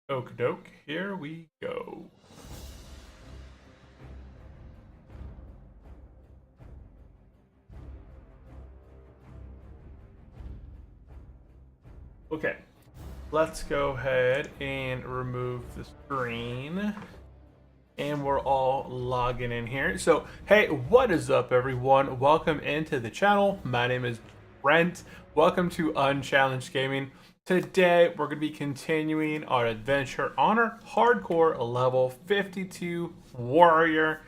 Okie doke, here we go. Okay, let's go ahead and remove the screen. And we're all logging in here. So, hey, what is up, everyone? Welcome into the channel. My name is Brent. Welcome to Unchallenged Gaming. Today, we're going to be continuing our adventure on our hardcore level 52 warrior.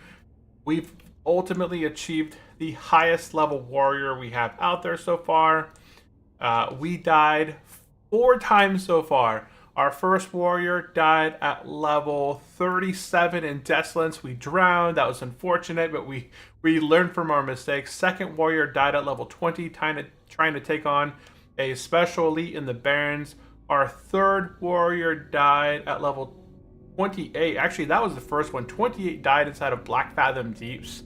We've ultimately achieved the highest level warrior we have out there so far. We died 4 times so far. Our first warrior died at level 37 in Desolence. We drowned. That was unfortunate, but we learned from our mistakes. Second warrior died at level 20, trying to take on a special elite in the Barrens. Our third warrior died at level 28. Actually, that was the first one. 28 died inside of Black Fathom Deeps.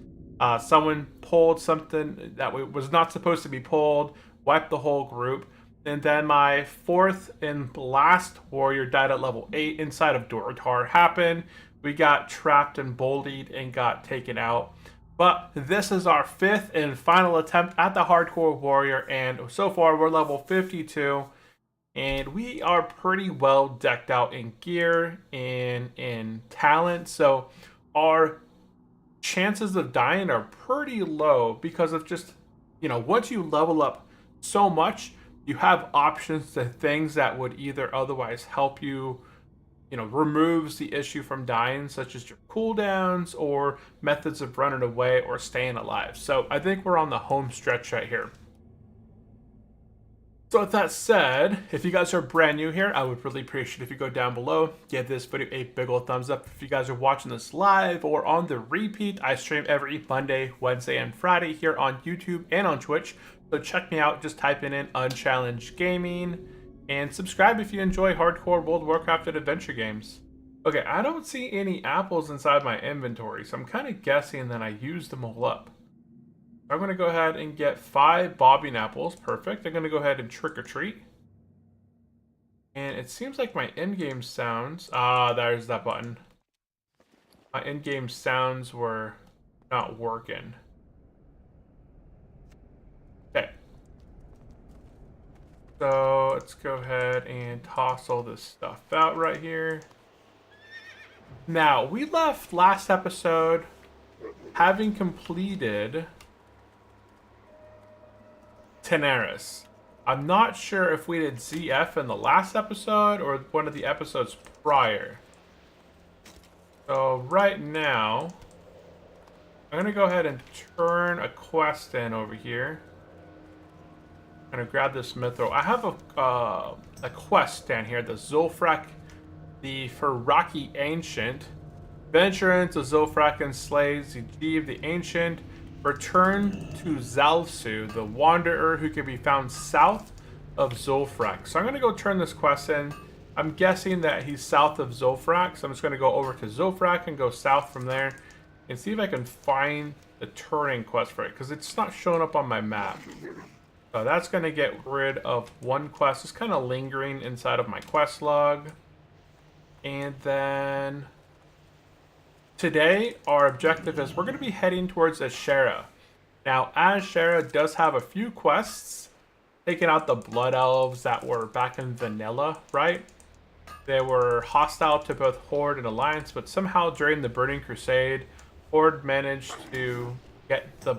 Someone pulled something that was not supposed to be pulled, wiped the whole group. And then my fourth and last warrior died at level 8 inside of Dorotar. Happened. We got trapped and bullied and got taken out. But this is our fifth and final attempt at the hardcore warrior. And so far we're level 52. And we are pretty well decked out in gear and in talent. So our chances of dying are pretty low because of just, once you level up so much, you have options to things that would either otherwise help you, removes the issue from dying, such as your cooldowns or methods of running away or staying alive. So I think we're on the home stretch right here. So with that said, if you guys are brand new here, I would really appreciate if you go down below, give this video a big old thumbs up. If you guys are watching this live or on the repeat, I stream every Monday, Wednesday, and Friday here on YouTube and on Twitch. So check me out, just type in Unchallenged Gaming, and subscribe if you enjoy Hardcore World of Warcraft and adventure games. Okay, I don't see any apples inside my inventory, so I'm kind of guessing that I used them all up. I'm going to go ahead and get 5 bobbing apples. Perfect. I'm going to go ahead and trick or treat. And it seems like my in-game sounds... there's that button. My in-game sounds were not working. Okay. So let's go ahead and toss all this stuff out right here. Now, we left last episode having completed Tenaris. I'm not sure if we did ZF in the last episode or one of the episodes prior. So right now, I'm going to go ahead and turn a quest in over here. I'm going to grab this mithril. I have a quest down here, the Zulfrak, the Ferraki Ancient. Venture into Zulfrak and slay Zijiv the Ancient. Return to Zalsu, the Wanderer who can be found south of Zulfrak. So I'm going to go turn this quest in. I'm guessing that he's south of Zulfrak, so I'm just going to go over to Zulfrak and go south from there and see if I can find the turning quest for it, because it's not showing up on my map. So that's going to get rid of one quest. It's kind of lingering inside of my quest log. And then today, our objective is we're going to be heading towards Azshara. Now, Azshara does have a few quests, taking out the Blood Elves that were back in vanilla, right? They were hostile to both Horde and Alliance, but somehow during the Burning Crusade, Horde managed to get the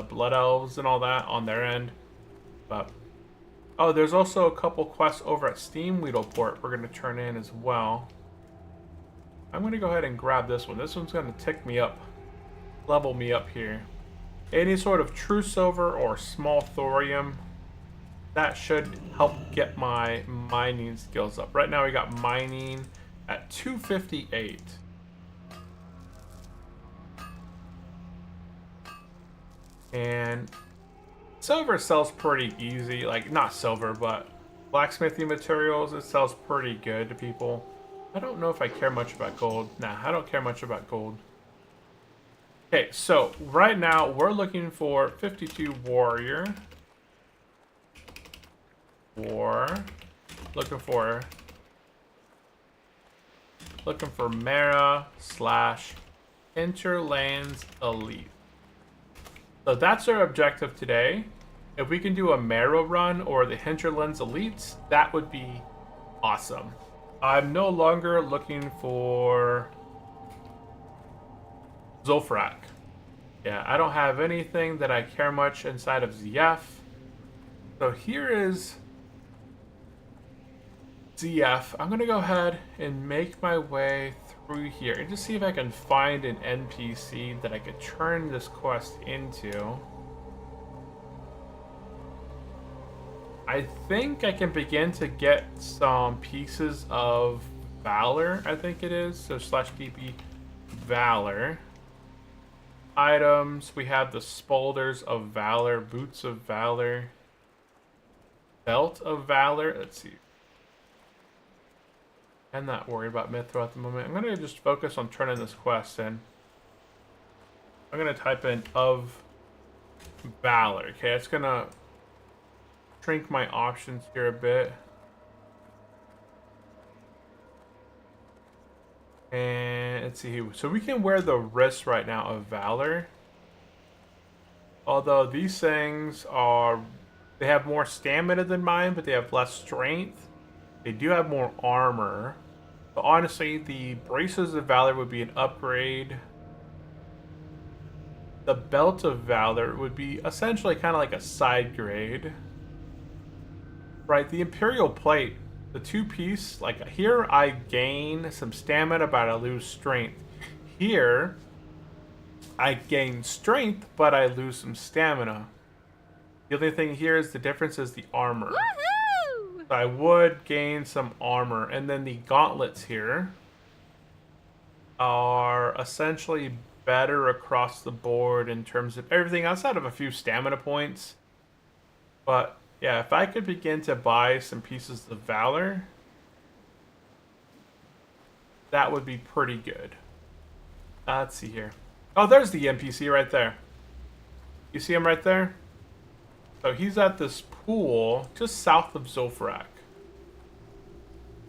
Blood Elves and all that on their end. But oh, there's also a couple quests over at Steam Weedleport we're going to turn in as well. I'm going to go ahead and grab this one. This one's going to tick me up, level me up here. Any sort of true silver or small thorium, that should help get my mining skills up. Right now we got mining at 258. And silver sells pretty easy, like not silver, but blacksmithing materials, it sells pretty good to people. I don't know if I care much about gold. Nah, I don't care much about gold. Okay, so right now we're looking for 52 warrior. Looking for looking for Mara / Hinterlands Elite. So that's our objective today. If we can do a Mara run or the Hinterlands Elites, that would be awesome. I'm no longer looking for Zul'Farrak. Yeah, I don't have anything that I care much inside of ZF. So here is ZF. I'm going to go ahead and make my way through here and just see if I can find an NPC that I could turn this quest into. I think I can begin to get some pieces of Valor, I think it is. So /DP Valor. Items, we have the Spolders of Valor, Boots of Valor, Belt of Valor. Let's see. I'm not worried about Mithril at the moment. I'm going to just focus on turning this quest in. I'm going to type in of Valor. Okay, it's going to shrink my options here a bit. And let's see. So we can wear the wrist right now of Valor. Although these things are... They have more stamina than mine, but they have less strength. They do have more armor. But honestly, the Braces of Valor would be an upgrade. The Belt of Valor would be essentially kind of like a side grade. Right, the Imperial Plate, the two-piece, like here I gain some stamina, but I lose strength. Here, I gain strength, but I lose some stamina. The only thing here is the difference is the armor. So I would gain some armor. And then the gauntlets here are essentially better across the board in terms of everything outside of a few stamina points. But yeah, if I could begin to buy some pieces of Valor, that would be pretty good. Let's see here. Oh, there's the NPC right there. You see him right there? So he's at this pool just south of Zul'Farrak.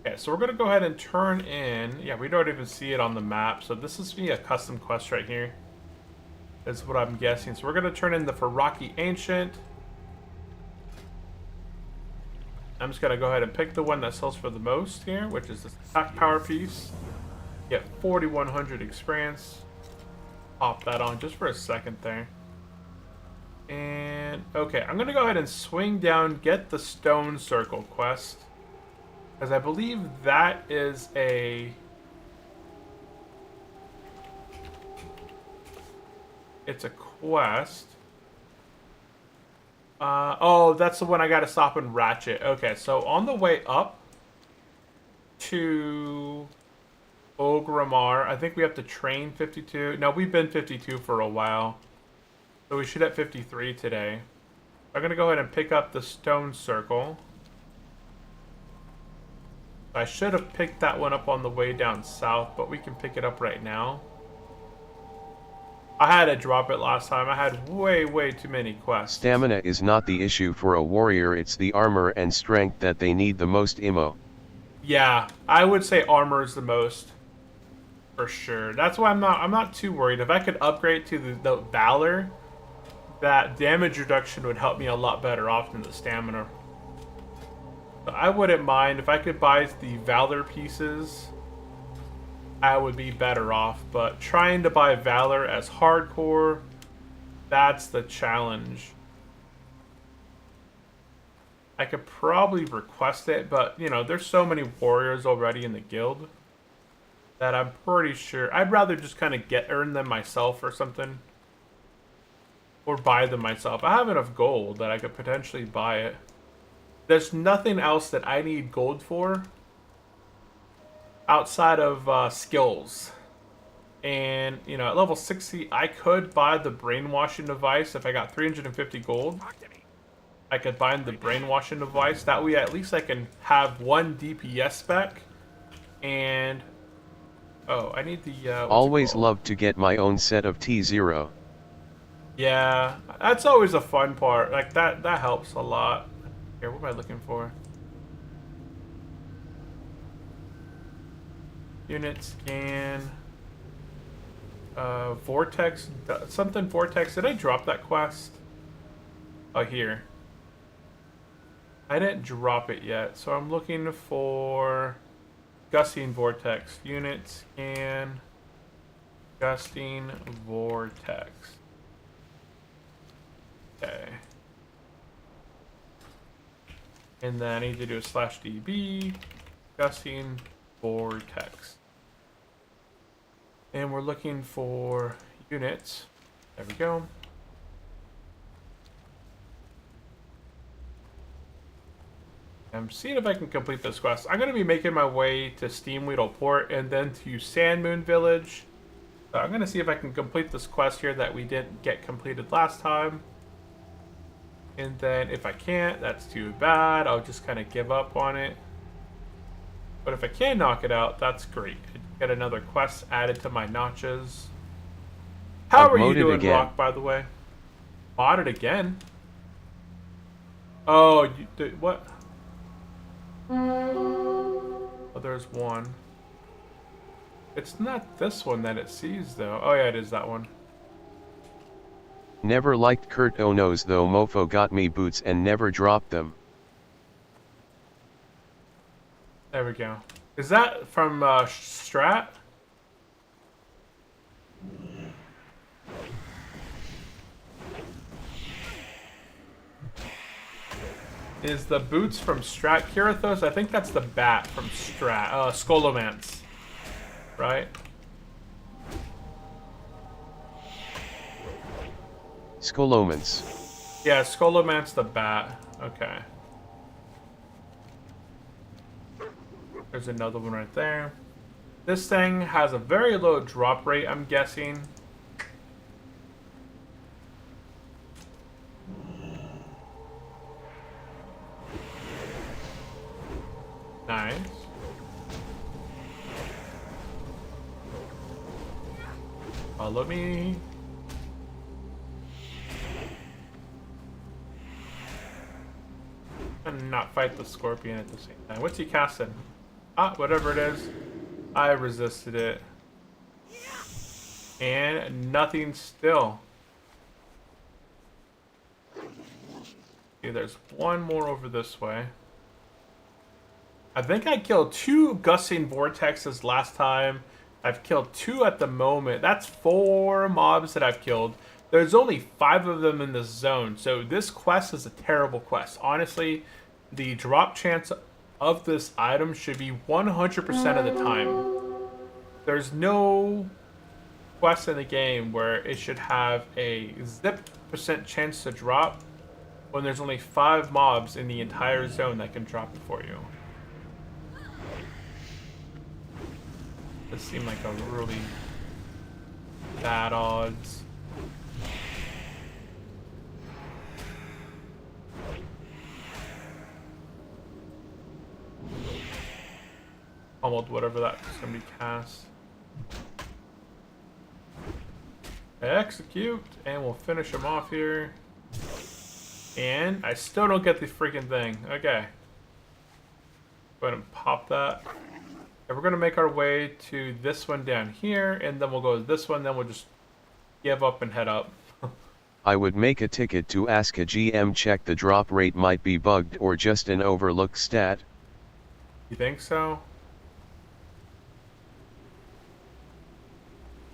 Okay, so we're going to go ahead and turn in... Yeah, we don't even see it on the map. So this is a custom quest right here. Is what I'm guessing. So we're going to turn in the Faraki Ancient. I'm just going to go ahead and pick the one that sells for the most here, which is the attack power piece. Get 4,100 experience. Pop that on just for a second there. And, okay, I'm going to go ahead and swing down, get the Stone Circle quest. Because I believe that is a... It's a quest. Oh, that's the one I got to stop and ratchet. Okay, so on the way up to Ogrimmar, I think we have to train 52. No, we've been 52 for a while. So we should have 53 today. I'm going to go ahead and pick up the Stone Circle. I should have picked that one up on the way down south, but we can pick it up right now. I had to drop it last time. I had way too many quests. Stamina is not the issue for a warrior, it's the armor and strength that they need the most, Imo. Yeah, I would say armor is the most. For sure. That's why I'm not too worried. If I could upgrade to the Valor, that damage reduction would help me a lot better off than the stamina. So I wouldn't mind if I could buy the Valor pieces. I would be better off, but trying to buy Valor as hardcore, that's the challenge. I could probably request it, but you know, there's so many warriors already in the guild that I'm pretty sure I'd rather just kind of earn them myself or something, or buy them myself. I have enough gold that I could potentially buy it. There's nothing else that I need gold for outside of skills. And, you know, at level 60, I could buy the brainwashing device. If I got 350 gold, I could buy the brainwashing device. That way, at least I can have one DPS spec. And, oh, I need the... always love to get my own set of T0. Yeah, that's always a fun part. Like, that helps a lot. Here, what am I looking for? Unit scan. Vortex. Something Vortex. Did I drop that quest? Oh, here. I didn't drop it yet, so I'm looking for Gusting Vortex. Unit scan. Gusting Vortex. Okay. And then I need to do a /db. Gusting Vortex. And we're looking for units. There we go. I'm seeing if I can complete this quest. I'm going to be making my way to Steamweedle Port and then to Sandmoon Village. So I'm going to see if I can complete this quest here that we didn't get completed last time. And then if I can't, that's too bad. I'll just kind of give up on it. But if I can knock it out, that's great. Get another quest added to my notches. How are you doing, again. Rock, by the way? Modded again? Oh, you did what? Oh, there's one. It's not this one that it sees, though. Oh, yeah, it is that one. Never liked Kurt Ono's though. Mofo got me boots and never dropped them. There we go. Is that from Strat? Is the boots from Strat Kirathos? I think that's the bat from Strat. Skolomance. Right? Skolomance. Yeah, Skolomance the bat. Okay. There's another one right there. This thing has a very low drop rate, I'm guessing. Nice. Follow me. And not fight the scorpion at the same time. What's he casting? Ah, whatever it is. I resisted it. And nothing still. Okay, there's one more over this way. I think I killed 2 Gusting Vortexes last time. I've killed 2 at the moment. That's 4 mobs that I've killed. There's only 5 of them in this zone. So this quest is a terrible quest. Honestly, the drop chance of this item should be 100% of the time. There's no quest in the game where it should have a zip % chance to drop when there's only 5 mobs in the entire zone that can drop it for you. This seemed like a really bad odds. Almost whatever that's gonna be cast. Execute, and we'll finish him off here. And I still don't get the freaking thing. Okay. Go ahead and pop that. And we're gonna make our way to this one down here, and then we'll go to this one, then we'll just give up and head up. I would make a ticket to ask a GM check the drop rate might be bugged or just an overlooked stat. You think so?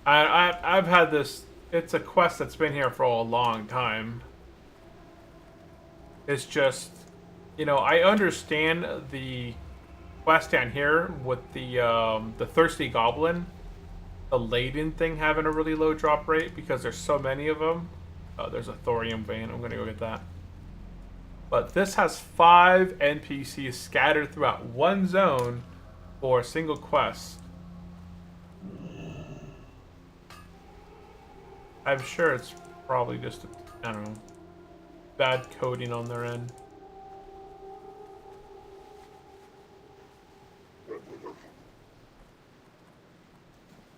I've had this, it's a quest that's been here for a long time. It's just, you know, I understand the quest down here with the Thirsty Goblin, the laden thing having a really low drop rate because there's so many of them. Oh, there's a thorium vein. I'm gonna go get that. But this has 5 NPCs scattered throughout one zone for a single quest. I'm sure it's probably just, I don't know, bad coding on their end.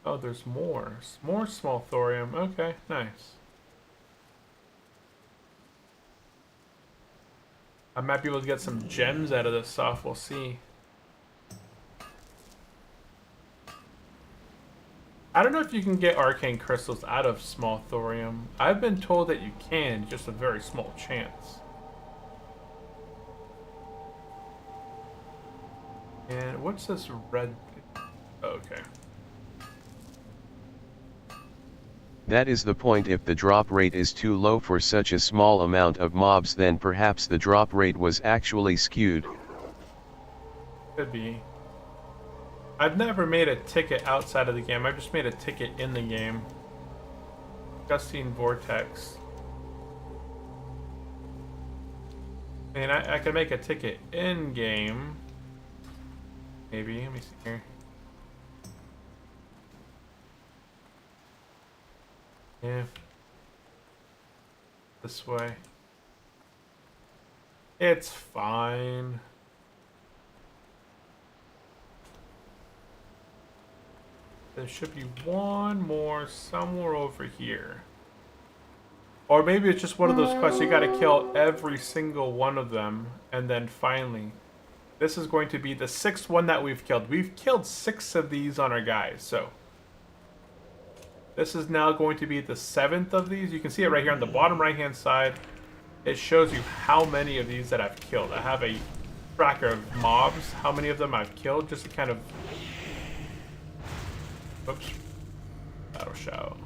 Oh, there's more. More small thorium. Okay, nice. I might be able to get some gems out of this stuff. We'll see. I don't know if you can get arcane crystals out of small thorium. I've been told that you can, just a very small chance. And what's this red? Oh, okay. That is the point. If the drop rate is too low for such a small amount of mobs, then perhaps the drop rate was actually skewed. Could be. I've never made a ticket outside of the game. I've just made a ticket in the game. Gusting Vortex. And I can make a ticket in game. Maybe. Let me see here. Yeah. This way. It's fine. There should be one more somewhere over here. Or maybe it's just one of those quests you gotta kill every single one of them. And then finally, this is going to be the 6th one that we've killed. We've killed 6 of these on our guys, so. This is now going to be the 7th of these. You can see it right here on the bottom right-hand side. It shows you how many of these that I've killed. I have a tracker of mobs, how many of them I've killed, just to kind of... Oops. That'll show.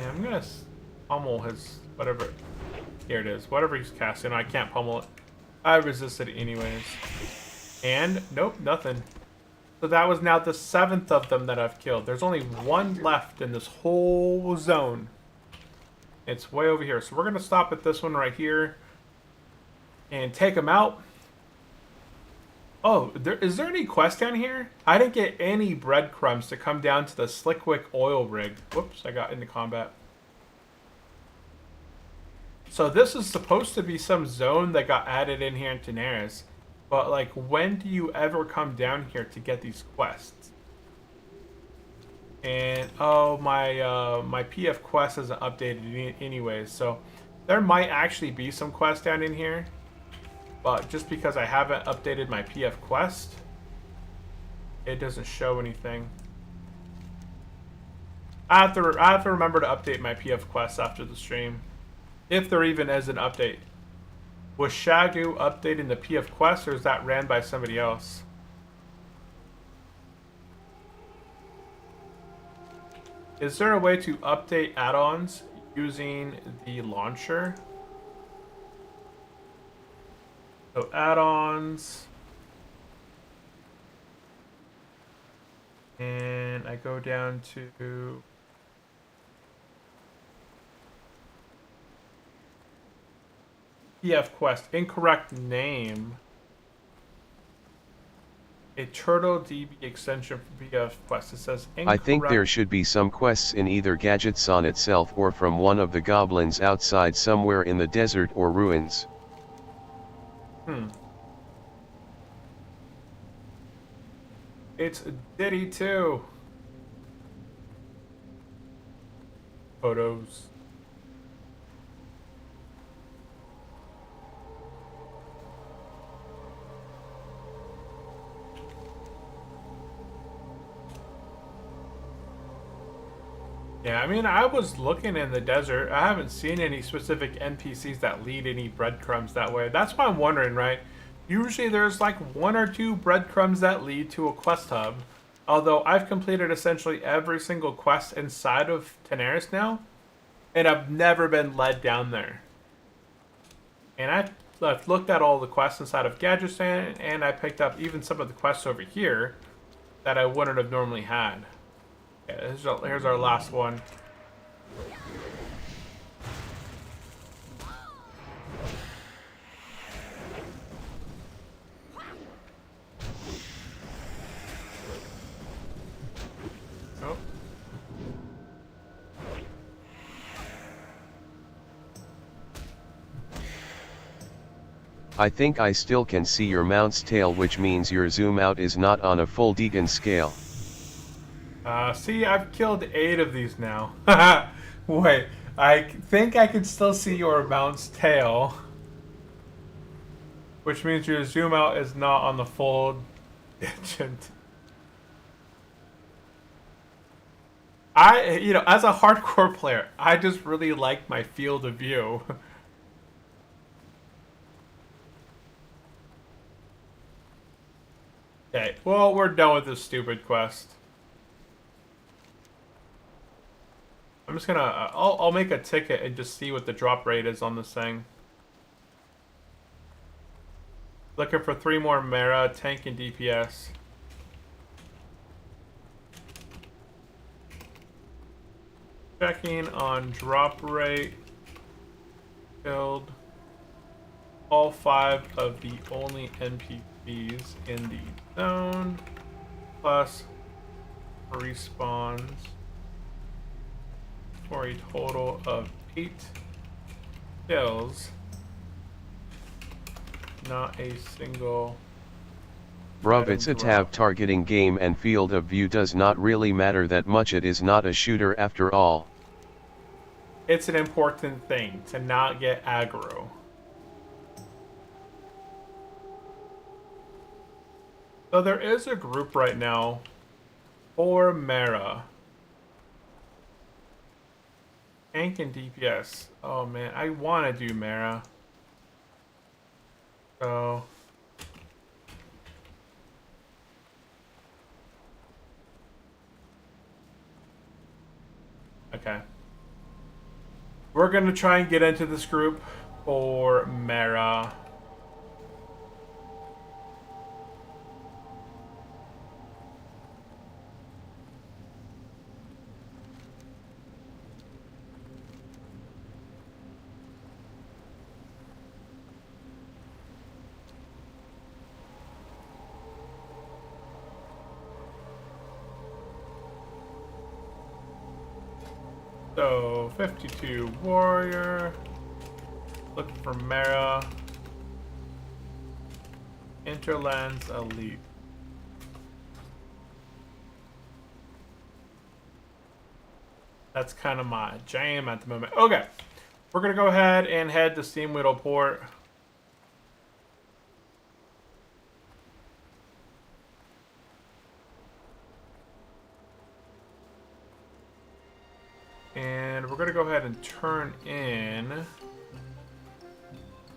And I'm gonna pummel his whatever. Here it is. Whatever he's casting. I can't pummel it. I resisted anyways. And nope, nothing. So that was now the 7th of them that I've killed. There's only one left in this whole zone. It's way over here. So we're gonna stop at this one right here and take him out. Oh, is there any quest down here? I didn't get any breadcrumbs to come down to the Slickwick oil rig. Whoops, I got into combat. So this is supposed to be some zone that got added in here in Daenerys. But, like, when do you ever come down here to get these quests? And, oh, my PF quest isn't updated anyways. So there might actually be some quests down in here. But just because I haven't updated my PF quest, it doesn't show anything. I have to remember to update my PF quest after the stream. If there even is an update. Was Shagu updating the PF quest, or is that ran by somebody else? Is there a way to update add-ons using the launcher? So add-ons. And I go down to... PF quest, incorrect name. A Turtle DB extension for PF quest. It says incorrect. I think there should be some quests in either Gadgets on itself or from one of the goblins outside somewhere in the desert or ruins. It's Diddy too. Photos. Yeah, I mean, I was looking in the desert. I haven't seen any specific NPCs that lead any breadcrumbs that way. That's why I'm wondering, right? Usually there's like 1 or 2 breadcrumbs that lead to a quest hub. Although I've completed essentially every single quest inside of Daenerys now. And I've never been led down there. And I've looked at all the quests inside of Gadgetzan, and I picked up even some of the quests over here that I wouldn't have normally had. Yeah, here's our last one. Oh. I think I still can see your mount's tail, which means your zoom out is not on a full Deegan scale. See, I've killed 8 of these now. Wait, I think I can still see your mount's tail. Which means your zoom out is not on the full digit. You know, as a hardcore player, I just really like my field of view. Okay, well, we're done with this stupid quest. I'm just gonna, I'll make a ticket and just see what the drop rate is on this thing. Looking for 3 more Mara, tank, and DPS. Checking on drop rate. Killed all 5 of the only NPCs in the zone. Plus respawns. For a total of 8 kills. Not a single. Bruv, it's a tab targeting game and field of view does not really matter that much. It is not a shooter after all. It's an important thing to not get aggro. So there is a group right now for Mara. Tank and DPS. Oh man, I want to do Mara. So okay. We're gonna try and get into this group for Mara. So, 52 warrior. Look for Mara. Interlands elite. That's kind of my jam at the moment. Okay, we're gonna go ahead and head to Steam Widowport. And we're gonna go ahead and turn in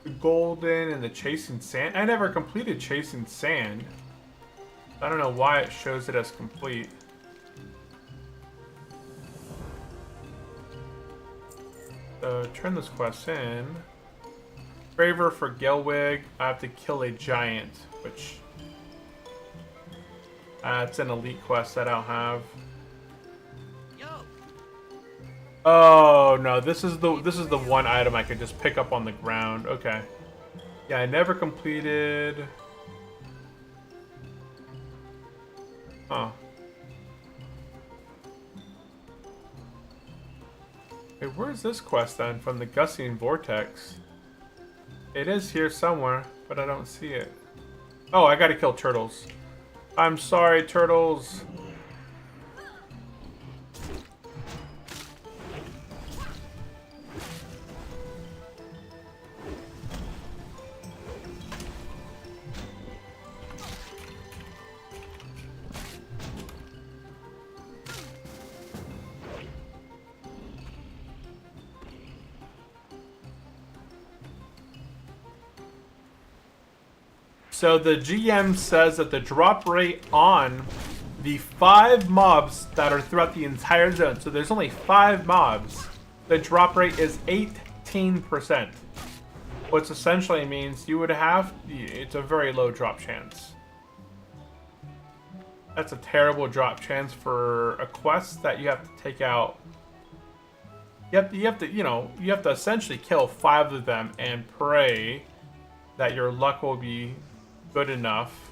the golden and the chasing sand. I never completed chasing sand. I don't know why it shows it as complete. So turn this quest in. Braver for Gelwig. I have to kill a giant, which it's an elite quest that I don't have. Oh no, this is the one item I could just pick up on the ground. Okay. Yeah, I never completed. Huh. Hey, where's this quest then? From the Gushing Vortex. It is here somewhere, but I don't see it. Oh, I gotta kill turtles. I'm sorry, turtles. So the GM says that the drop rate on the 5 mobs that are throughout the entire zone, so there's only 5 mobs, the drop rate is 18%. Which essentially means you would have, it's a very low drop chance. That's a terrible drop chance for a quest that you have to take out. You have to essentially kill 5 of them and pray that your luck will be good enough.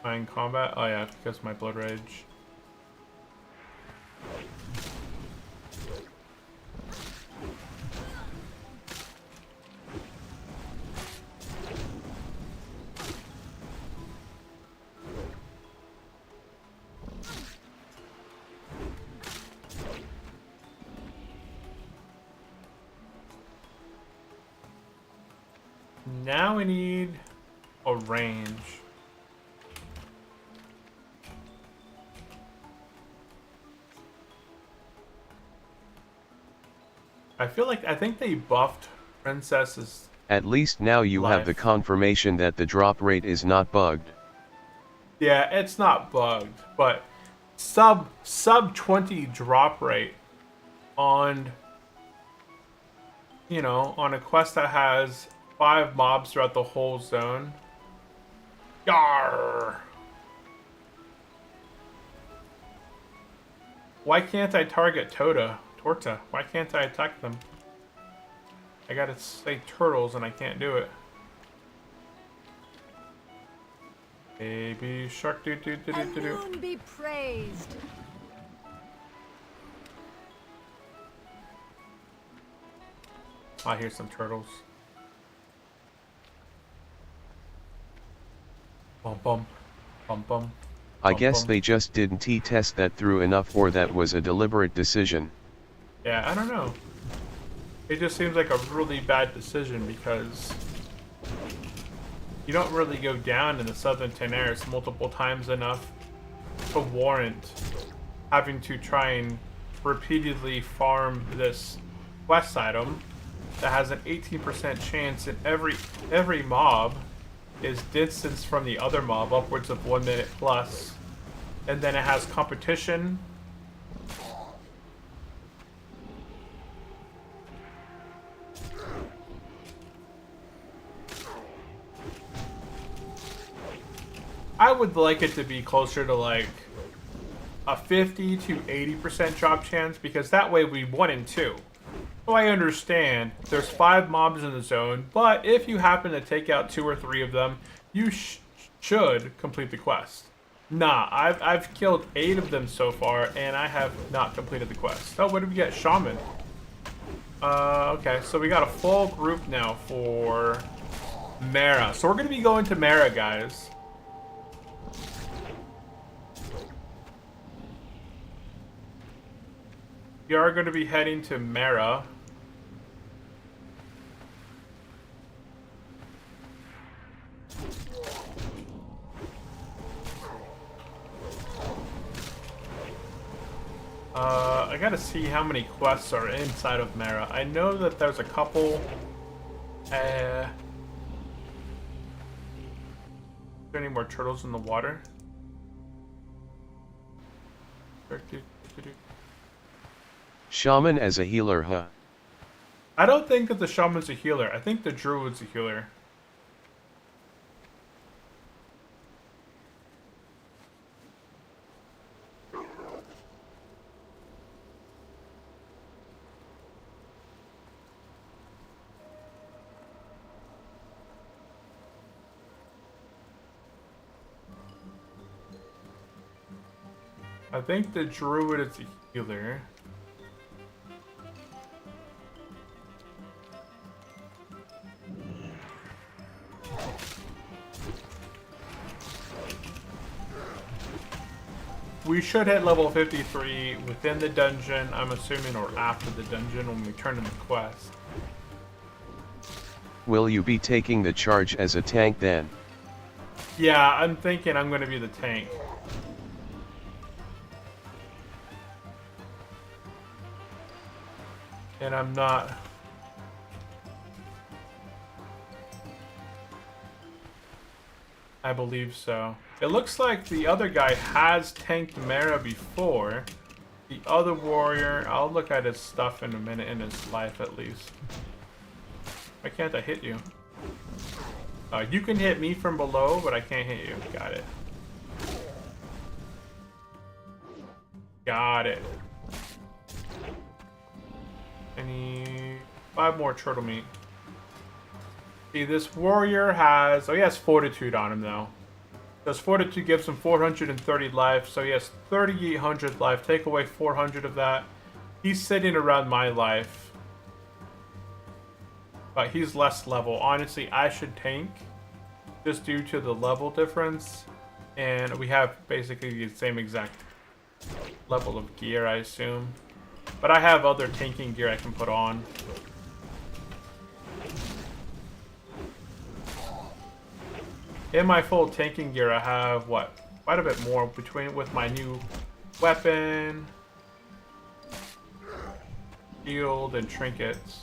In combat? Oh yeah, because of my blood rage. Now we need a range. I think they buffed Princess's. At least now you have the confirmation that the drop rate is not bugged. Yeah, it's not bugged, but sub 20 drop rate on, you know, on a quest that has 5 mobs throughout the whole zone. Yarr! Why can't I target Torta? Why can't I attack them? I gotta say turtles and I can't do it. Baby shark do do do do do do. Moon be praised. I hear some turtles. Bum bum. Bum bum. I guess they just didn't test that through enough, or that was a deliberate decision. Yeah, I don't know. It just seems like a really bad decision because you don't really go down in the Southern Tenaris multiple times enough to warrant having to try and repeatedly farm this quest item that has an 18% chance, and every mob is distanced from the other mob upwards of 1 minute plus, and then it has competition. I would like it to be closer to like a 50 to 80% drop chance, because that way we 1 and 2. So I understand there's 5 mobs in the zone, but if you happen to take out 2 or 3 of them, you should complete the quest. Nah, I've killed 8 of them so far, and I have not completed the quest. Oh, what did we get? Shaman. Okay, so we got a full group now for Mara. So we're going to be going to Mara, guys. We are going to be heading to Mara. I gotta see how many quests are inside of Mara. I know that there's a couple. Is there any more turtles in the water? Shaman as a healer, huh? I don't think that the shaman's a healer. I think the druid's a healer. I think the druid is a healer. We should hit level 53 within the dungeon, I'm assuming, or after the dungeon when we turn in the quest. Will you be taking the charge as a tank then? Yeah, I'm thinking I'm going to be the tank. And I'm not. I believe so. It looks like the other guy has tanked Mara before. The other warrior, I'll look at his stuff in a minute, in his life at least. Why can't I hit you? You can hit me from below, but I can't hit you. Got it. Got it. I need 5 more turtle meat. See, this warrior has... Oh, he has fortitude on him, though. Does fortitude gives him 430 life, so he has 3,800 life. Take away 400 of that. He's sitting around my life. But he's less level. Honestly, I should tank just due to the level difference. And we have basically the same exact level of gear, I assume. But I have other tanking gear I can put on. In my full tanking gear, I have what? Quite a bit more between with my new weapon, shield, and trinkets.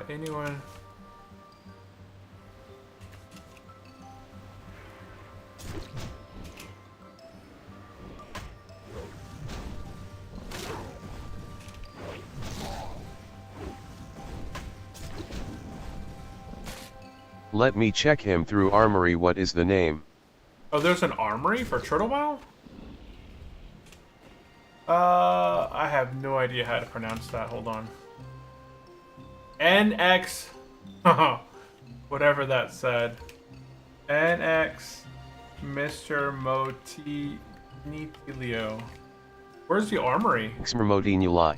Anyone? Let me check him through armory. What is the name? Oh, there's an armory for Turtle Bow? I have no idea how to pronounce that. Hold on. NX. Whatever that said. NX Mr. Motinilio. Where's the armory? Xmermodinuli.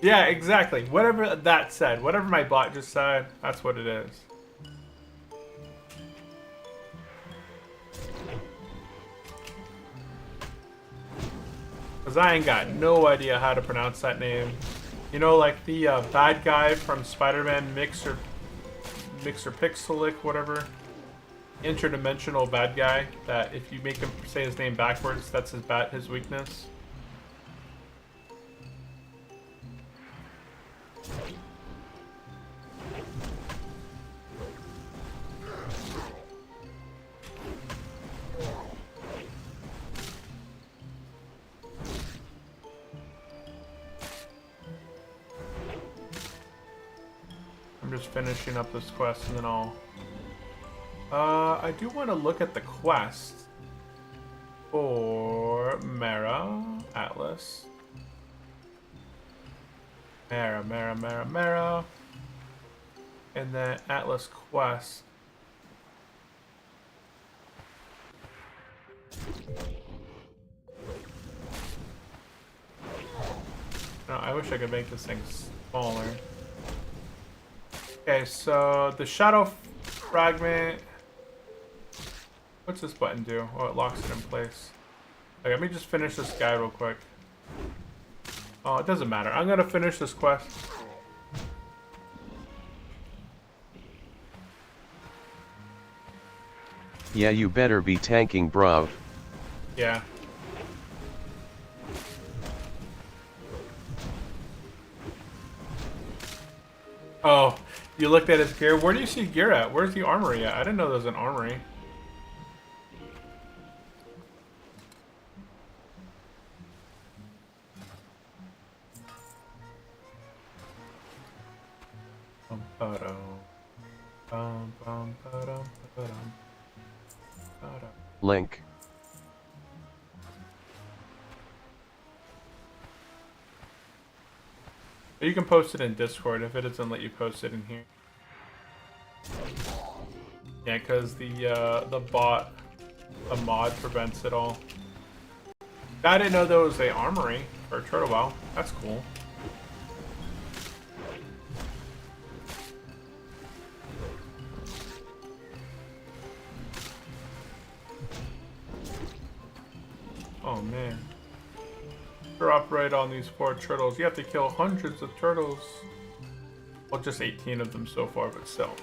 Yeah, exactly. Whatever that said. Whatever my bot just said, that's what it is. Because I ain't got no idea how to pronounce that name. You know, like the bad guy from Spider-Man, Mixer Pixelic, whatever. Interdimensional bad guy that if you make him say his name backwards, that's his weakness. I'm just finishing up this quest and then I'll... I do want to look at the quest for Mara, Atlas. Mara. And then Atlas quest. No, I wish I could make this thing smaller. Okay, so the shadow fragment. What's this button do? Oh, it locks it in place. Okay, let me just finish this guy real quick. Oh, it doesn't matter. I'm gonna finish this quest. Yeah, you better be tanking, bro. Yeah. Oh, you looked at his gear. Where do you see gear at? Where's the armory at? I didn't know there was an armory. Link. You can post it in Discord if it doesn't let you post it in here. Yeah, because the bot, the mod prevents it all. I didn't know there was a armory for Turtle Bow. That's cool. Oh man. Drop right on these poor turtles. You have to kill hundreds of turtles. Well, just 18 of them so far, but still.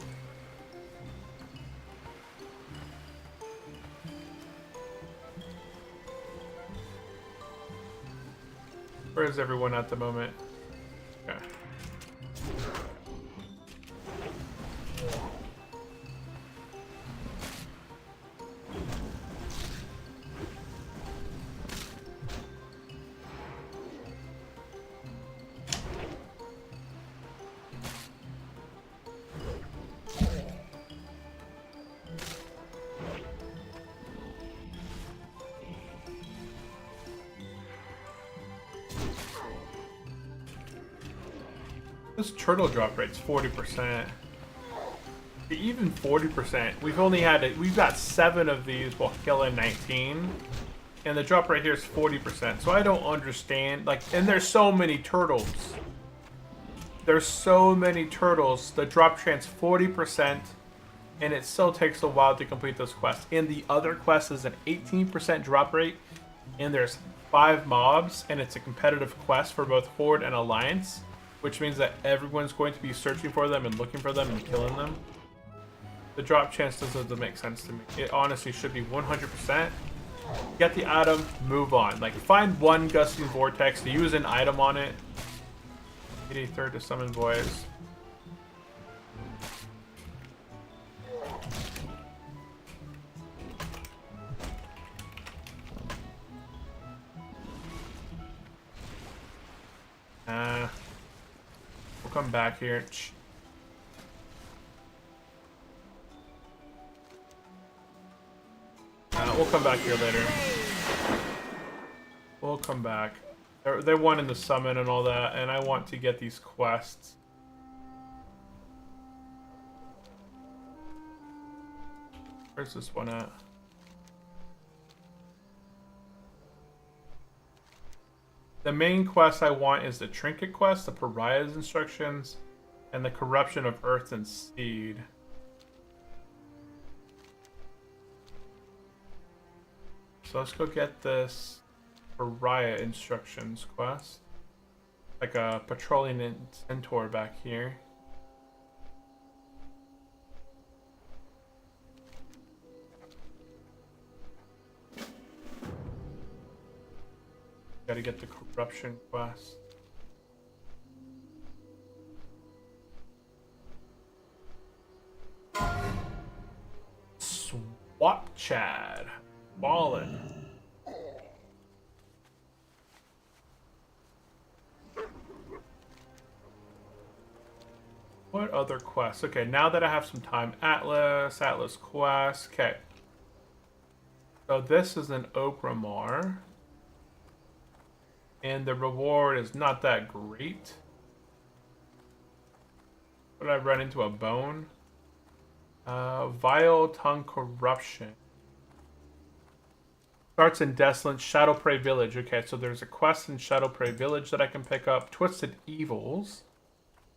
Where is everyone at the moment? Okay. This turtle drop rate's 40%. Even 40%. We've got 7 of these while killing 19. And the drop rate here is 40%. So I don't understand. Like, and there's so many turtles. There's so many turtles. The drop chance 40%. And it still takes a while to complete those quests. And the other quest is an 18% drop rate. And there's 5 mobs. And it's a competitive quest for both Horde and Alliance. which means that everyone's going to be searching for them and looking for them and killing them. The drop chance doesn't make sense to me. It honestly should be 100%. Get the item, move on. Like, find one Gusting Vortex to use an item on it. Need a third to summon voice. We'll come back here. We'll come back here later. We'll come back. They won in the summon and all that, and I want to get these quests. Where's this one at? The main quest I want is the Trinket quest, the Pariah's instructions, and the Corruption of Earth and Seed. So let's go get this Pariah instructions quest. Like a patrolling centaur back here. Gotta get the corruption quest. Swap Chad. Ballin'. What other quests? Okay, now that I have some time, Atlas quest. Okay. So this is an Ogrimmar. And the reward is not that great. Would I run into a bone? Vile Tongue Corruption. Starts in Desolate Shadowprey Village. Okay, so there's a quest in Shadowprey Village that I can pick up. Twisted Evils.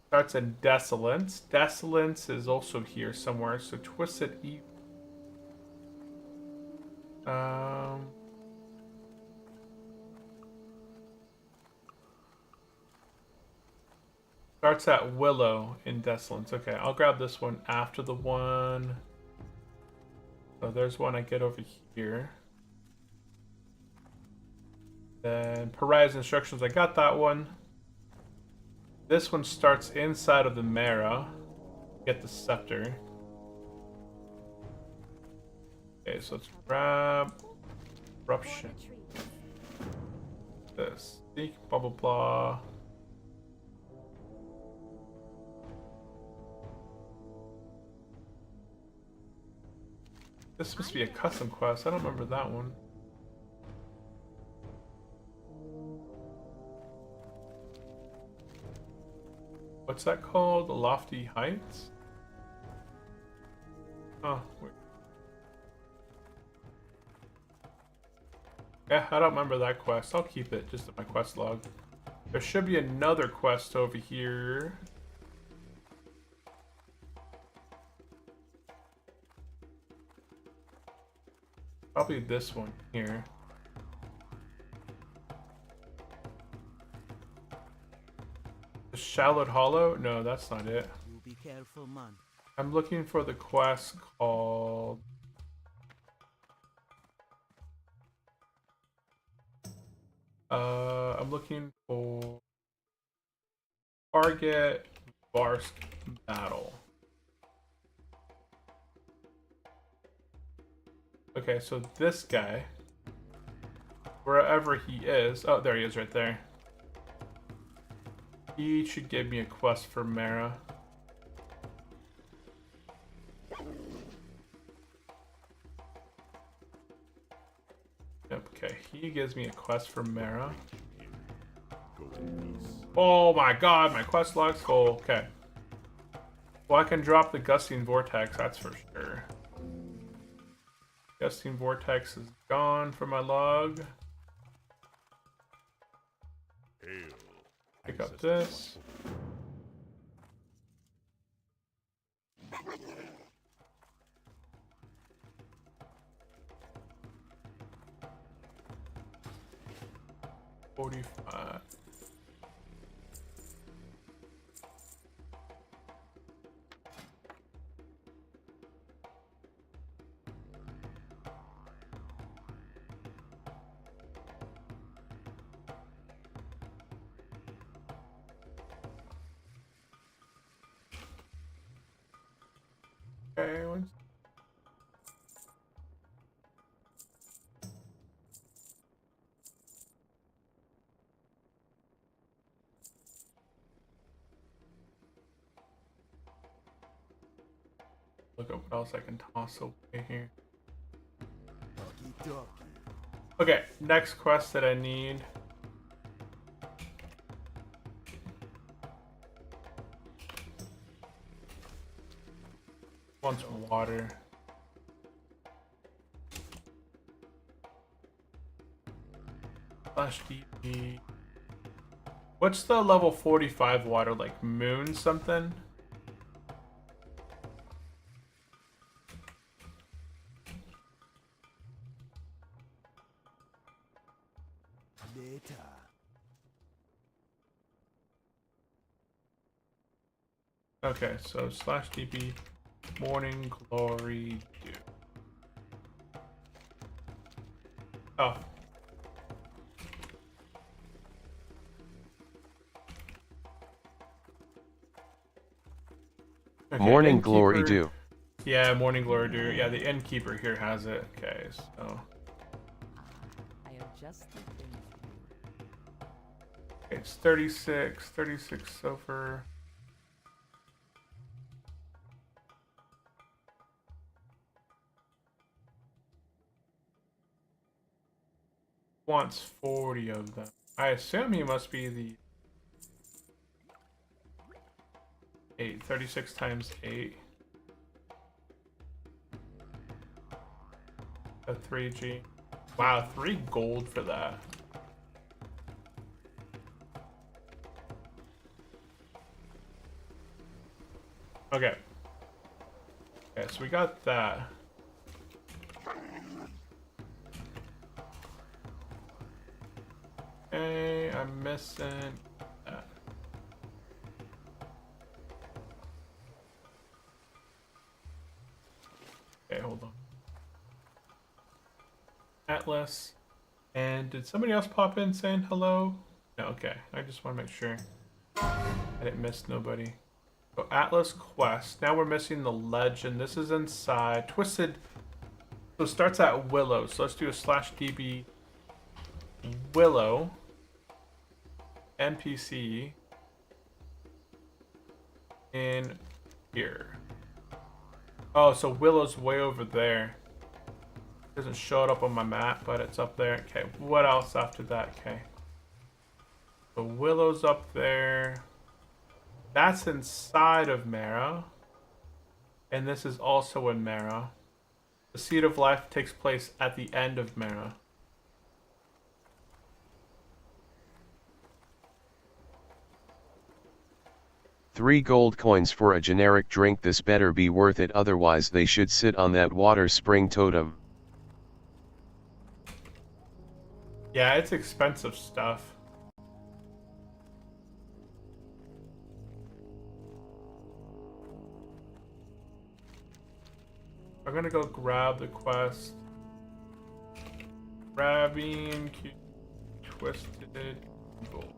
Starts in Desolence. Desolence is also here somewhere. So Twisted Evil. Starts at Willow in Desolence. Okay, I'll grab this one after the one. So there's one I get over here. Then Pariah's instructions, I got that one. This one starts inside of the Mara. Get the scepter. Okay, so let's grab Corruption. This. Seek, blah blah blah. This must be a custom quest. I don't remember that one. What's that called? The Lofty Heights? Oh, wait. Yeah, I don't remember that quest. I'll keep it just in my quest log. There should be another quest over here. Probably this one here. The Shallowed Hollow? No, that's not it. You be careful, man. I'm looking for the quest called... I'm looking for... Target Barsk Battle. Okay, so this guy, wherever he is... Oh, there he is right there. He should give me a quest for Mara. Yep, okay. He gives me a quest for Mara. Oh my god, my quest log's full. Okay. Well, I can drop the Gusting Vortex, that's for sure. Gusting Vortex is gone from my log. Pick up this. $45. Look at what else I can toss away here. Okay, next quest that I need. Wants water. Slash DP. What's the level 45 water, like moon something? Okay, so slash DP morning glory dew. Oh. Okay, Morning innkeeper. glory dew. Yeah, morning glory dew. Yeah, the innkeeper here has it. Okay, so. I have just the thing for you. Okay, it's 36 silver. Wants 40 of them. I assume he must be the 8. 36 times 8. A 3G. Wow, 3 gold for that. Okay. Okay, so we got that. Okay, I'm missing that. Okay, hold on. Atlas. And did somebody else pop in saying hello? No, okay. I just want to make sure I didn't miss nobody. So Atlas Quest. Now we're missing the legend. This is inside. Twisted. So it starts at Willow. So let's do a slash DB Willow. NPC. In here. Oh, so Willow's way over there. Doesn't show it up on my map, but it's up there. Okay, what else after that? Okay. So Willow's up there. That's inside of Mara. And this is also in Mara. The Seed of Life takes place at the end of Mara. $3 gold coins for a generic drink. This better be worth it, otherwise they should sit on that water spring totem. Yeah, it's expensive stuff. I'm gonna go grab the quest. Grabbing twisted gold.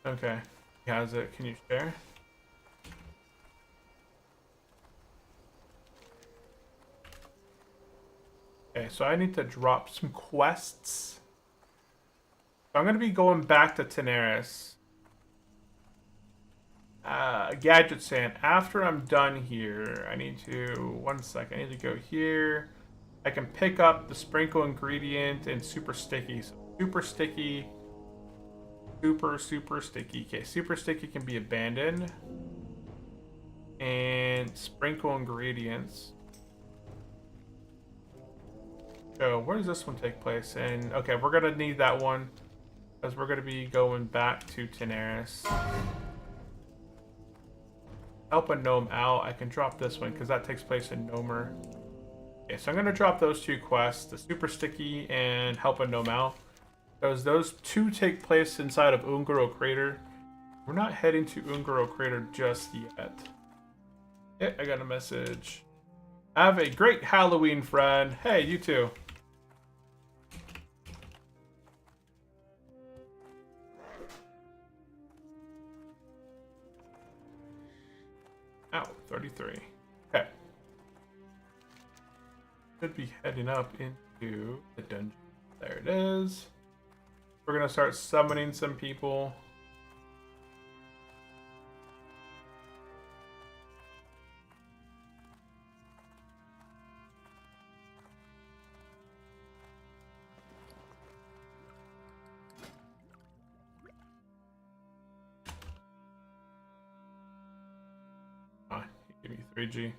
Okay, he has it. Can you share? Okay, so I need to drop some quests. So I'm going to be going back to Tenaris. Gadget Sand. After I'm done here, I need to... One sec. I need to go here. I can pick up the sprinkle ingredient and super sticky. So super sticky. Super sticky. Okay, super sticky can be abandoned. And sprinkle ingredients. So where does this one take place? And okay, we're gonna need that one because we're gonna be going back to Tenaris. Help a gnome out. I can drop this one because that takes place in Gnomer. Okay, so I'm gonna drop those 2 quests: the super sticky and help a gnome out. Those 2 take place inside of Ungaro Crater. We're not heading to Ungaro Crater just yet. Yeah, I got a message. Have a great Halloween, friend. Hey, you too. Ow, 33. Okay. Should be heading up into the dungeon. There it is. We're gonna start summoning some people. Ah, give me 3G.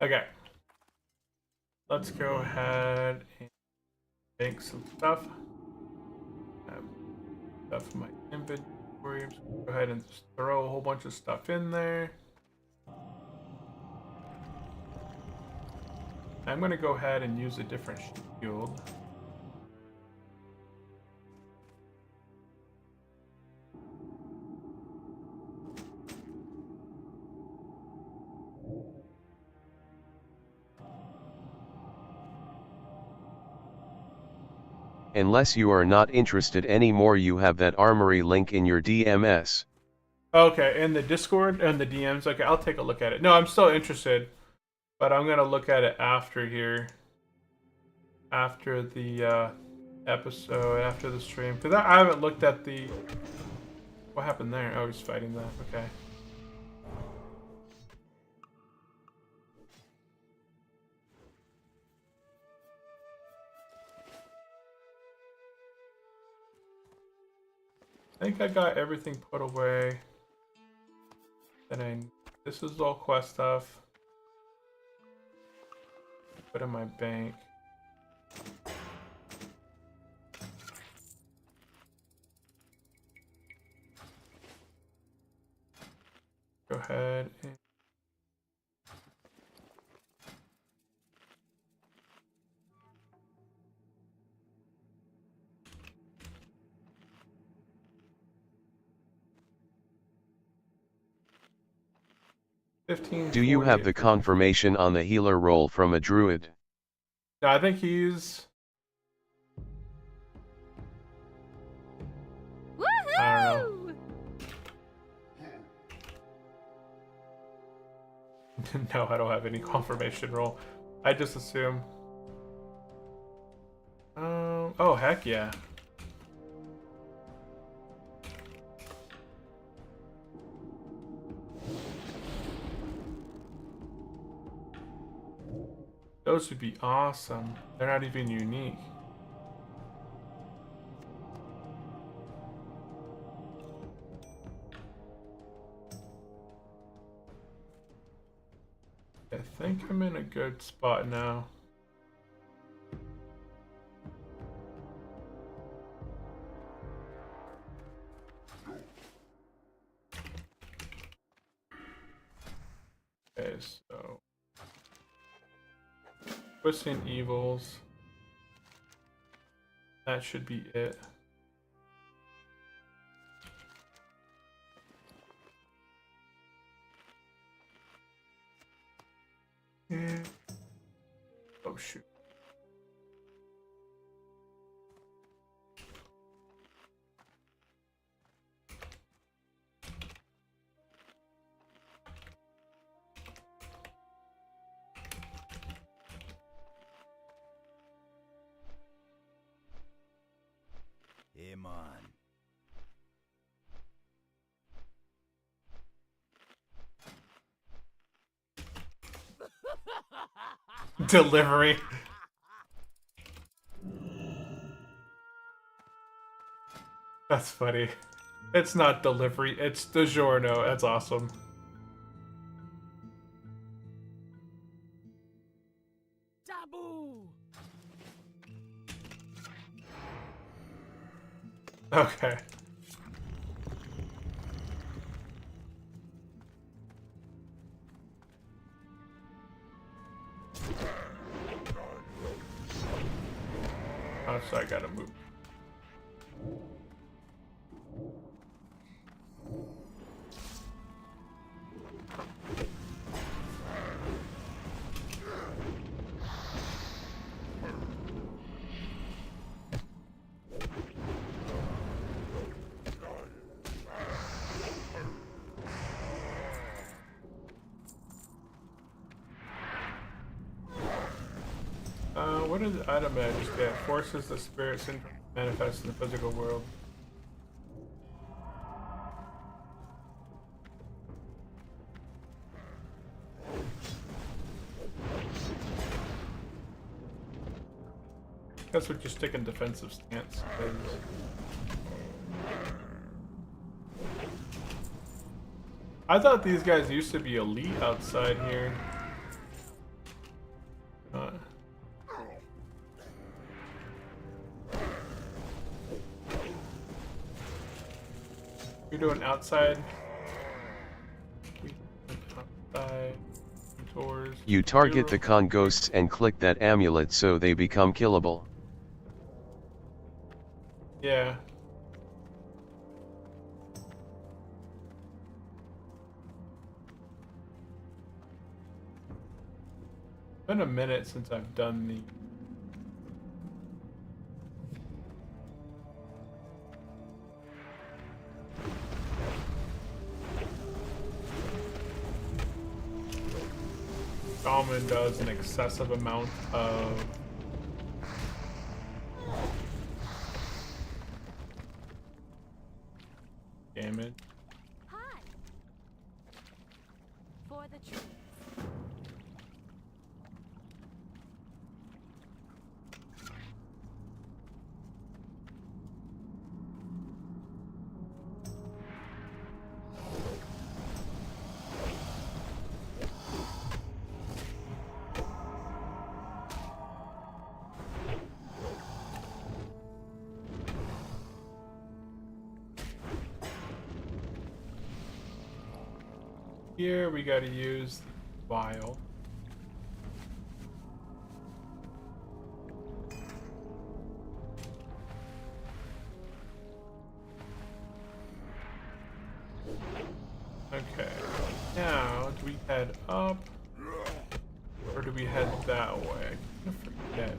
Okay. Let's go ahead and make some stuff. Have stuff in my inventory. I'm just gonna go ahead and just throw a whole bunch of stuff in there. I'm gonna go ahead and use a different shield. Unless you are not interested anymore, you have that armory link in your DMS. Okay, in the Discord and the DMs. Okay, I'll take a look at it. No, I'm still interested, but I'm gonna look at it after here, after the episode, after the stream, because I haven't looked at the. What happened there? Oh, he's fighting that. Okay. I think I got everything put away. This is all quest stuff. Put in my bank. Go ahead and Do you have the confirmation on the healer role from a druid? No, I think he's. Woohoo! I don't know. No, I don't have any confirmation role. I just assume. Oh, heck yeah. Those would be awesome. They're not even unique. I think I'm in a good spot now. Okay, so Twisting Evils. That should be it. Oh shoot. Come on. Delivery. That's funny. It's not delivery, it's DiGiorno. That's awesome. Taboo. Okay. Oh, so I gotta move. what did the item I just get? Forces the spirits to manifest in the physical world. That's what you stick in defensive stance. I thought these guys used to be elite outside here. You're doing outside. Outside. Tours. You target the con ghosts and click that amulet so they become killable. Yeah. It's been a minute since I've done the Shaman does an excessive amount of damage. Hi. For the trees. Here we gotta use the vial. Okay, now do we head up or do we head that way? I forget.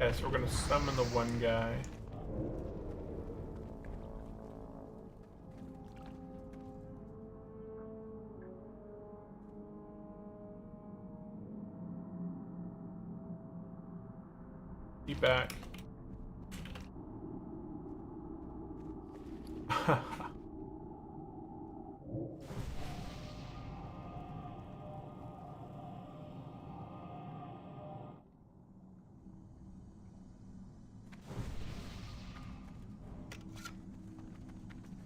Okay, so we're gonna summon the one guy. Be back.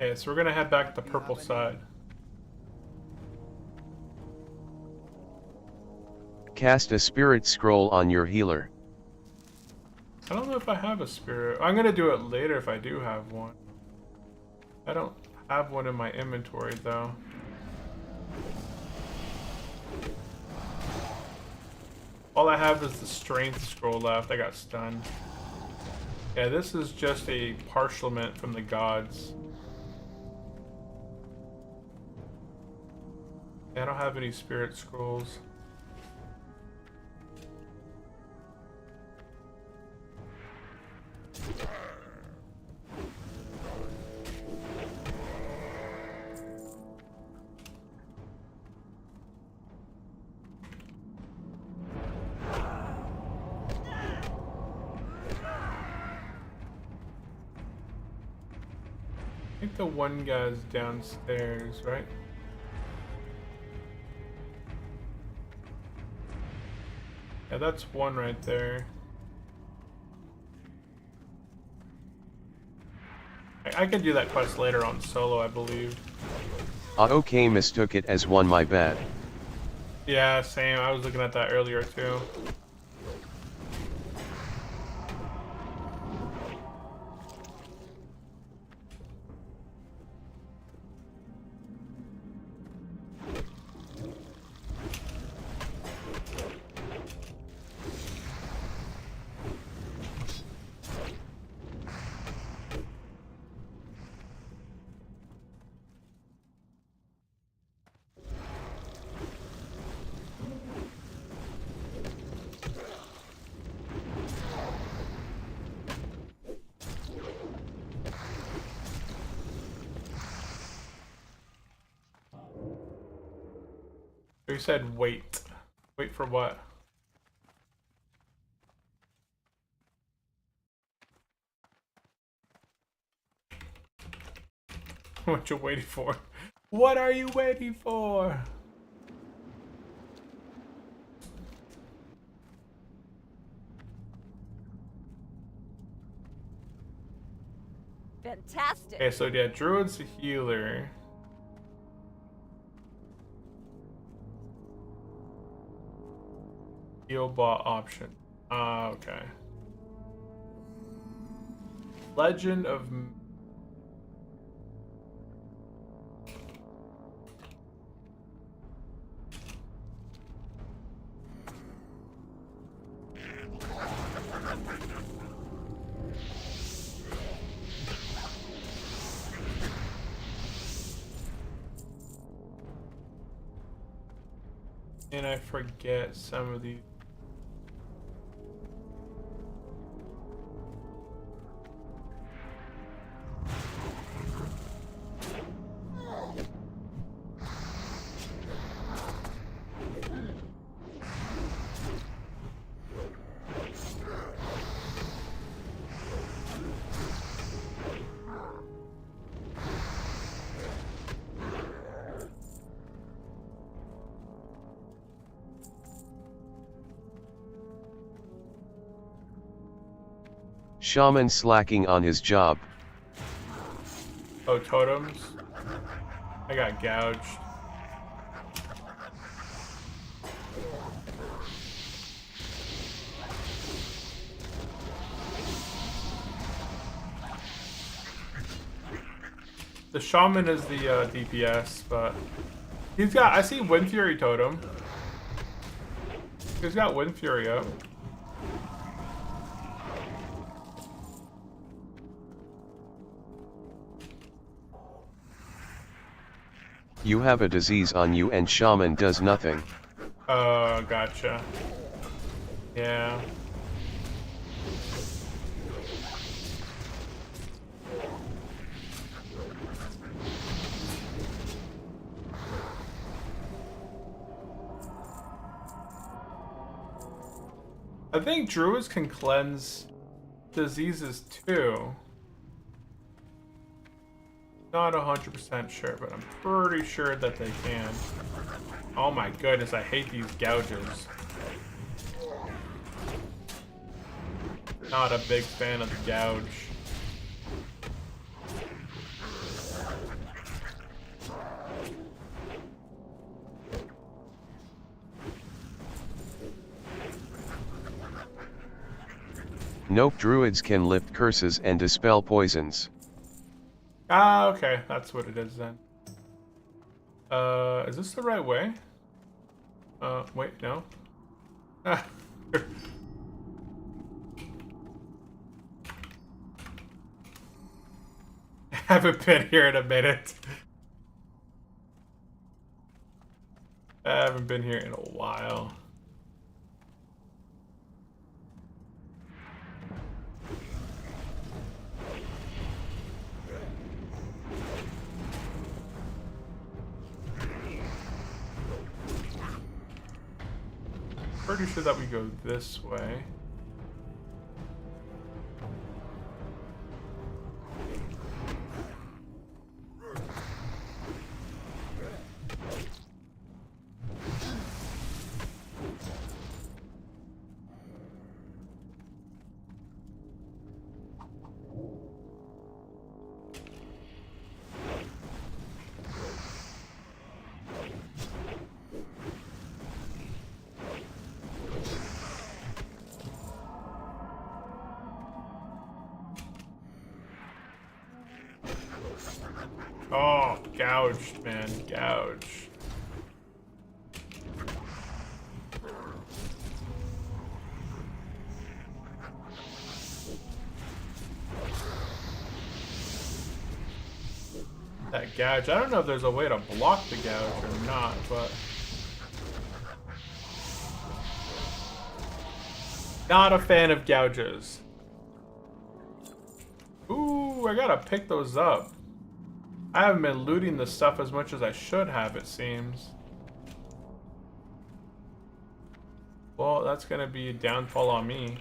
Okay, so we're gonna head back to the purple side. Cast a spirit scroll on your healer. I don't know if I have a spirit. I'm gonna do it later if I do have one. I don't have one in my inventory though. All I have is the strength scroll left. I got stunned. Yeah, this is just a parchment from the gods. Yeah, I don't have any spirit scrolls. I think the one guy's downstairs, right? Yeah, that's one right there. I can do that quest later on solo, I believe. Okay, mistook it as one, my bad. Yeah, same. I was looking at that earlier too. You said wait. Wait for what? What you waiting for? What are you waiting for? Fantastic. Okay, so yeah, Druid's a healer. Heal bot option. Okay. Legend of... And I forget some of these. Shaman slacking on his job. Oh, totems? I got gouged. The shaman is the DPS, but he's got... I see Wind Fury totem. He's got Wind Fury up. You have a disease on you and shaman does nothing. Oh, gotcha. Yeah. I think druids can cleanse diseases too. Not 100% sure, but I'm pretty sure that they can. Oh my goodness, I hate these gouges. Not a big fan of the gouge. Nope, druids can lift curses and dispel poisons. Ah, okay, that's what it is then. Is this the right way? Wait, no. Ah. Haven't been here in a minute. I haven't been here in a while. Pretty sure that we go this way. Oh, gouged, man, gouged. That gouge, I don't know if there's a way to block the gouge or not, but... Not a fan of gouges. Ooh, I gotta pick those up. I haven't been looting the stuff as much as I should have, it seems. Well, that's gonna be a downfall on me.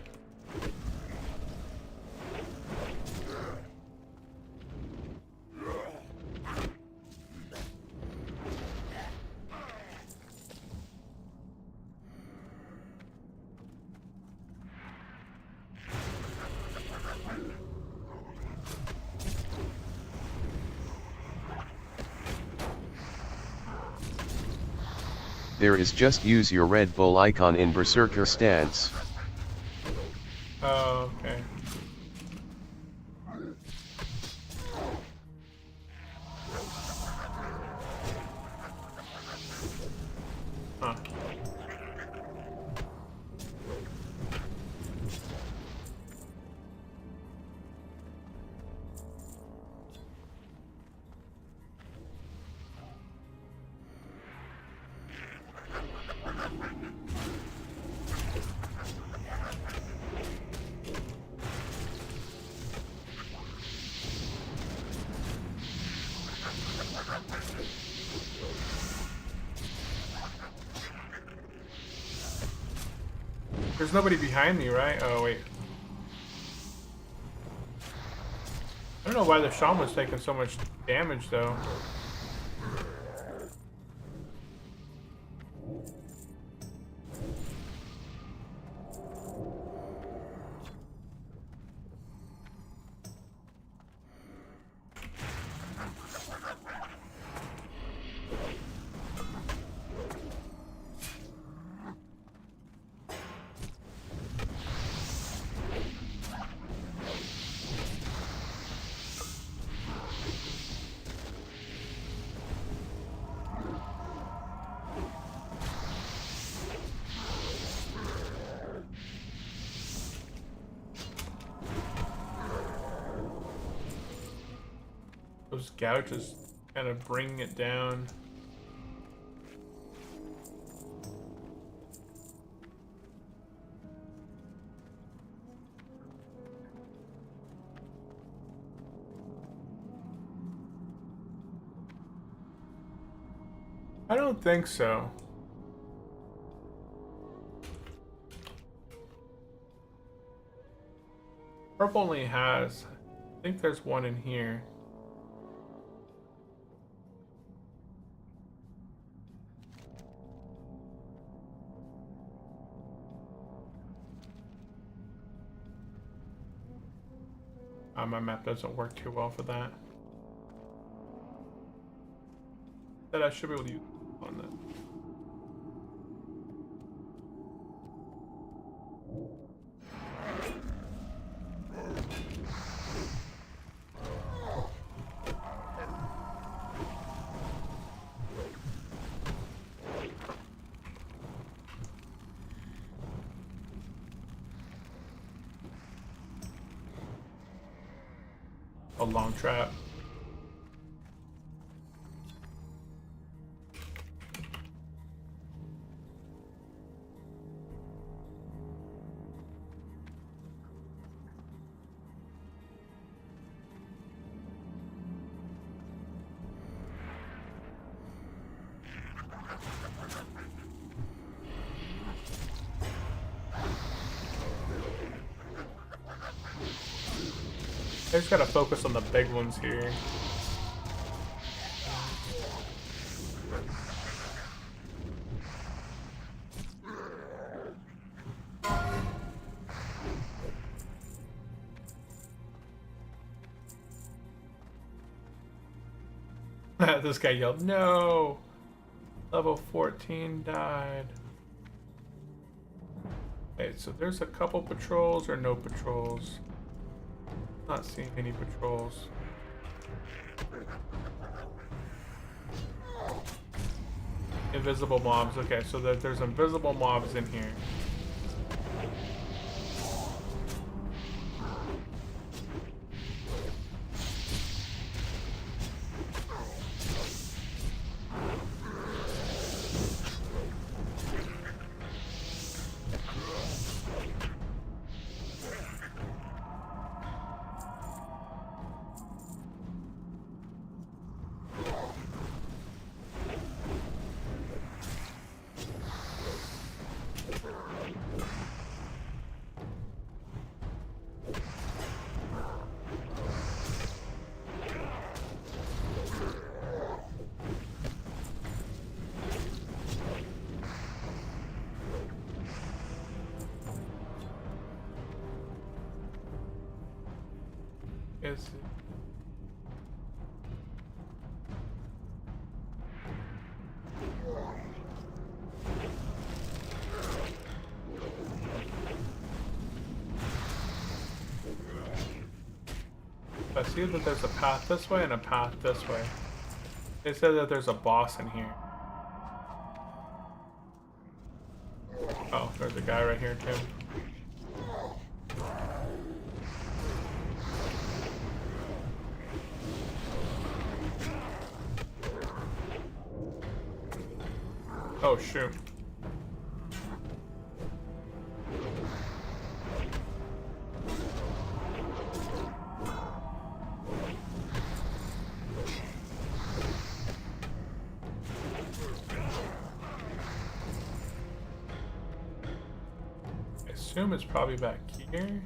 There is just use your Red Bull icon in Berserker stance. Oh, okay. Huh. There's nobody behind me, right? Oh, wait. I don't know why the shaman's taking so much damage, though. Those gouges kind of bring it down. I don't think so. Purple only has, I think there's one in here. My map doesn't work too well for that. That I should be able to use on that. A long trap. I just gotta focus on the big ones here. This guy yelled, "No! Level 14 died." Okay, so there's a couple patrols or no patrols. Not seeing any patrols. Invisible mobs. Okay, so there's invisible mobs in here. is it? I see that there's a path this way and a path this way. They said that there's a boss in here. Oh, there's a guy right here too. Oh shoot. I assume it's probably back here.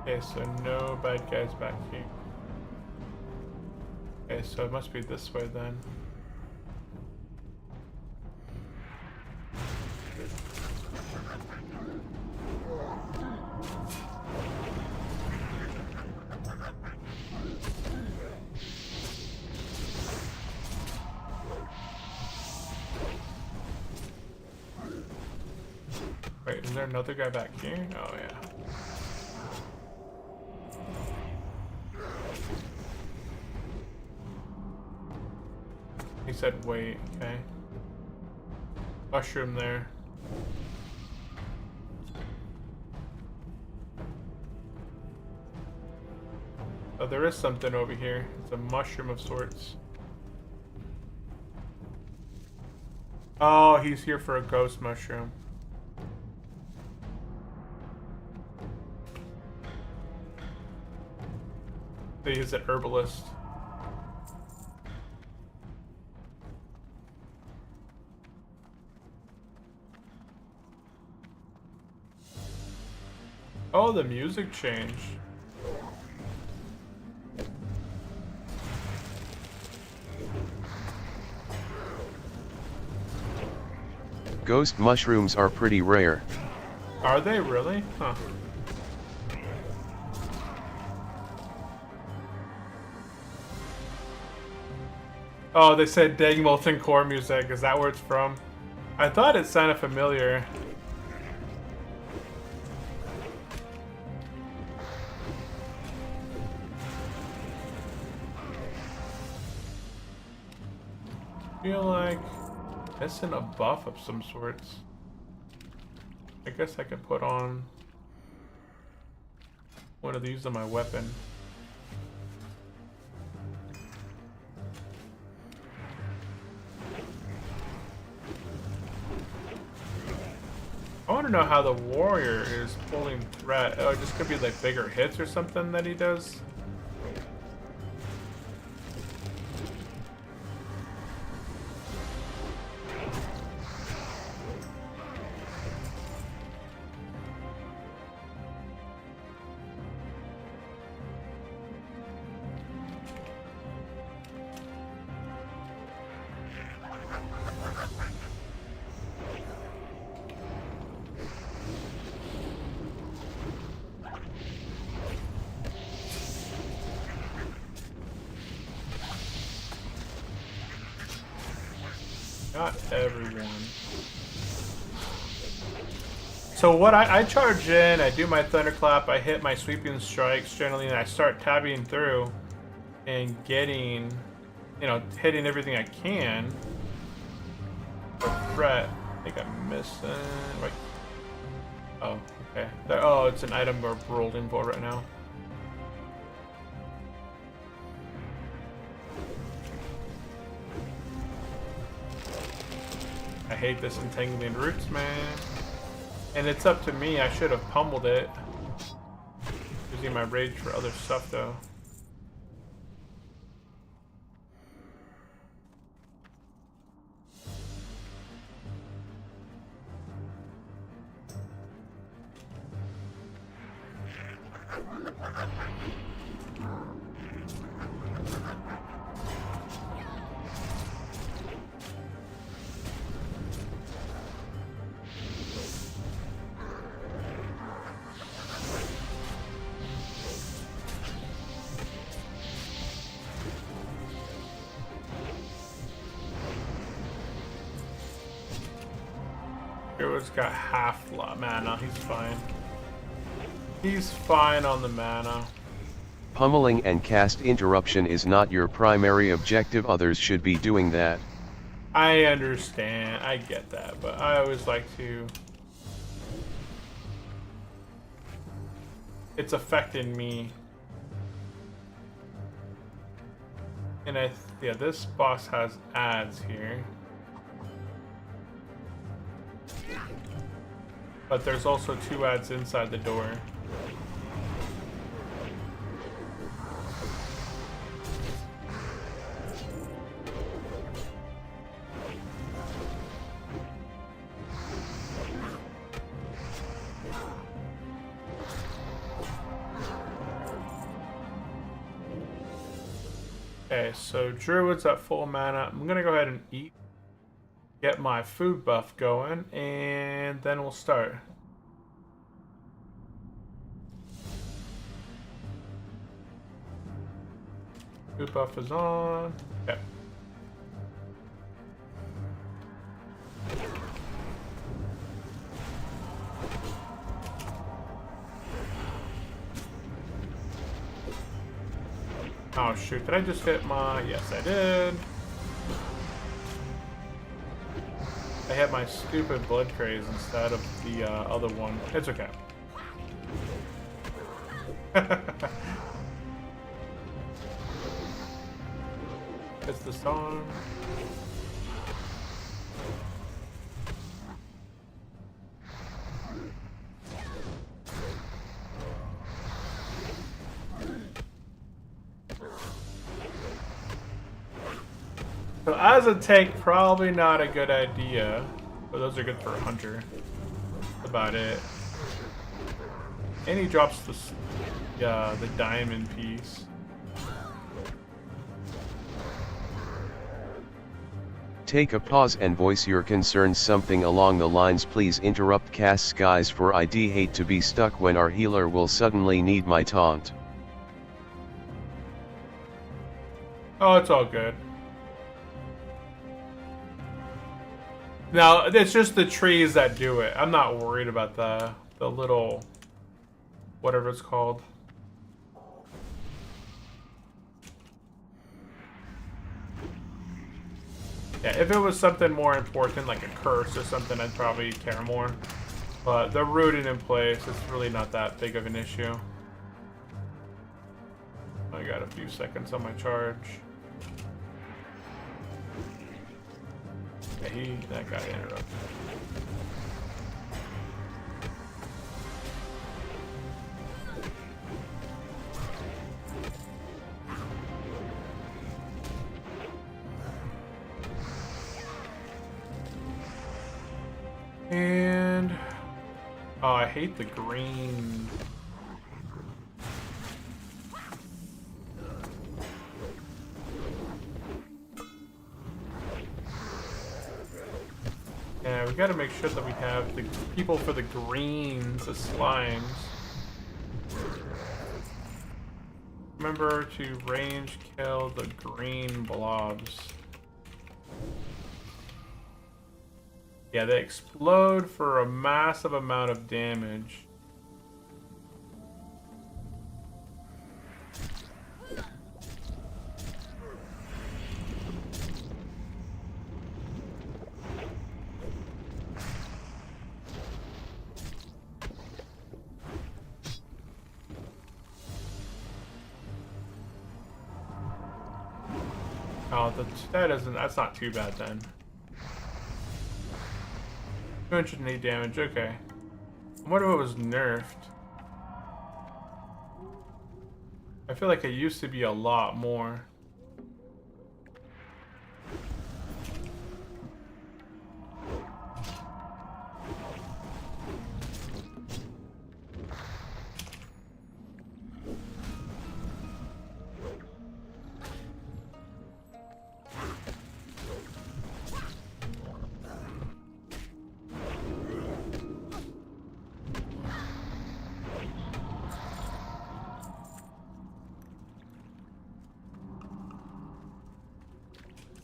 Okay, so no bad guys back here. Okay, so it must be this way then. Wait, is there another guy back here? Oh yeah. He said wait, okay. Mushroom there. Oh, there is something over here. It's a mushroom of sorts. Oh, he's here for a ghost mushroom. So he's an herbalist. Oh, the music changed. Ghost mushrooms are pretty rare. Are they really? Huh. Oh, they said Dang Molten Core music. Is that where it's from? I thought it sounded familiar. Feel like missing a buff of some sorts. I guess I could put on one of these on my weapon. I want to know how the warrior is pulling threat. Oh, it just could be like bigger hits or something that he does. Not everyone. So what I charge in, I do my thunderclap, I hit my sweeping strikes generally, and I start tabbing through and getting, you know, hitting everything I can. For threat, I think I'm missing. Wait. Oh, okay. Oh, it's an item we're rolling for right now. I hate this entangling roots, man. And it's up to me. I should have pummeled it. Using my rage for other stuff, though. Druid's got half mana. He's fine. He's fine on the mana. Pummeling and cast interruption is not your primary objective. Others should be doing that. I understand. I get that, but I always like to. It's affecting me. And yeah, this boss has ads here. But there's also 2 ads inside the door. Okay, so Druid's at full mana. I'm gonna go ahead and eat, get my food buff going, and then we'll start. Food buff is on. Okay. Oh shoot, did I just hit my... Yes, I did. I hit my stupid blood craze instead of the other one. It's okay. It's the song. So as a tank, probably not a good idea. But those are good for a hunter. That's about it. And he drops the diamond piece. Take a pause and voice your concerns. Something along the lines, please interrupt casts guys, for ID hate to be stuck when our healer will suddenly need my taunt. Oh, it's all good. Now, it's just the trees that do it. I'm not worried about the little, whatever it's called. Yeah, if it was something more important, like a curse or something, I'd probably care more. But the rooting in place, it's really not that big of an issue. I got a few seconds on my charge. Yeah, that got interrupted. And oh, I hate the green. Yeah, we gotta make sure that we have the people for the greens, the slimes. Remember to range kill the green blobs. Yeah, they explode for a massive amount of damage. Oh, that's not too bad then. 208 damage, okay. What if it was nerfed? I feel like it used to be a lot more.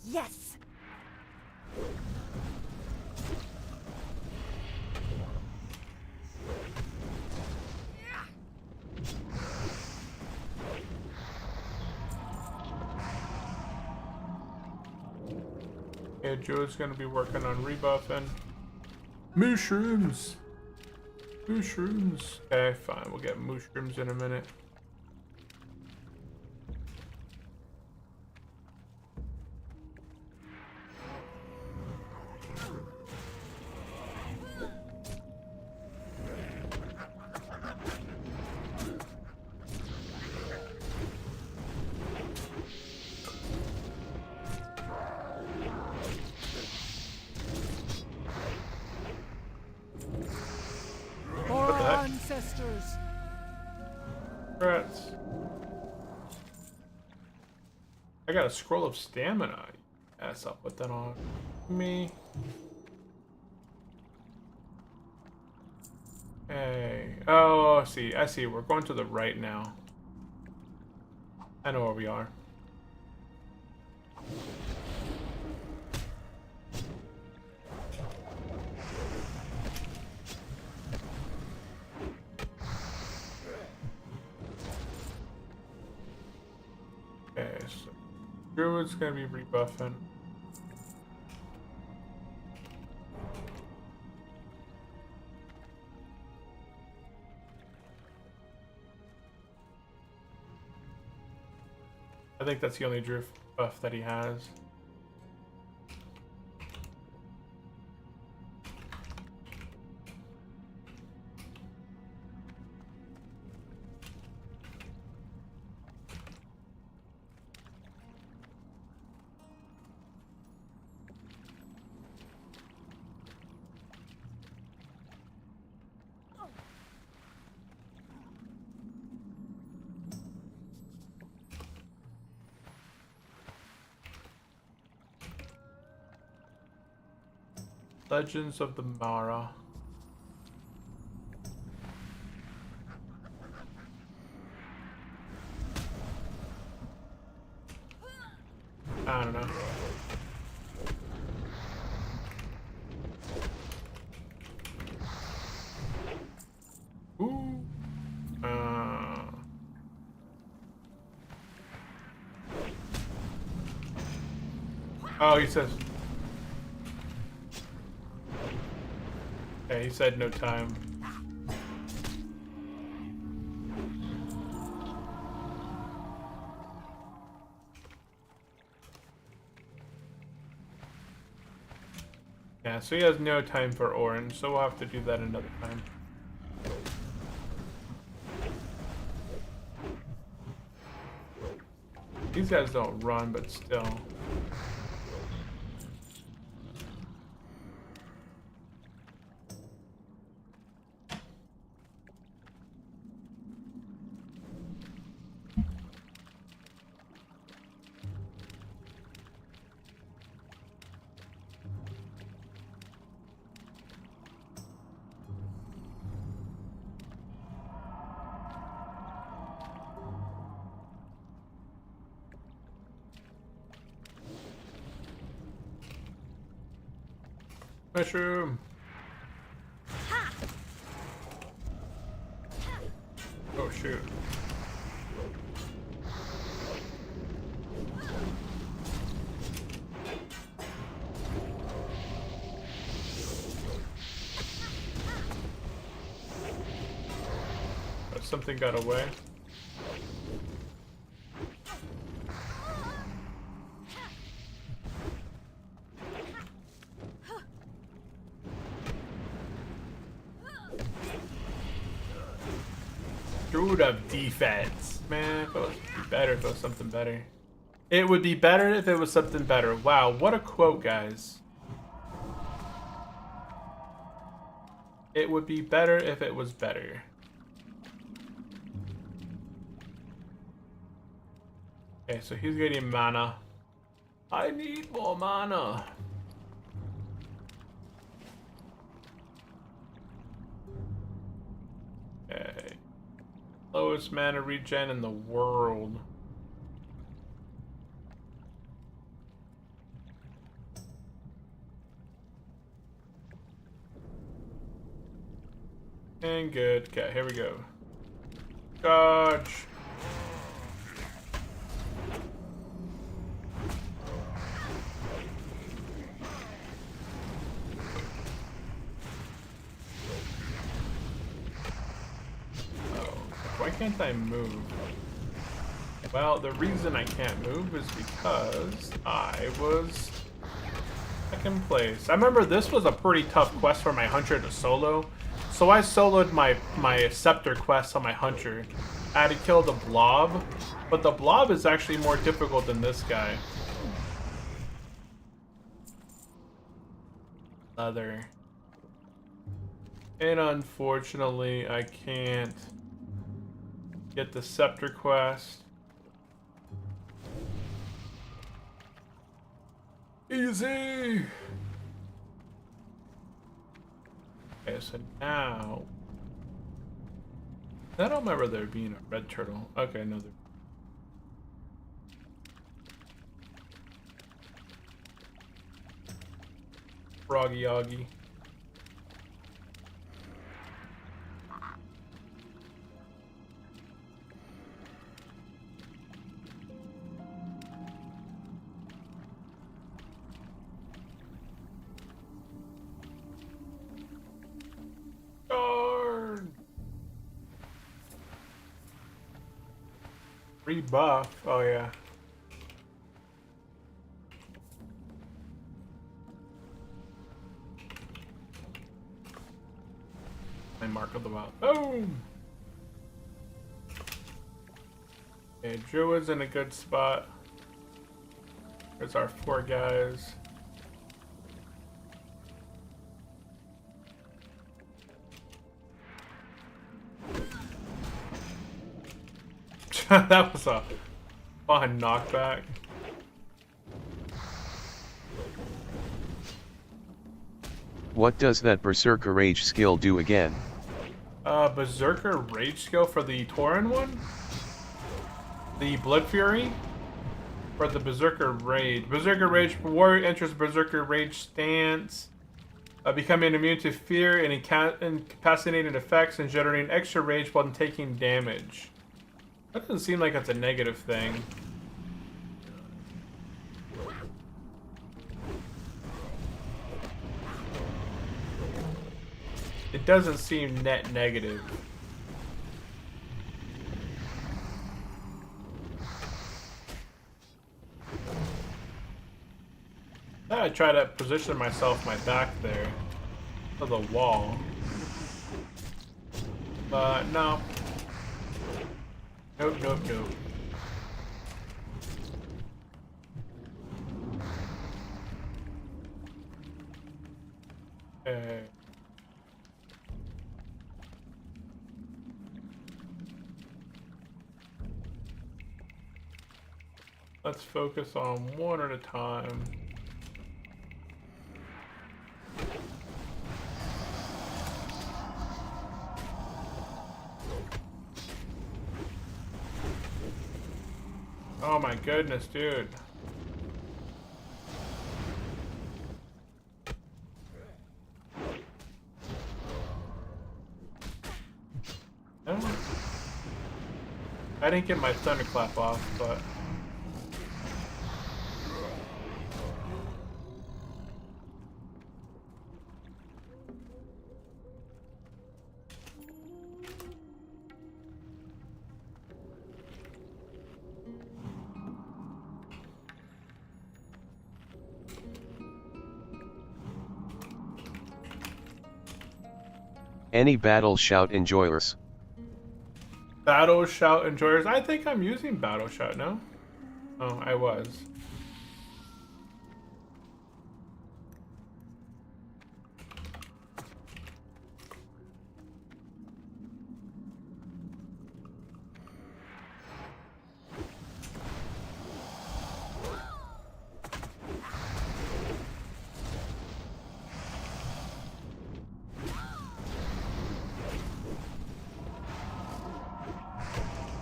Yes. Okay, Joe's gonna be working on rebuffing. Mushrooms! Mushrooms! Okay, fine, we'll get mushrooms in a minute. For the our heck? ancestors. Rats. I got a scroll of stamina. Yes, I'll put that on me. Hey. Oh, I see. We're going to the right now. I know where we are. Okay, so Druid's gonna be rebuffing. I think that's the only Druid buff that he has. Legends of the Mara. I don't know. Ooh. Oh, he says. Yeah, he said no time. Yeah, so he has no time for orange, so we'll have to do that another time. These guys don't run, but still. Mushroom! Oh shoot. Oh, something got away. Druid of defense. Man, it would be better if it was something better. It would be better if it was something better. Wow, what a quote, guys. It would be better if it was better. Okay, so he's getting mana. I need more mana. Okay. Lowest mana regen in the world. And good. Okay, here we go. Charge. can't I move? Well, the reason I can't move is because I was second place. I remember this was a pretty tough quest for my hunter to solo. So I soloed my scepter quest on my hunter. I had to kill the blob, but the blob is actually more difficult than this guy. Leather. And unfortunately, I can't get the scepter quest. Easy! Okay, so now... I don't remember there being a red turtle. Okay, no, there... Froggy Oggy. Darn! Rebuff. Oh yeah. My mark of the wild. Boom! Okay, Druid's in a good spot. There's our 4 guys. That was a fun knockback. What does that Berserker Rage skill do again? Berserker Rage skill for the Tauren one? The Blood Fury? For the Berserker Rage. Berserker Rage, warrior enters Berserker Rage stance, becoming immune to fear and incapacitating effects and generating extra rage while taking damage. That doesn't seem like it's a negative thing. It doesn't seem net negative. I try to position myself my back there to the wall. But no. Nope, nope, nope. Okay. Let's focus on one at a time. Oh my goodness, dude. No. I didn't get my thunderclap off, but... Any battle shout enjoyers? Battle shout enjoyers. I think I'm using battle shout, no? Oh, I was.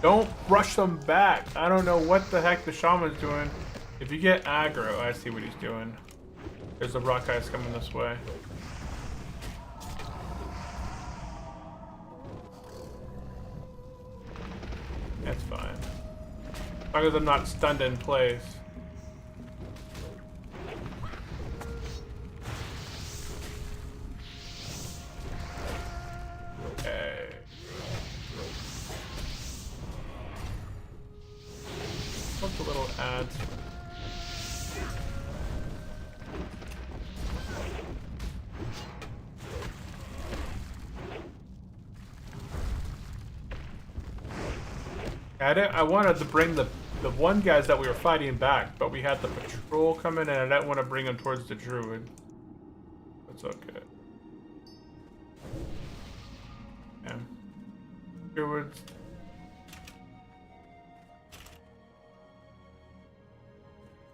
Don't rush them back. I don't know what the heck the shaman's doing. If you get aggro, I see what he's doing. There's the rock guys coming this way. That's fine. As long as I'm not stunned in place. Okay. bad. I wanted to bring the one guys that we were fighting back, but we had the patrol come in, and I didn't want to bring them towards the druid. That's okay. Yeah. Druids.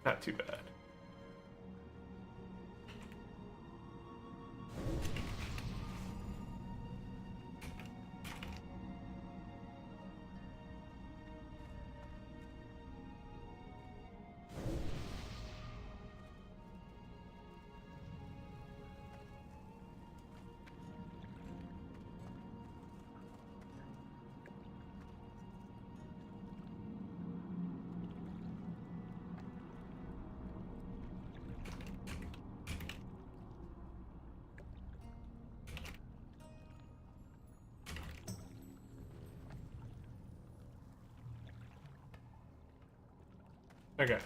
Not too bad. Okay.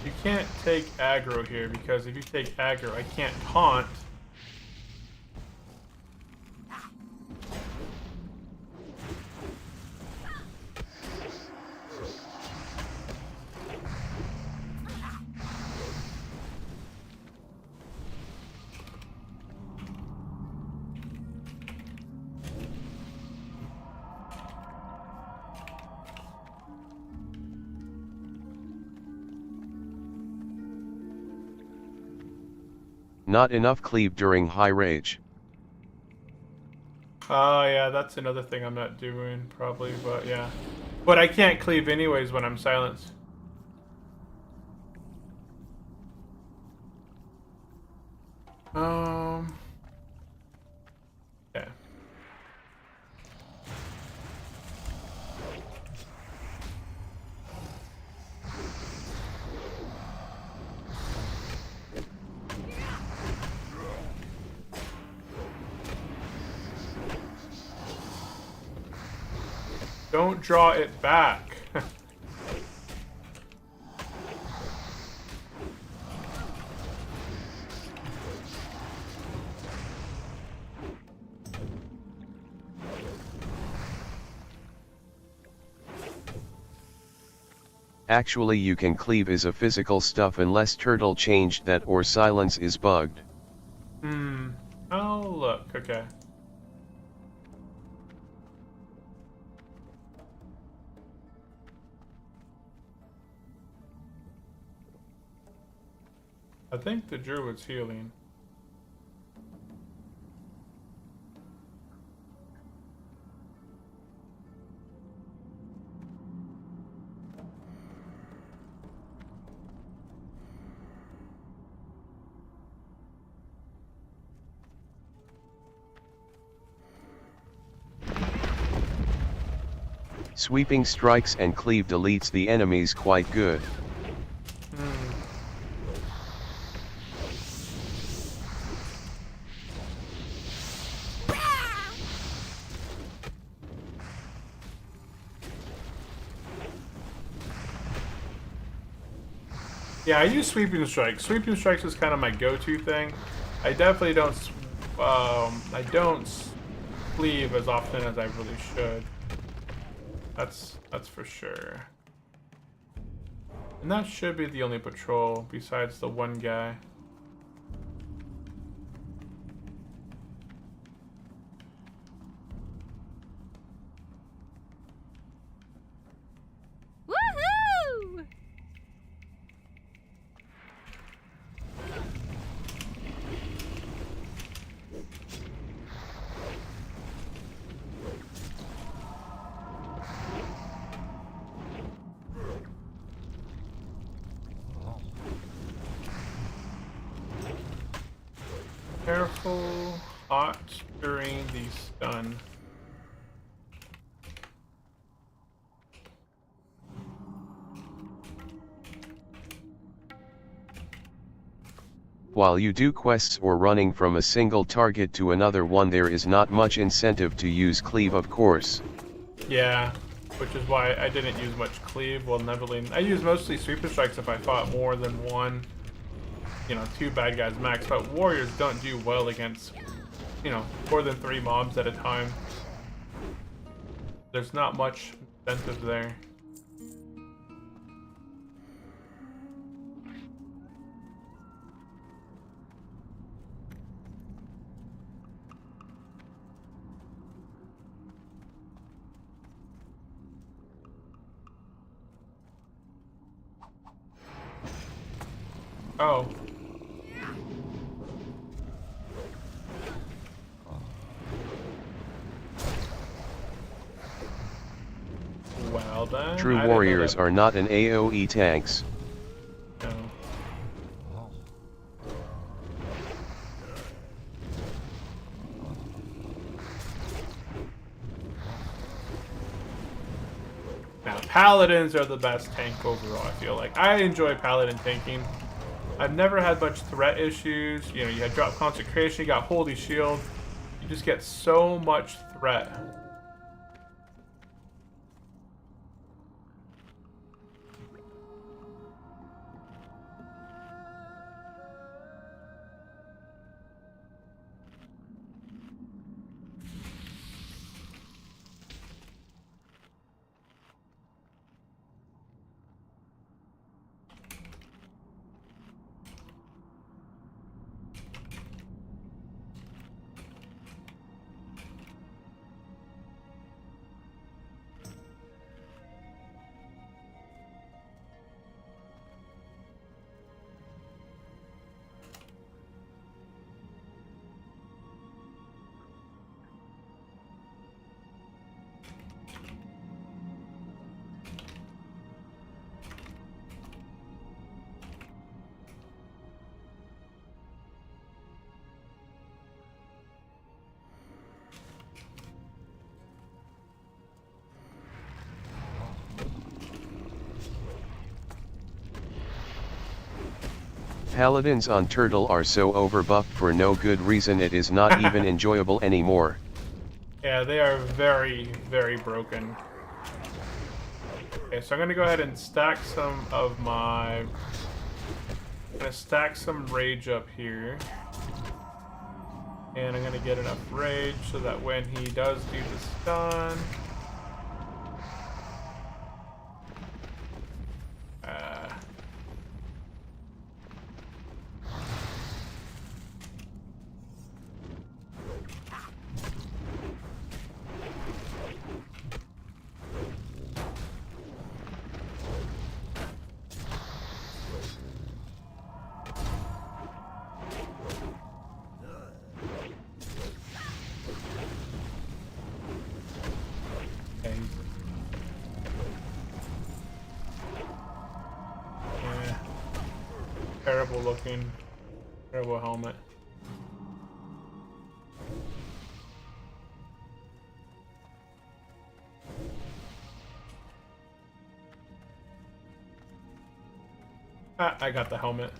You can't take aggro here, because if you take aggro, I can't taunt. Not enough cleave during high rage. Oh yeah, that's another thing I'm not doing, probably, but yeah. But I can't cleave anyways when I'm silenced. Yeah. Don't draw it back. Actually you can cleave is a physical stuff unless turtle changed that or silence is bugged. Oh look, okay. I think the druid's healing. Sweeping strikes and cleave deletes the enemies quite good. Yeah, I use sweeping strikes. Sweeping strikes is kind of my go-to thing. I definitely don't. I don't cleave as often as I really should. That's for sure. And that should be the only patrol besides the one guy. Woohoo! Careful, hot during the stun. While you do quests or running from a single target to another one, there is not much incentive to use cleave, of course. Yeah, which is why I didn't use much cleave while leveling. I used mostly sweeper strikes if I fought more than one, you know, 2 bad guys max, but warriors don't do well against, you know, more than 3 mobs at a time. There's not much incentive there. Oh. Well then. True warriors are not an AoE tanks. No. Now, paladins are the best tank overall, I feel like. I enjoy paladin tanking. I've never had much threat issues. You know, you had drop consecration, you got holy shield. You just get so much threat. Paladins on Turtle are so overbuffed for no good reason it is not even enjoyable anymore. Yeah, they are very, very broken. Okay, so I'm gonna go ahead and stack some of my... I'm gonna stack some rage up here. And I'm gonna get enough rage so that when he does do the stun... Yeah. Terrible looking. Terrible helmet. Ah, I got the helmet.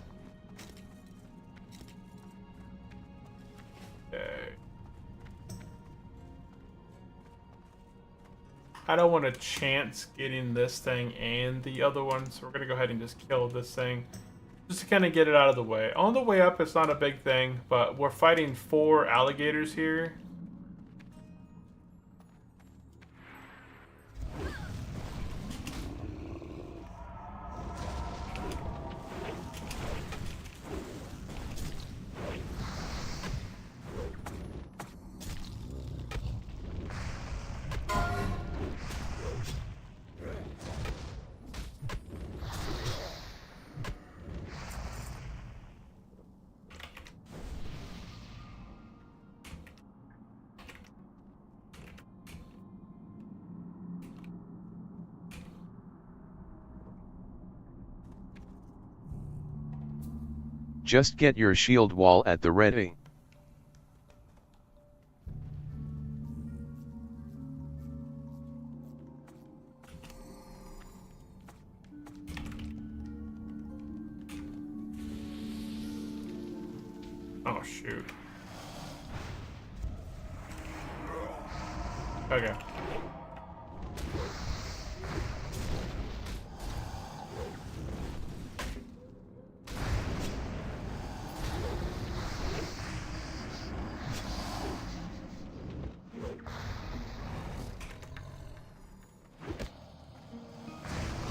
Okay. I don't want to chance getting this thing and the other one, so we're going to go ahead and just kill this thing. Just to kind of get it out of the way. On the way up, it's not a big thing, but we're fighting 4 alligators here. Just get your shield wall at the ready. Oh, shoot. Okay.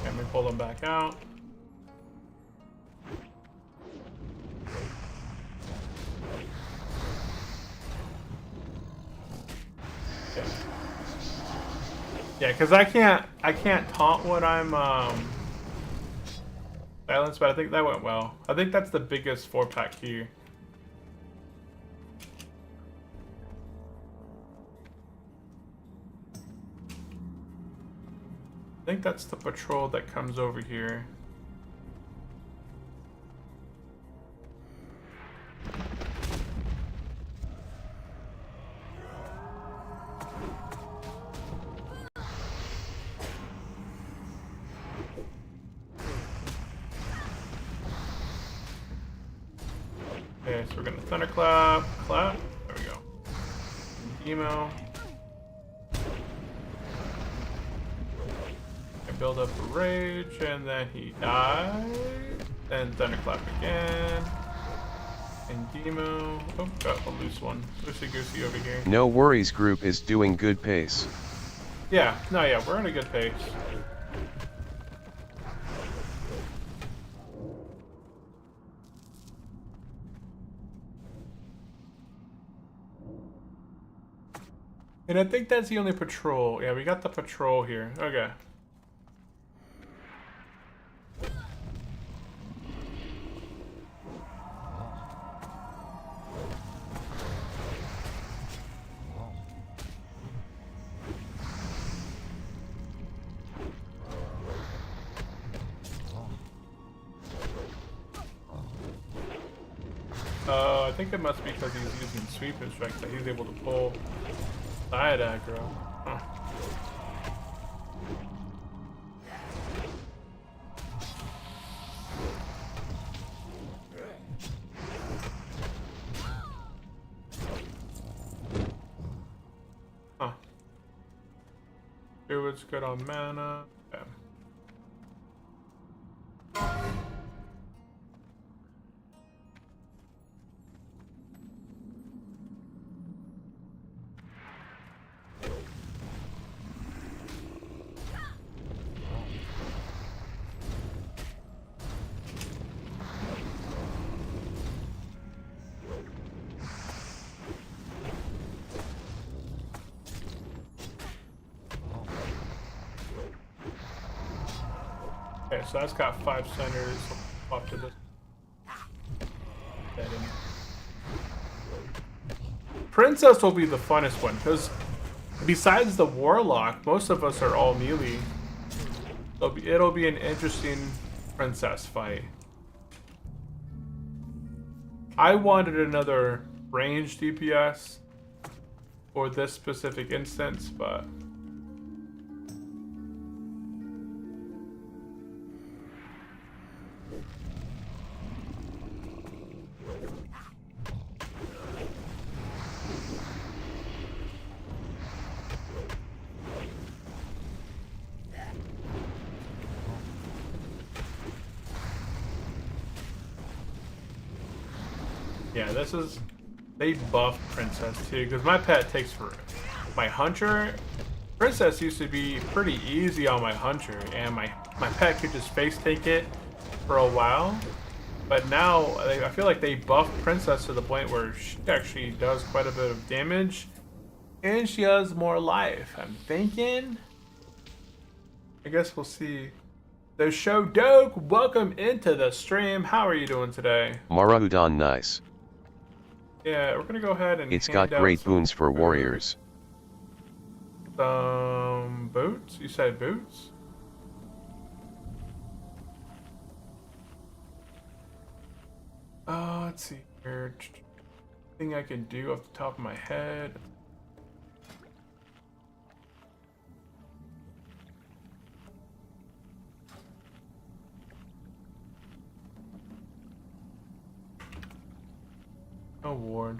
Let me pull them back out. Okay. Yeah, because I can't taunt when I'm silenced, but I think that went well. I think that's the biggest 4-pack here. I think that's the patrol that comes over here. Okay, so we're gonna thunderclap, clap. There we go. Emo. Build up a rage, and then he died. Then thunderclap again. And demo. Oh, got a loose one. Loosey goosey over here. No worries, group is doing good pace. Yeah, no, yeah, we're in a good pace. And I think that's the only patrol. Yeah, we got the patrol here. Okay. I think it must be because he's using sweeping strikes that he's able to pull side aggro. Huh. Huh. Druid's good on mana. Okay. Okay, so that's got 5 centers. Up to this. Princess will be the funnest one because besides the warlock, most of us are all melee. So it'll be an interesting princess fight. I wanted another range DPS for this specific instance, but yeah, this is, they buffed Princess too, because my pet takes for my Hunter. Princess used to be pretty easy on my Hunter, and my pet could just face take it for a while. But now, I feel like they buffed Princess to the point where she actually does quite a bit of damage, and she has more life. I'm thinking, I guess we'll see. The show Doke, welcome into the stream. How are you doing today? Marahudan nice. Yeah, we're gonna go ahead and It's hand got out great some boons for warriors. Some boots? You said boots? Let's see here. Thing I can do off the top of my head. Award.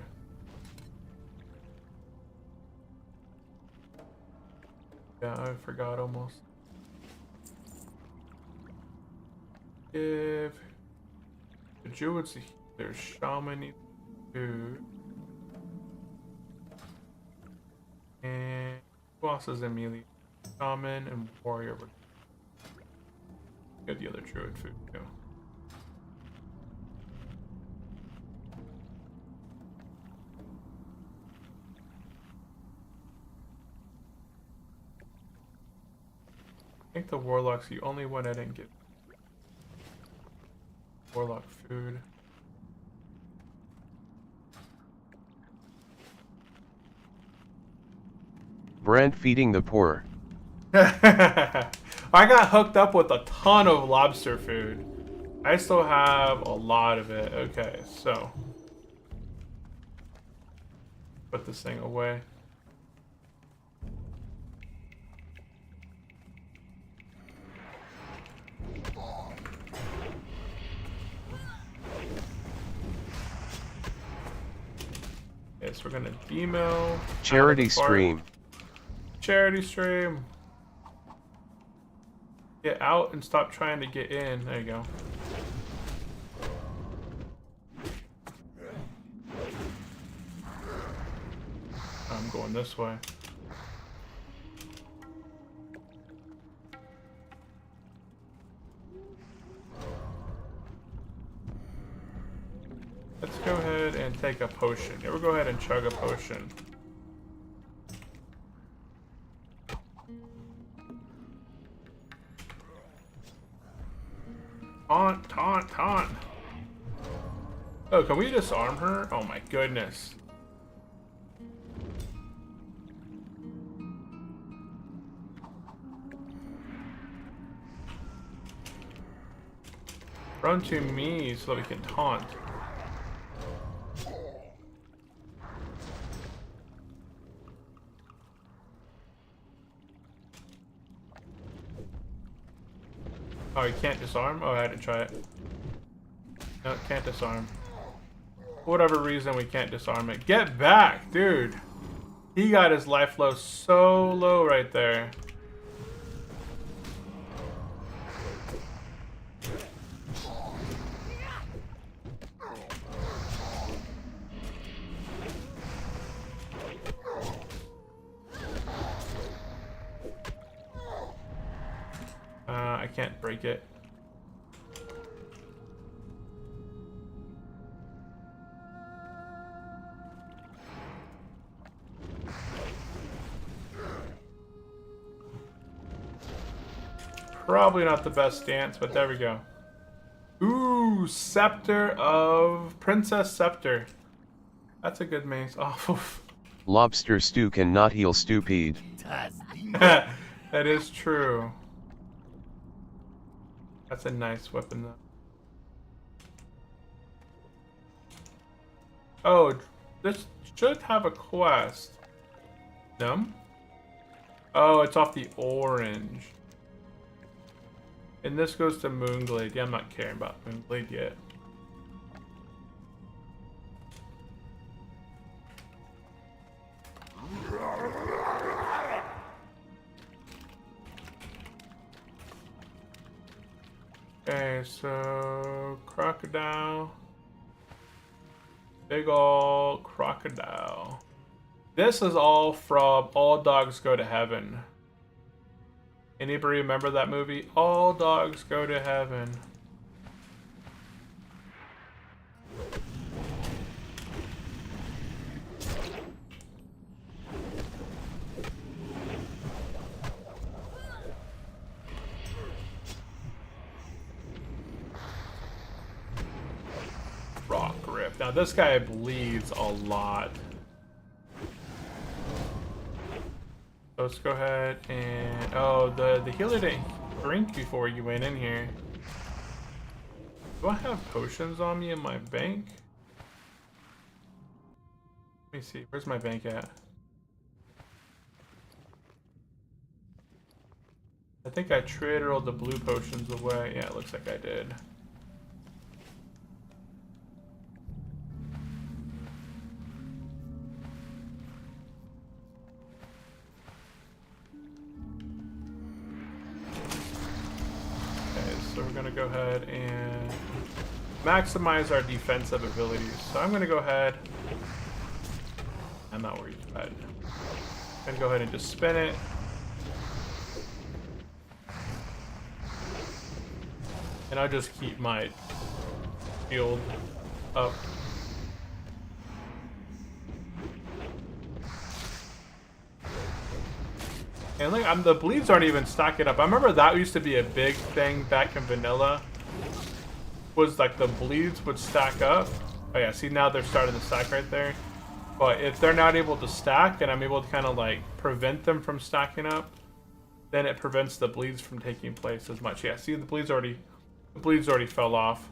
Yeah, I forgot almost. If the Druid's there's Shaman needs food. And who else is in melee? Shaman and Warrior. Get the other Druid food too. I think the Warlock's the only one I didn't get. Warlock food. Brand feeding the poor. I got hooked up with a ton of lobster food. I still have a lot of it. Okay, so put this thing away. Okay, so we're gonna demo Charity stream. Charity stream. Get out and stop trying to get in. There you go. I'm going this way. Let's go ahead and take a potion. Yeah, we'll go ahead and chug a potion. Taunt, taunt, taunt. Oh, can we disarm her? Oh my goodness. Run to me so that we can taunt. Oh, you can't disarm? Oh, I had to try it. No, can't disarm. For whatever reason, we can't disarm it. Get back, dude! He got his life low so low right there. I can't break it. Probably not the best stance, but there we go. Ooh, Scepter of Princess Scepter. That's a good mace. Oh, Lobster stew cannot heal stupid. that is true. That's a nice weapon, though. Oh, this should have a quest. No? Oh, it's off the orange. And this goes to Moonglade. Yeah, I'm not caring about Moonglade yet. Okay, so crocodile. Big ol' crocodile. This is all from All Dogs Go to Heaven. Anybody remember that movie? All Dogs Go to Heaven. Rock grip. Now this guy bleeds a lot. So let's go ahead and... Oh, the healer didn't drink before you went in here. Do I have potions on me in my bank? Let me see. Where's my bank at? I think I traded all the blue potions away. Yeah, it looks like I did. go ahead and maximize our defensive abilities. So I'm gonna go ahead. I'm not worried about it. I'm gonna go ahead and just spin it. And I'll just keep my shield up. And like, the bleeds aren't even stacking up. I remember that used to be a big thing back in vanilla. Was like the bleeds would stack up. Oh yeah, see now they're starting to stack right there. But if they're not able to stack and I'm able to kind of like prevent them from stacking up, then it prevents the bleeds from taking place as much. Yeah, see the bleeds already fell off.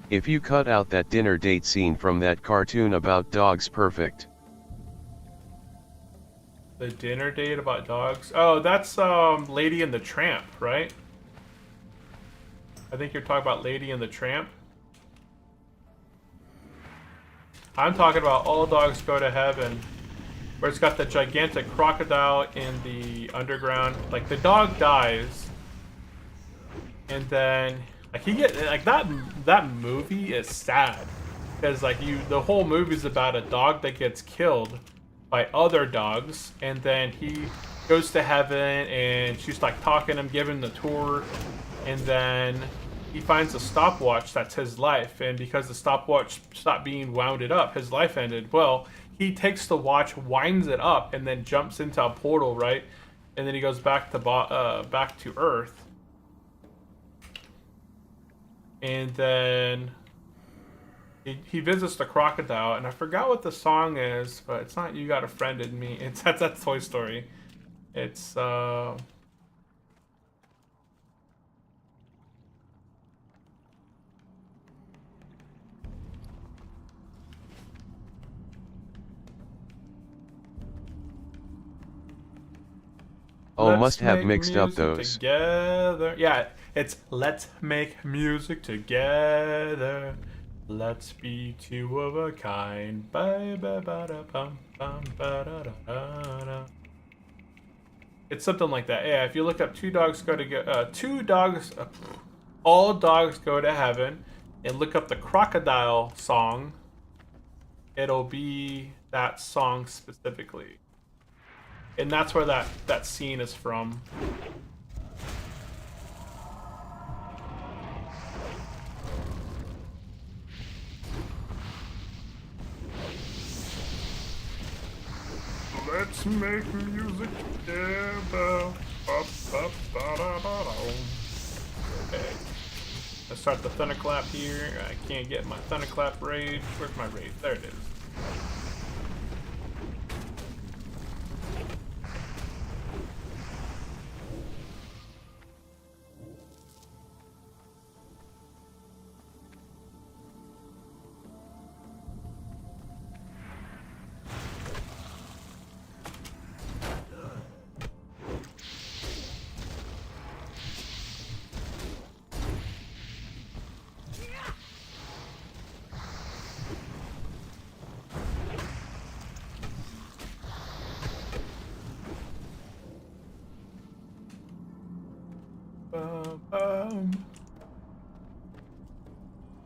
If you cut out that dinner date scene from that cartoon about dogs, perfect. The dinner date about dogs? Oh, that's Lady and the Tramp, right? I think you're talking about Lady and the Tramp. I'm talking about All Dogs Go to Heaven, where it's got the gigantic crocodile in the underground. Like the dog dies, and then like that movie is sad because like the whole movie's about a dog that gets killed by other dogs, and then he goes to heaven and she's like talking to him, giving the tour, and then he finds a stopwatch that's his life, and because the stopwatch stopped being wounded up, his life ended. Well, he takes the watch, winds it up, and then jumps into a portal, right? And then he goes back to Earth. And then he visits the crocodile, and I forgot what the song is, but it's not "You Got a Friend in Me." That's Toy Story. It's Oh, Let's must have make mixed up music those. together. Yeah, it's let's make music together. Let's be two of a kind. It's something like that. Yeah, if you look up all dogs go to heaven, and look up the crocodile song, it'll be that song specifically. And that's where that scene is from. Let's make music together. Okay. Let's start the thunderclap here. I can't get my thunderclap raid. Where's my raid? There it is.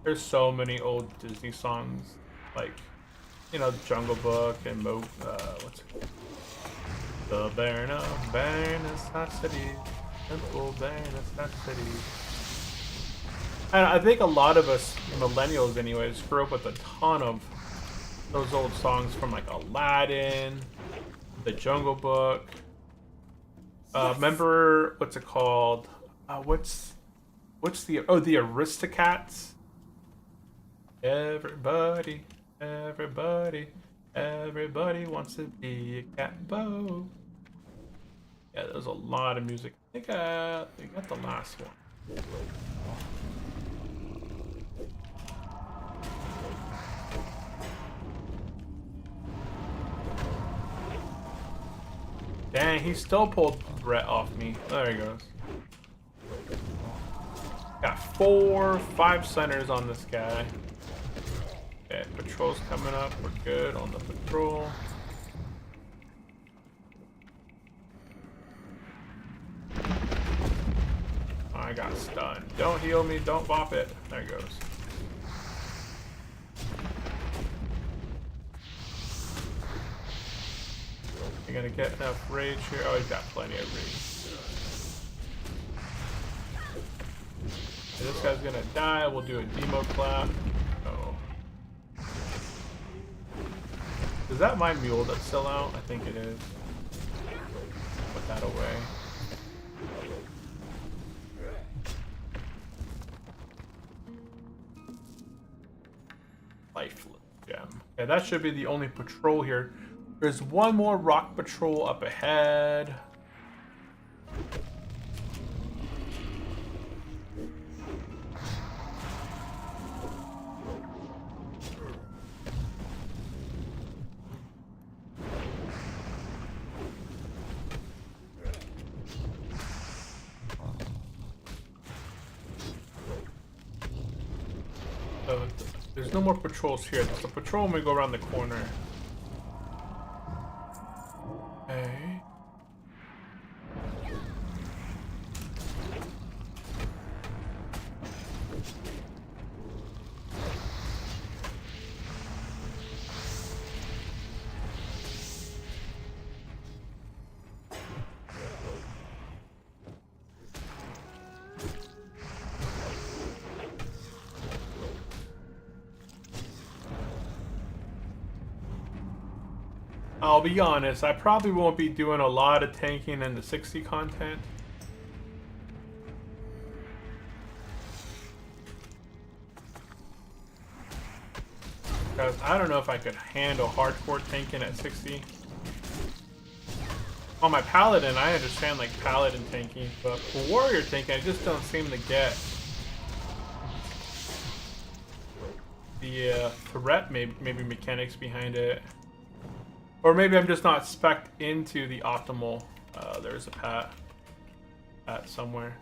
There's so many old Disney songs, like, you know, Jungle Book and what's it called? The bare necessities, simple bare necessities. And I think a lot of us, millennials anyways, grew up with a ton of those old songs from like Aladdin, The Jungle Book. Remember, what's it called? What's the Aristocats? Everybody wants to be a cat bow. Yeah, there's a lot of music. I think they got the last one. Dang, he still pulled Brett off me. There he goes. Got 5 centers on this guy. Okay, patrol's coming up. We're good on the patrol. I got stunned. Don't heal me. Don't bop it. There it goes. You're gonna get enough rage here. Oh, he's got plenty of rage. Okay, this guy's gonna die. We'll do a demo clap. Oh. Is that my mule that's still out? I think it is. Put that away. Life gem. Okay, that should be the only patrol here. There's one more rock patrol up ahead. So there's no more patrols here. There's a patrol when we go around the corner. Okay. I'll be honest, I probably won't be doing a lot of tanking in the 60 content. Because I don't know if I could handle hardcore tanking at 60. On my paladin, I understand like paladin tanking, but for warrior tanking, I just don't seem to get the threat maybe mechanics behind it. Or maybe I'm just not spec'd into the optimal. There's a pat somewhere.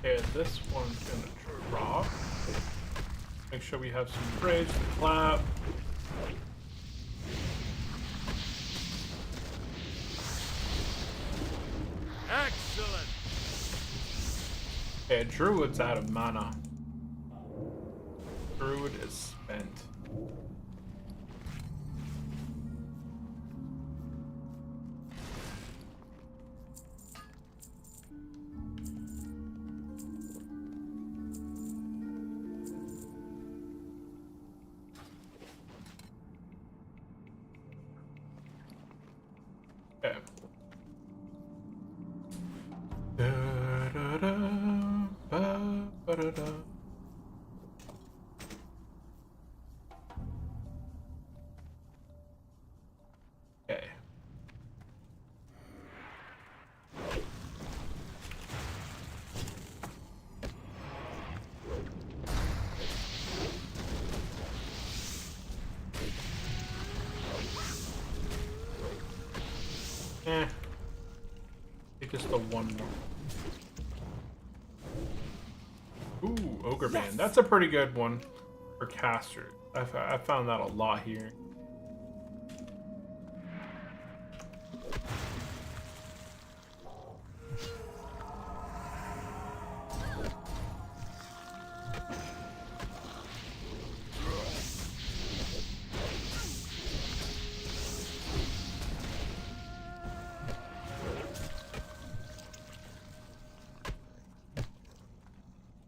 Okay, this one's gonna drop. Make sure we have some bridge to clap. Excellent. Okay, Druid's out of mana. Druid is spent. Okay. Da-da-da-ba-ba-da-da. Okay. Just the one more. Ooh, Ogre Band. That's a pretty good one for casters. I found that a lot here.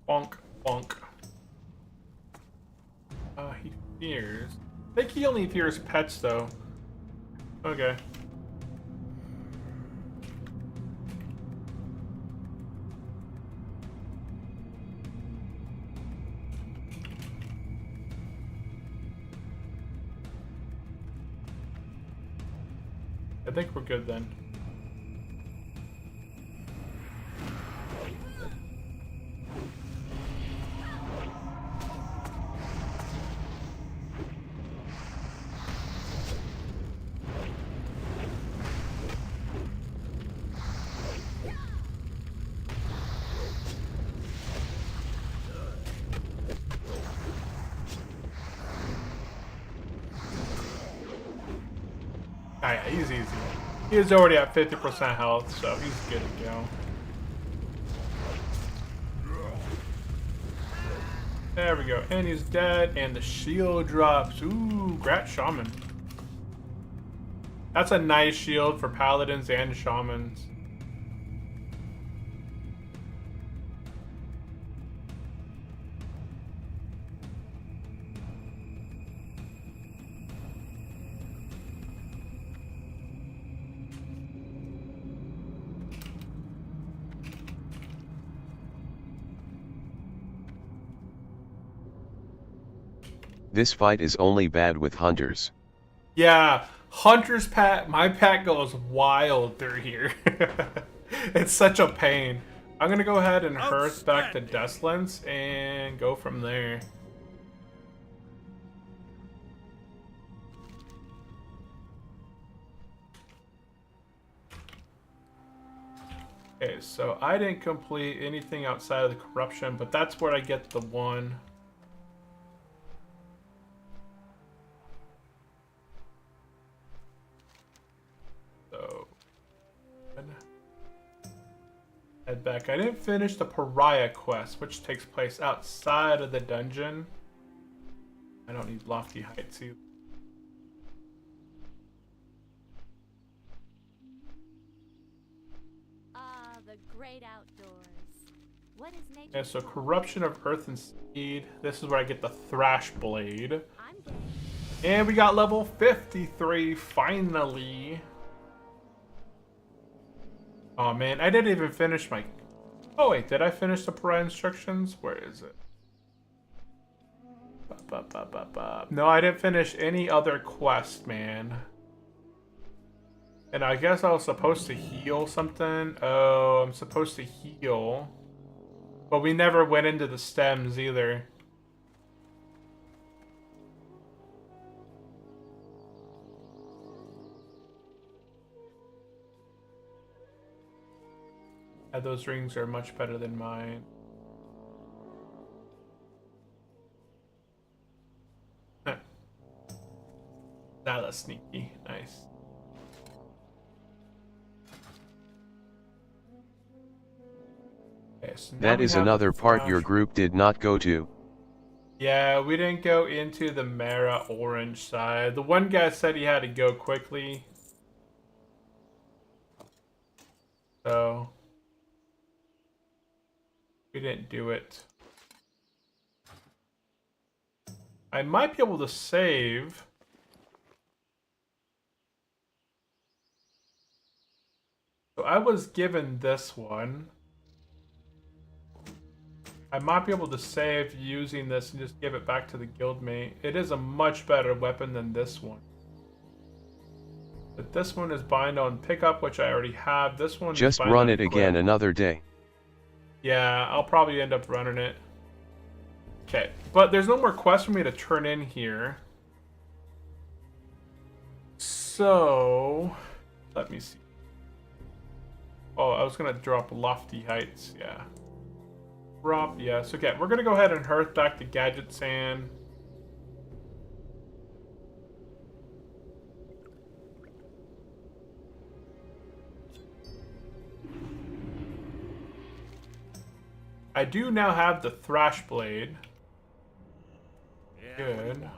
Bonk, bonk. He fears. I think he only fears pets, though. Okay. I think we're good then. Oh yeah, he's easy. He's already at 50% health, so he's good to go. There we go. And he's dead, and the shield drops. Ooh, Grat Shaman. That's a nice shield for paladins and shamans. This fight is only bad with hunters. Yeah, Hunter's pack, my pack goes wild through here. It's such a pain. I'm gonna go ahead and hearth back to Destlance and go from there. Okay, so I didn't complete anything outside of the corruption, but that's where I get the one. So, head back. I didn't finish the Pariah quest, which takes place outside of the dungeon. I don't need lofty heights either. Ah, the great outdoors. What is nature? Yeah, so corruption of earth and seed. This is where I get the thrash blade. I'm game. And we got level 53 finally. Oh man, I didn't even finish my... Oh wait, did I finish the Pariah instructions? Where is it? No, I didn't finish any other quest, man. And I guess I was supposed to heal something. Oh, I'm supposed to heal. But we never went into the stems either. Yeah, those rings are much better than mine. That was sneaky. Nice. Okay, so That is another part your group did not go to. Yeah, we didn't go into the Mara orange side. The one guy said he had to go quickly. So we didn't do it. I might be able to save. So I was given this one. I might be able to save using this and just give it back to the guildmate. It is a much better weapon than this one. But this one is bind on pickup, which I already have. This one just is bind run on it again equip. another day. Yeah, I'll probably end up running it. Okay, but there's no more quests for me to turn in here. So, let me see. Oh, I was gonna drop lofty heights, yeah. Drop, yes. Okay, we're gonna go ahead and hearth back to Gadget Sand. I do now have the Thrash Blade. Good.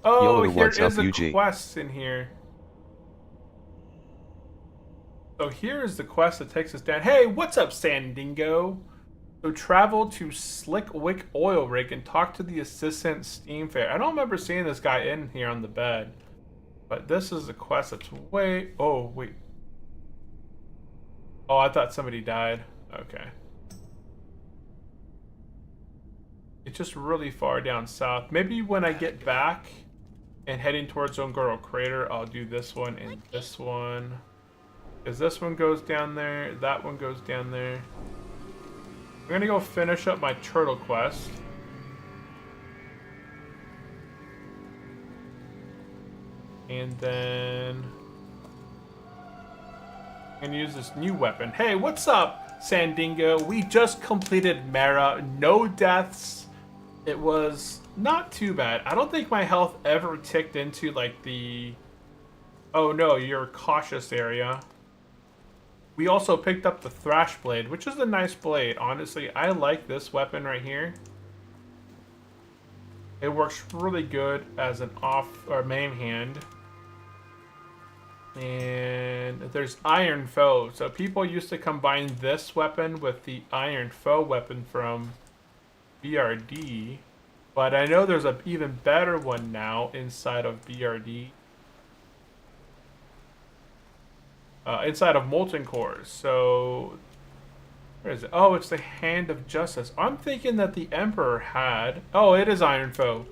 Oh, Yo, here what's up, is a UG? quest in here. So here is the quest that takes us down. Hey, what's up, Sandingo? So travel to Slickwick Oil Rig and talk to the assistant steam fair. I don't remember seeing this guy in here on the bed. But this is a quest that's way... Oh, wait. Oh, I thought somebody died. Okay. It's just really far down south. Maybe when I get back and heading towards Ongoro Crater, I'll do this one and this one. Because this one goes down there, that one goes down there. I'm gonna go finish up my turtle quest. And then I'm gonna use this new weapon. Hey, what's up, Sandingo? We just completed Mara. No deaths. It was not too bad. I don't think my health ever ticked into like the... Oh no, you're cautious area. We also picked up the Thrash Blade, which is a nice blade. Honestly, I like this weapon right here. It works really good as an off or main hand. And there's Iron Foe. So people used to combine this weapon with the Iron Foe weapon from BRD. But I know there's an even better one now inside of BRD. Inside of Molten Cores. So, where is it? Oh, it's the Hand of Justice. I'm thinking that the Emperor had... Oh, it is Iron Foe.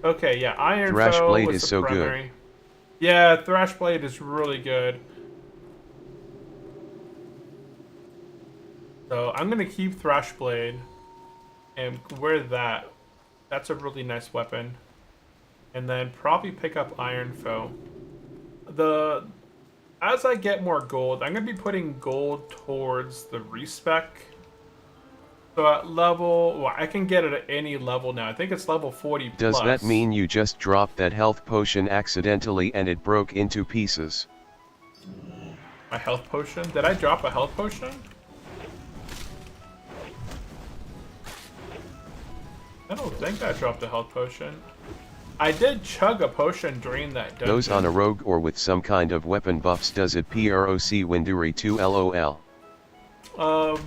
Okay, yeah, Iron Foe Thrash Blade was is the so primary. good. Yeah, Thrash Blade is really good. So, I'm going to keep Thrash Blade and wear that. That's a really nice weapon. And then probably pick up Iron Foe. As I get more gold, I'm going to be putting gold towards the respec. So at level... Well, I can get it at any level now. I think it's level 40 plus. Does that mean you just dropped that health potion accidentally and it broke into pieces? My health potion? Did I drop a health potion? I don't think I dropped a health potion. I did chug a potion during that dungeon. Those on a rogue or with some kind of weapon buffs does it PROC Winduri 2 LOL.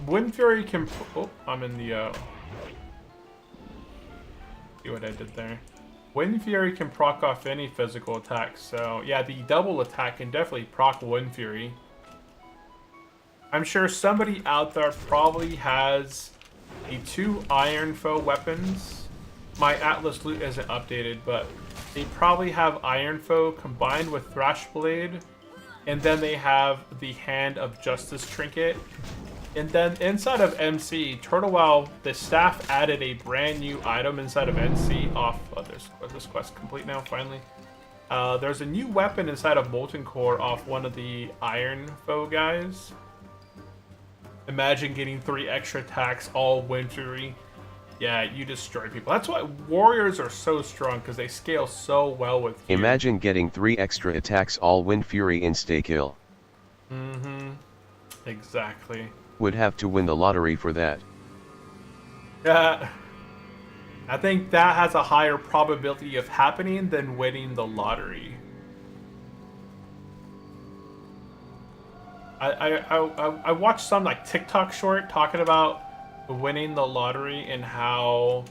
Wind Fury can... Oh, I'm in the... See what I did there. Wind Fury can proc off any physical attack, so... Yeah, the double attack can definitely proc Wind Fury. I'm sure somebody out there probably has the 2 Iron Foe weapons. My Atlas loot isn't updated, but they probably have Iron Foe combined with Thrash Blade, and then they have the Hand of Justice trinket. And then inside of MC, Turtle the staff added a brand new item inside of NC off... Oh, this quest complete now, finally. There's a new weapon inside of Molten Core off one of the Iron Foe guys. Imagine getting 3 extra attacks, all Wind Fury. Yeah, you destroy people. That's why warriors are so strong, because they scale so well with you. Imagine getting 3 extra attacks all Wind Fury insta-kill. Mm-hmm. Exactly. Would have to win the lottery for that. Yeah. I think that has a higher probability of happening than winning the lottery. I watched some like TikTok short talking about winning the lottery and how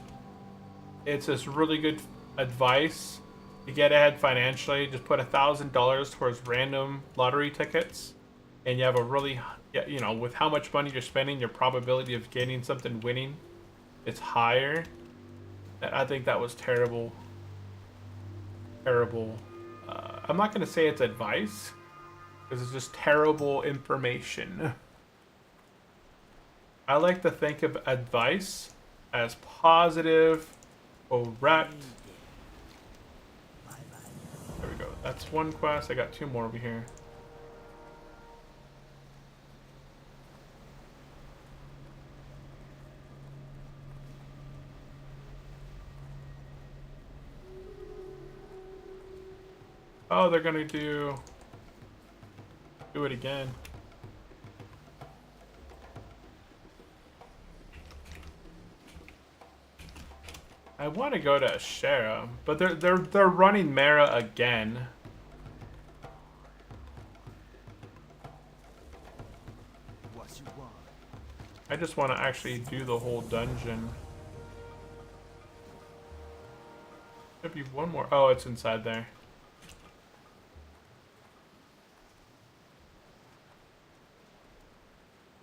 it's this really good advice to get ahead financially. Just put $1,000 towards random lottery tickets, and you have a really, you know, with how much money you're spending, your probability of getting something winning, it's higher. I think that was terrible. Terrible. I'm not going to say it's advice, because it's just terrible information. I like to think of advice as positive, correct. There we go. That's one quest. I got 2 more over here. Oh, they're gonna do it again. I want to go to Azshara, but they're running Mara again. I just want to actually do the whole dungeon. Could be one more. Oh, it's inside there.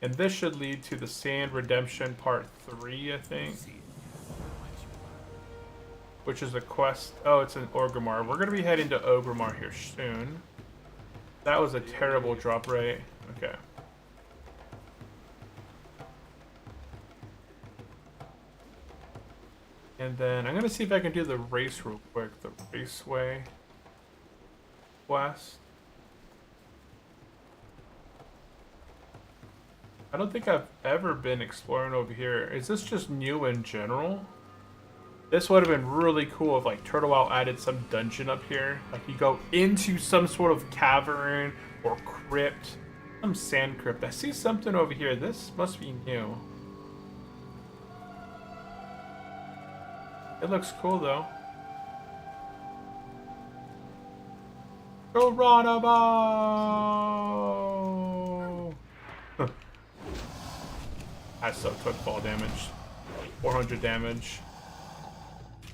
And this should lead to the Sand Redemption Part 3, I think. Which is a quest. Oh, it's in Orgrimmar. We're going to be heading to Orgrimmar here soon. That was a terrible drop rate. Okay. And then I'm going to see if I can do the race real quick. The Raceway quest. I don't think I've ever been exploring over here. Is this just new in general? This would have been really cool if like Turtle Wow added some dungeon up here. Like you go into some sort of cavern or crypt. Some sand crypt. I see something over here. This must be new. It looks cool though. Geronimo! I still took fall damage. 400 damage.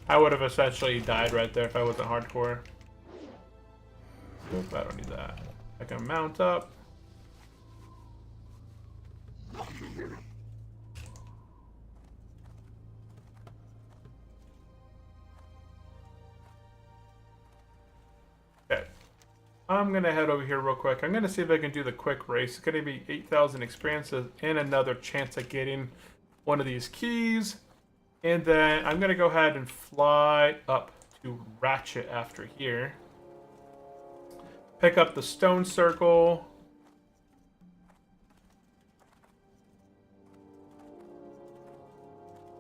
I would have essentially died right there if I wasn't hardcore. Oop, I don't need that. I can mount up. Okay. I'm going to head over here real quick. I'm going to see if I can do the quick race. It's going to be 8,000 experiences and another chance at getting one of these keys. And then I'm going to go ahead and fly up to Ratchet after here. Pick up the stone circle.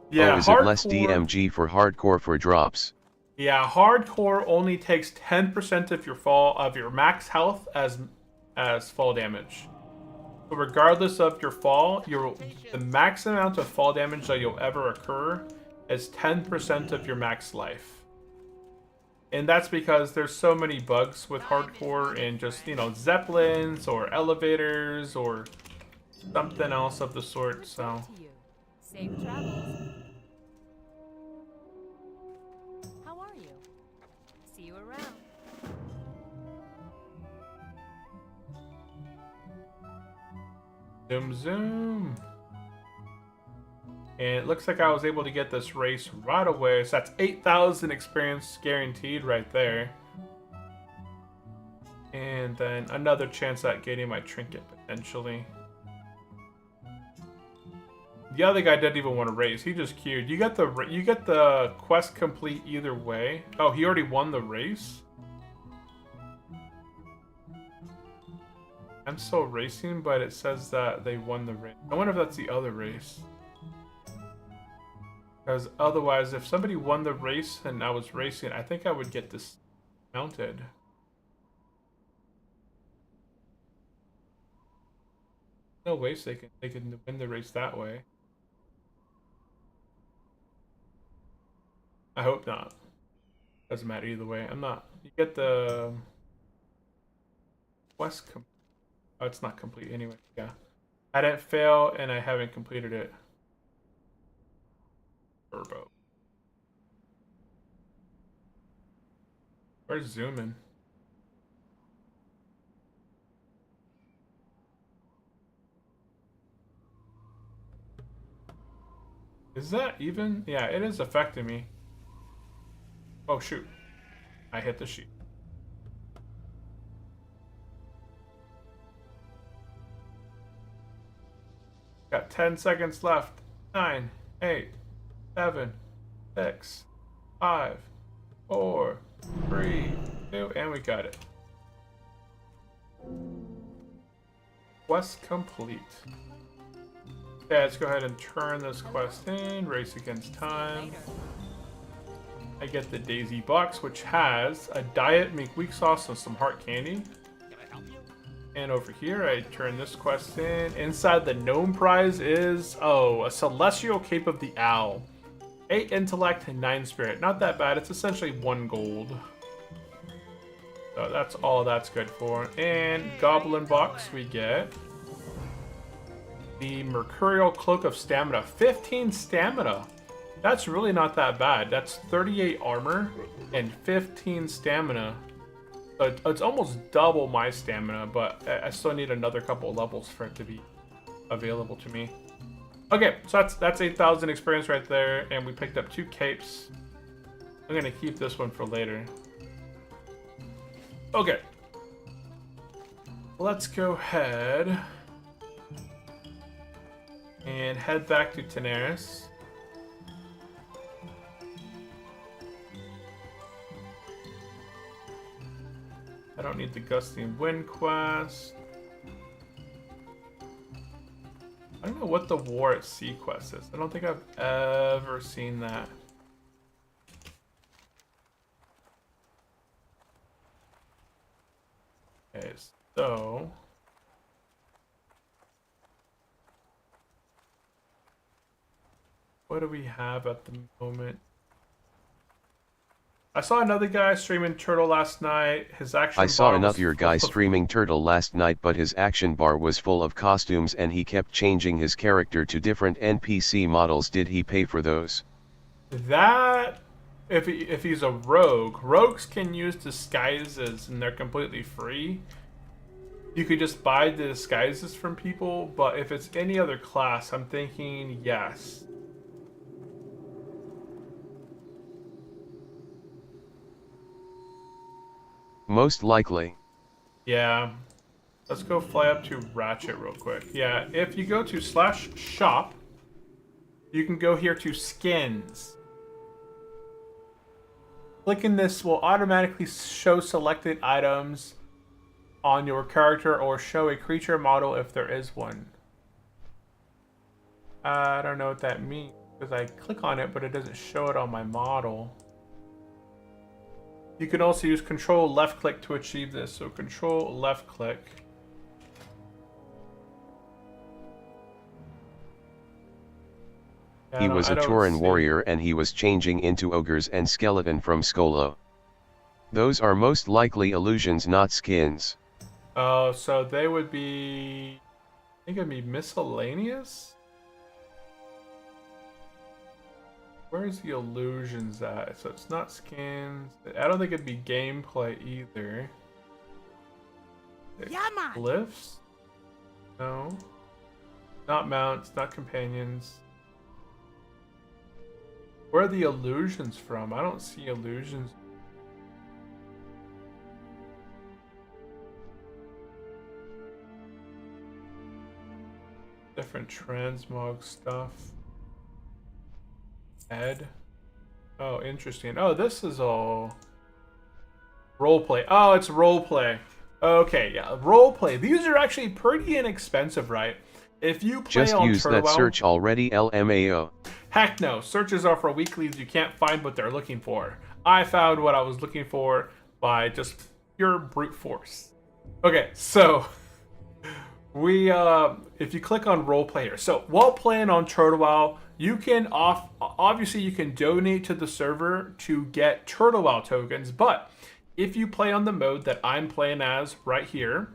Yeah, oh, is it less DMG for hardcore for drops? Yeah, hardcore only takes 10% of your max health as fall damage. So regardless of your fall, the max amount of fall damage that you'll ever occur is 10% of your max life. And that's because there's so many bugs with hardcore and just, you know, zeppelins or elevators or something else of the sort, so. Safe travels. How are you? See you around. Zoom, zoom. And it looks like I was able to get this race right away. So that's 8,000 experience guaranteed right there. And then another chance at getting my trinket potentially. The other guy didn't even want to race. He just queued. You get the quest complete either way. Oh, he already won the race? I'm still racing, but it says that they won the race. I wonder if that's the other race. Because otherwise, if somebody won the race and I was racing, I think I would get this mounted. No ways they can win the race that way. I hope not. Doesn't matter either way. I'm not. You get the quest. Oh, it's not complete anyway. Yeah, I didn't fail, and I haven't completed it. Turbo. Where's zooming? Is that even? Yeah, it is affecting me. Oh shoot. I hit the sheet. Got 10 seconds left. 9, 8, 7, 6, 5, 4, 3, 2, and we got it. Quest complete. Okay, let's go ahead and turn this quest in. Race against time. I get the Daisy box, which has a diet, make weak sauce, and some heart candy. And over here, I turn this quest in. Inside the gnome prize is, oh, a celestial cape of the owl. 8 intellect and 9 spirit. Not that bad. It's essentially 1 gold. So that's all that's good for. And goblin box we get. the Mercurial Cloak of Stamina. 15 stamina. That's really not that bad. That's 38 armor and 15 stamina. It's almost double my stamina, but I still need another couple of levels for it to be available to me. Okay, so that's 8,000 experience right there, and we picked up 2 capes. I'm gonna keep this one for later. Okay. Let's go ahead and head back to Tenaris. I don't need the Gusting Wind quest. I don't know what the War at Sea quest is. I don't think I've ever seen that. Okay, so... what do we have at the moment? I saw another guy streaming Turtle last night. His action I saw bar another was guy full of- streaming Turtle last night, but his action bar was full of costumes and he kept changing his character to different NPC models. Did he pay for those? That, if he's a rogue, rogues can use disguises and they're completely free. You could just buy the disguises from people, but if it's any other class, I'm thinking yes. Most likely. Yeah. Let's go fly up to Ratchet real quick. Yeah, if you go to /shop, you can go here to skins. Clicking this will automatically show selected items on your character or show a creature model if there is one. I don't know what that means because I click on it, but it doesn't show it on my model. You can also use Control left click to achieve this. So Control left click. He was a Tauren warrior and he was changing into ogres and skeleton from Skolo. Those are most likely illusions, not skins. Oh, so they would be... I think it'd be miscellaneous? Where's the illusions at? So it's not skins. I don't think it'd be gameplay either. Yeah, man. Glyphs? No. Not mounts, not companions. Where are the illusions from? I don't see illusions. Different transmog stuff. Ed. Oh, interesting. Oh, this is all roleplay. Oh, it's roleplay. Okay, yeah, roleplay. These are actually pretty inexpensive, right? If you play Just on use that Turtle, search already, LMAO. heck no. Searches are for weeklies. You can't find what they're looking for. I found what I was looking for by just pure brute force. Okay, so we if you click on roleplay here, so while playing on Turtle, you can obviously you can donate to the server to get Turtle tokens, but if you play on the mode that I'm playing as right here,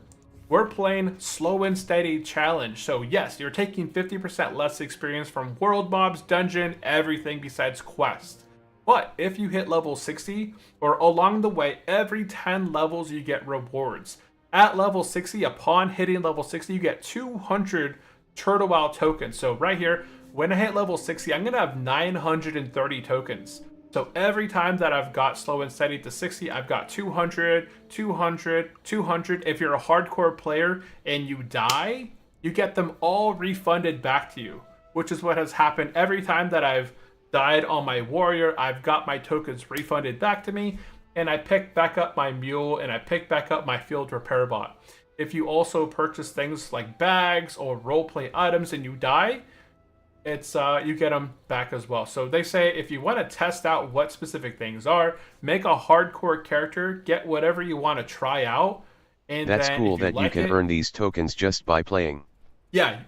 we're playing slow and steady challenge. So yes, you're taking 50% less experience from world mobs, dungeon, everything besides quest. But if you hit level 60, or along the way, every 10 levels you get rewards. At level 60, upon hitting level 60, you get 200 Turtle tokens. So right here, when I hit level 60, I'm gonna have 930 tokens. So every time that I've got slow and steady to 60, I've got 200, 200, 200. If you're a hardcore player and you die, you get them all refunded back to you, which is what has happened every time that I've died on my warrior. I've got my tokens refunded back to me, and I pick back up my mule and I pick back up my field repair bot. If you also purchase things like bags or roleplay items and you die, it's you get them back as well. So they say if you want to test out what specific things are, make a hardcore character, get whatever you want to try out, and That's then cool if you that you like can it, earn these tokens just by playing. Yeah,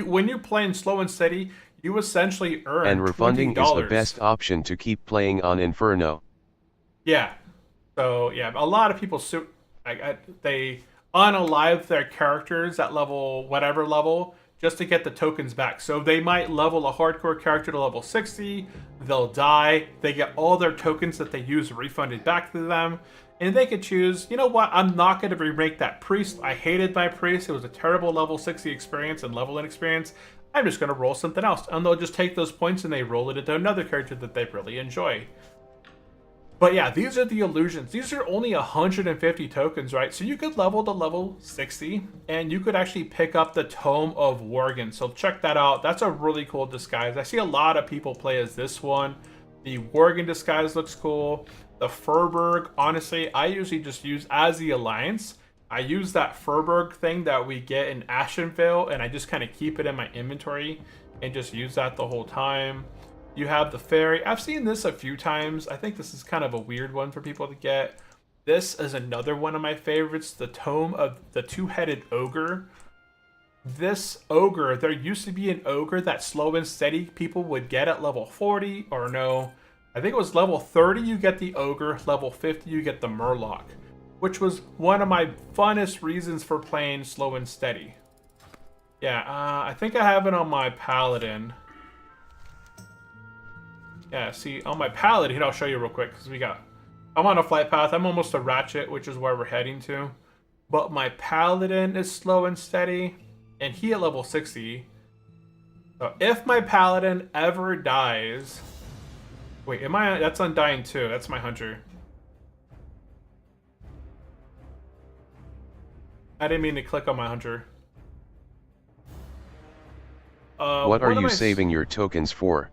when you're playing slow and steady, you essentially earn And refunding is the $20. best option to keep playing on Inferno. Yeah. So yeah, a lot of people they unalive their characters at level whatever level just to get the tokens back. So they might level a hardcore character to level 60, they'll die, they get all their tokens that they use refunded back to them, and they could choose, you know what, I'm not going to remake that priest. I hated my priest. It was a terrible level 60 experience and leveling experience. I'm just going to roll something else. And they'll just take those points and they roll it into another character that they really enjoy. But yeah, these are the illusions. These are only 150 tokens, right? So you could level to level 60 and you could actually pick up the Tome of Worgen. So check that out. That's a really cool disguise. I see a lot of people play as this one. The Worgen disguise looks cool. The Furberg, honestly, I usually just use as the Alliance. I use that Furberg thing that we get in Ashenvale, and I just kind of keep it in my inventory and just use that the whole time. You have the Fairy. I've seen this a few times. I think this is kind of a weird one for people to get. This is another one of my favorites, the Tome of the Two-Headed Ogre. This ogre, there used to be an ogre that slow and steady people would get at level 40, or no, I think it was level 30 you get the ogre, level 50 you get the murloc, which was one of my funnest reasons for playing slow and steady. Yeah, I think I have it on my paladin. Yeah, see, on my paladin, I'll show you real quick, because I'm on a flight path. I'm almost a ratchet, which is where we're heading to. But my paladin is slow and steady, and he at level 60. So if my paladin ever dies... Wait, that's Undying too. That's my hunter. I didn't mean to click on my hunter. What are you saving your tokens for?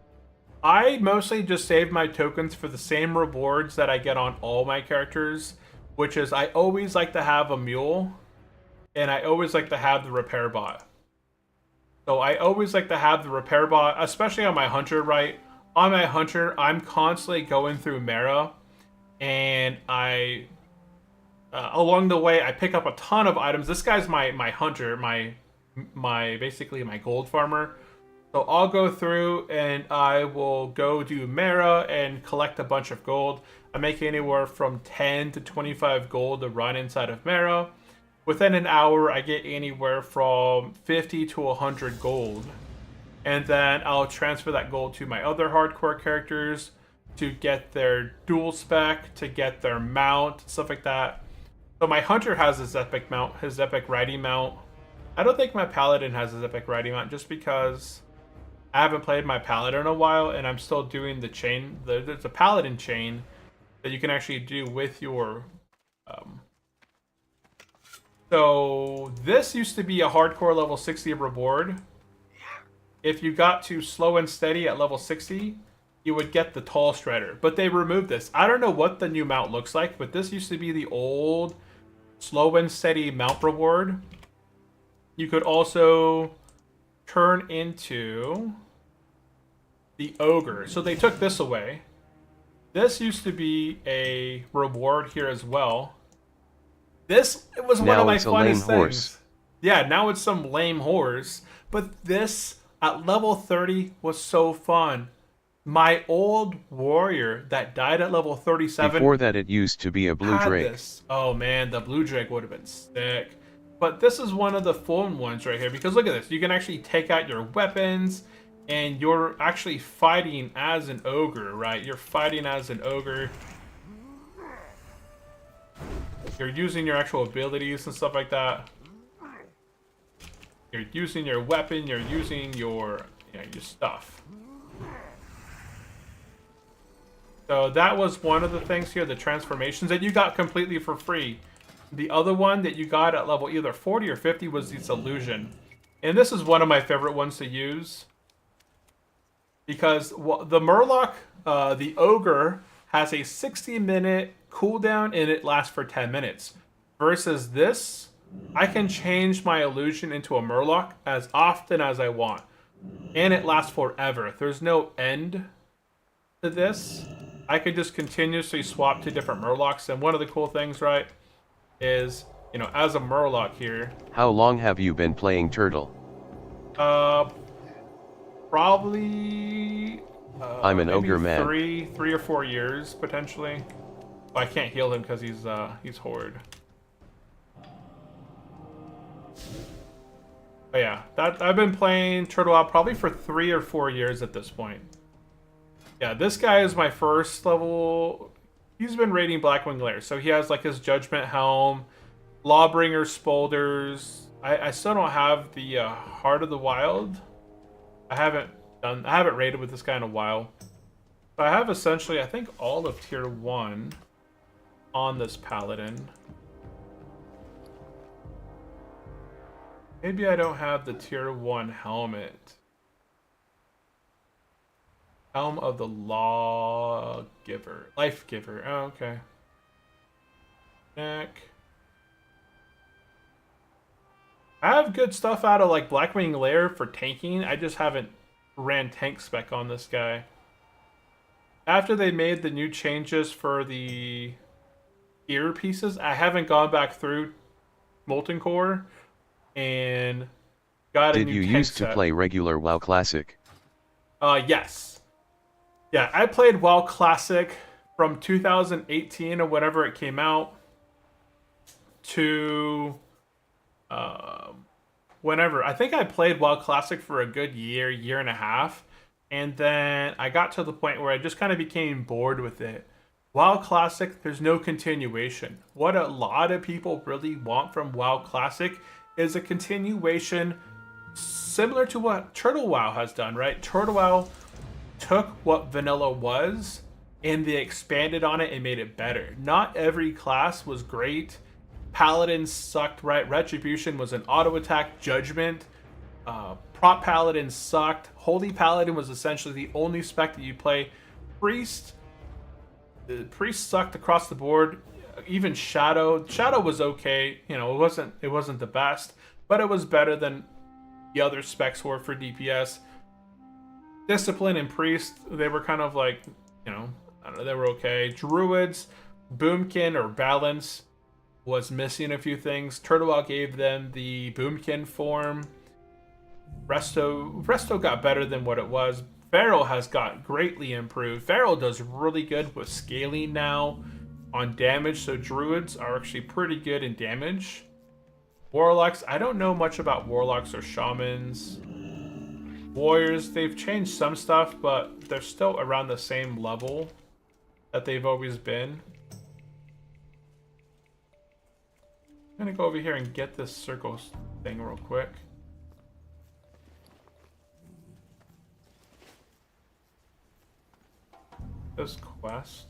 I mostly just save my tokens for the same rewards that I get on all my characters, which is I always like to have a mule, and I always like to have the repair bot. So I always like to have the repair bot, especially on my hunter, right? On my hunter, I'm constantly going through Mara, and along the way, I pick up a ton of items. This guy's my hunter, basically my gold farmer. So I'll go through and I will go do Mara and collect a bunch of gold. I make anywhere from 10 to 25 gold to run inside of Mara. Within an hour, I get anywhere from 50 to 100 gold. And then I'll transfer that gold to my other hardcore characters to get their dual spec, to get their mount, stuff like that. So my hunter has his epic mount, his epic riding mount. I don't think my paladin has his epic riding mount just because I haven't played my paladin in a while and I'm still doing the chain. There's a paladin chain that you can actually do with your... So this used to be a hardcore level 60 reward. If you got to slow and steady at level 60, you would get the tall shredder. But they removed this. I don't know what the new mount looks like, but this used to be the old slow and steady mount reward. You could also turn into the ogre. So they took this away. This used to be a reward here as well. This was one of my funnest things. Yeah, now it's some lame horse. But this at level 30 was so fun. My old warrior that died at level 37. Before that, it used to be a blue drake. This. Oh man, the blue drake would have been sick. But this is one of the fun ones right here because look at this. You can actually take out your weapons and you're actually fighting as an ogre, right? You're fighting as an ogre. You're using your actual abilities and stuff like that. You're using your weapon, you're using your stuff. So that was one of the things here, the transformations that you got completely for free. The other one that you got at level either 40 or 50 was this illusion. And this is one of my favorite ones to use. Because the Murloc, the Ogre, has a 60-minute cooldown and it lasts for 10 minutes. Versus this, I can change my illusion into a Murloc as often as I want. And it lasts forever. There's no end to this. I could just continuously swap to different Murlocs. And one of the cool things, right, is, as a Murloc here. How long have you been playing Turtle? Probably... I'm an ogre man. Three or 4 years, potentially. Well, I can't heal him because he's Horde. But yeah, that I've been playing Turtle WoW probably for 3 or 4 years at this point. Yeah, this guy is my first level. He's been raiding Blackwing Lair, so he has like his Judgment Helm, Lawbringer Spolders. I still don't have the Heart of the Wild. I haven't raided with this guy in a while. But I have essentially, I think, all of tier 1 on this paladin. Maybe I don't have the tier 1 helmet. Helm of the Lawgiver. Life Giver. Oh, okay. Neck. I have good stuff out of like Blackwing Lair for tanking. I just haven't ran tank spec on this guy. After they made the new changes for the ear pieces, I haven't gone back through Molten Core and got a new tank set. Did you used to play regular WoW Classic? Yes. Yeah, I played WoW Classic from 2018 or whenever it came out to whenever. I think I played WoW Classic for a good year and a half, and then I got to the point where I just kind of became bored with it. WoW Classic, there's no continuation. What a lot of people really want from WoW Classic is a continuation similar to what Turtle WoW has done, right? Turtle WoW took what vanilla was and they expanded on it and made it better. Not every class was great. Paladin sucked, right? Retribution was an auto attack. Judgment. Prop Paladin sucked. Holy Paladin was essentially the only spec that you play. Priest. The Priest sucked across the board. Even Shadow. Shadow was okay. You know, it wasn't the best, but it was better than the other specs were for DPS. Discipline and Priest, they were kind of like, you know, I don't know, they were okay. Druids, Boomkin or Balance was missing a few things. Turtle WoW gave them the Boomkin form. Resto got better than what it was. Feral has got greatly improved. Feral does really good with scaling now on damage, so Druids are actually pretty good in damage. Warlocks, I don't know much about Warlocks or Shamans. Warriors, they've changed some stuff, but they're still around the same level that they've always been. I'm gonna go over here and get this circle thing real quick. This quest.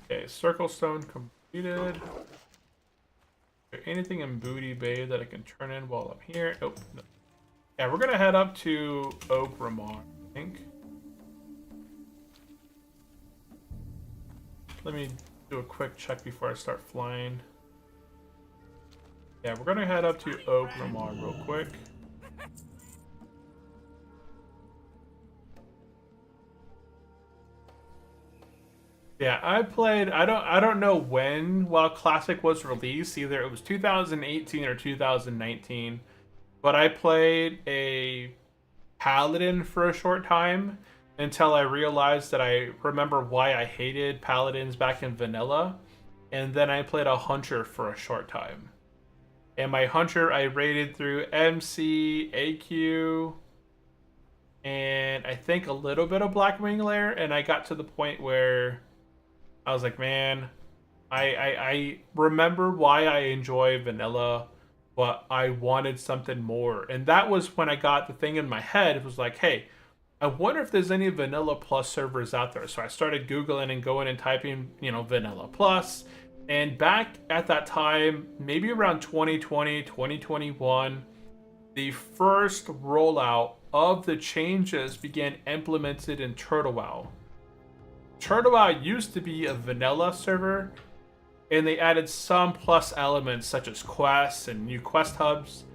Okay, circle stone completed. Is there anything in Booty Bay that I can turn in while I'm here? Oh, no. Yeah, we're gonna head up to Oak Ramar, I think. Let me do a quick check before I start flying. Yeah, we're gonna head up to Oak Ramar real quick. Yeah, I played. I don't know when WoW Classic was released. Either it was 2018 or 2019, but I played a Paladin for a short time until I realized that I remember why I hated Paladins back in vanilla, and then I played a Hunter for a short time. And my Hunter I rated through MC, AQ, and I think a little bit of Blackwing Lair, and I got to the point where I was like, man, I remember why I enjoy vanilla, but I wanted something more. And that was when I got the thing in my head. It was like, hey, I wonder if there's any Vanilla Plus servers out there. So I started Googling and going and typing, you know, Vanilla Plus. And back at that time, maybe around 2020, 2021, the first rollout of the changes began implemented in Turtle WoW. Turtle WoW used to be a vanilla server, and they added some plus elements such as quests and new quest hubs,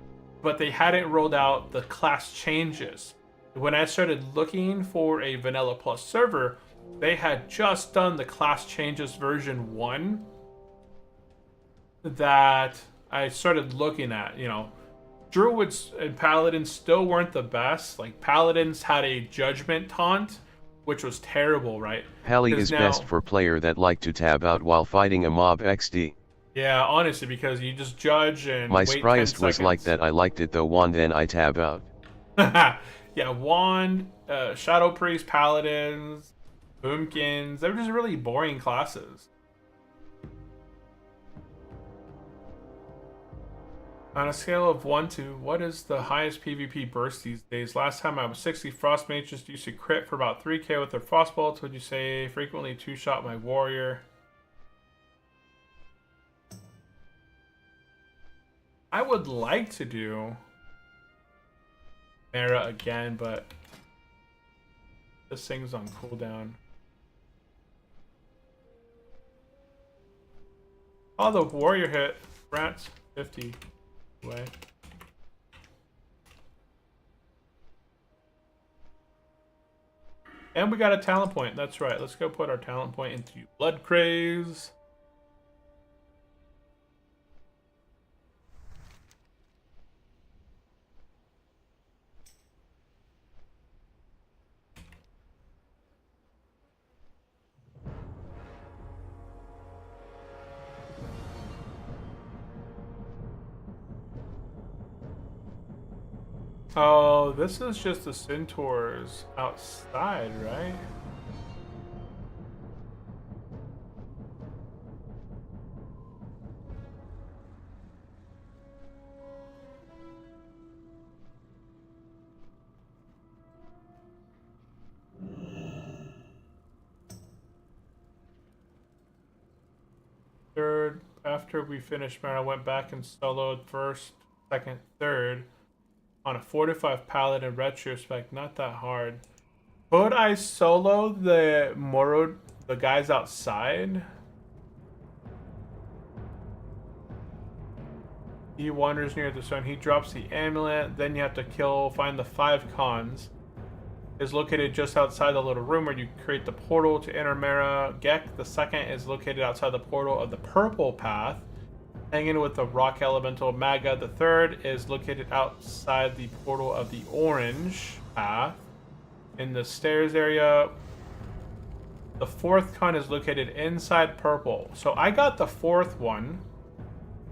but they hadn't rolled out the class changes. When I started looking for a vanilla plus server, they had just done the class changes version 1 that I started looking at. You know, Druids and Paladins still weren't the best. Like, Paladins had a Judgment taunt, which was terrible, right? Pally is now, best for player that like to tab out while fighting a mob XD. Yeah, honestly, because you just judge and My wait 10 spryest was like seconds. that. I liked it though. Wand and I tab out. Yeah, Wand, Shadow Priest, Paladins, Boomkins, they're just really boring classes. On a scale of 1 to, what is the highest PvP burst these days? Last time I was 60, Frost Mages used to crit for about 3k with their Frost Bolts. Would you say frequently two-shot my warrior? I would like to do Mara again, but this thing's on cooldown. Oh, the warrior hit. Rats, 50. Way. And we got a talent point. That's right. Let's go put our talent point into Blood Craze. Oh, this is just the centaurs outside, right? Third, after we finished Mara, I went back and soloed first, second, third on a 4-5 palette in retrospect. Not that hard. Could I solo the Moro, the guys outside? He wanders near the sun. He drops the amulet. Then you have to find the 5 cons. Is located just outside the little room where you create the portal to enter Mara Gek. The second is located outside the portal of the purple path, hanging with the rock elemental Maga. The third is located outside the portal of the orange path in the stairs area. The fourth con is located inside purple. So I got the fourth one.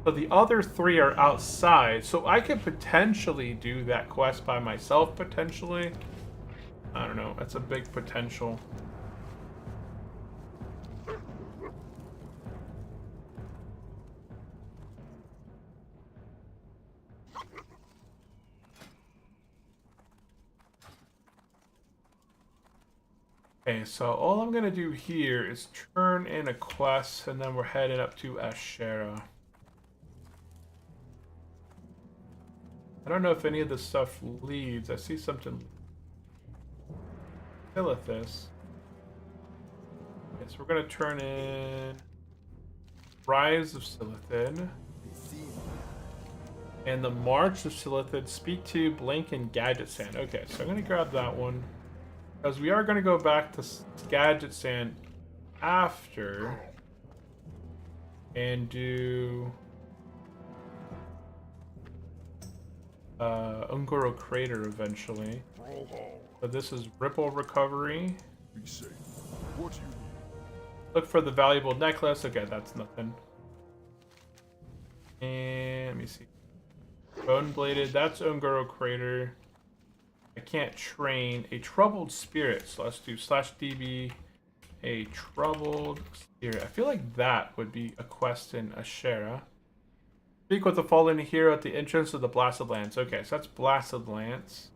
So the other 3 are outside. So I could potentially do that quest by myself, potentially. I don't know. That's a big potential. Okay, so all I'm going to do here is turn in a quest, and then we're headed up to Azshara. I don't know if any of this stuff leads. I see something. Silithus. Okay, so we're going to turn in Rise of Silithid. And the March of Silithid. Speak to Blink and Gadget Sand. Okay, so I'm going to grab that one. Because we are going to go back to Gadget Sand after. And do Ungoro Crater eventually. But this is Ripple Recovery. Be safe. What do you need? Look for the valuable necklace. Okay, that's nothing. And let me see. Bone Bladed. That's Ungoro Crater. I can't train a Troubled Spirit. So let's do /DB a Troubled Spirit. I feel like that would be a quest in Azshara. Speak with the fallen hero at the entrance of the Blasted Lands. Okay, so that's Blasted Lands.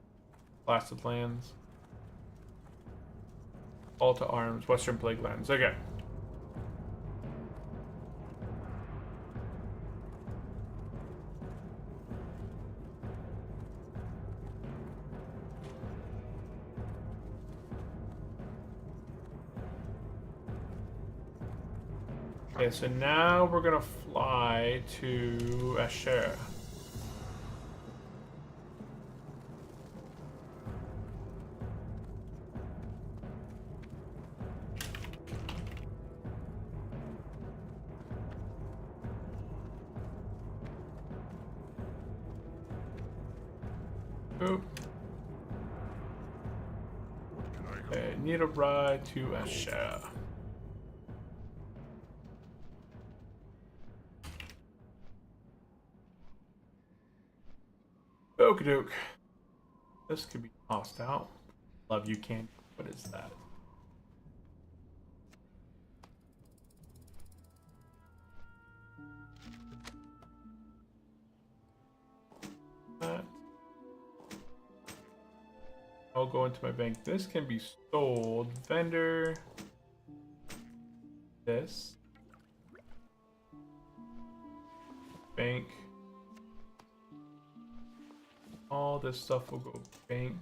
Blasted Lands. All to Arms. Western Plague Lands. Okay. Okay, so now we're gonna fly to Azshara. Oop. Okay, need a ride to Azshara. Okie doke. This could be tossed out. Love you, candy. What is that? I'll go into my bank. This can be sold. Vendor. This. Bank. All this stuff will go bank.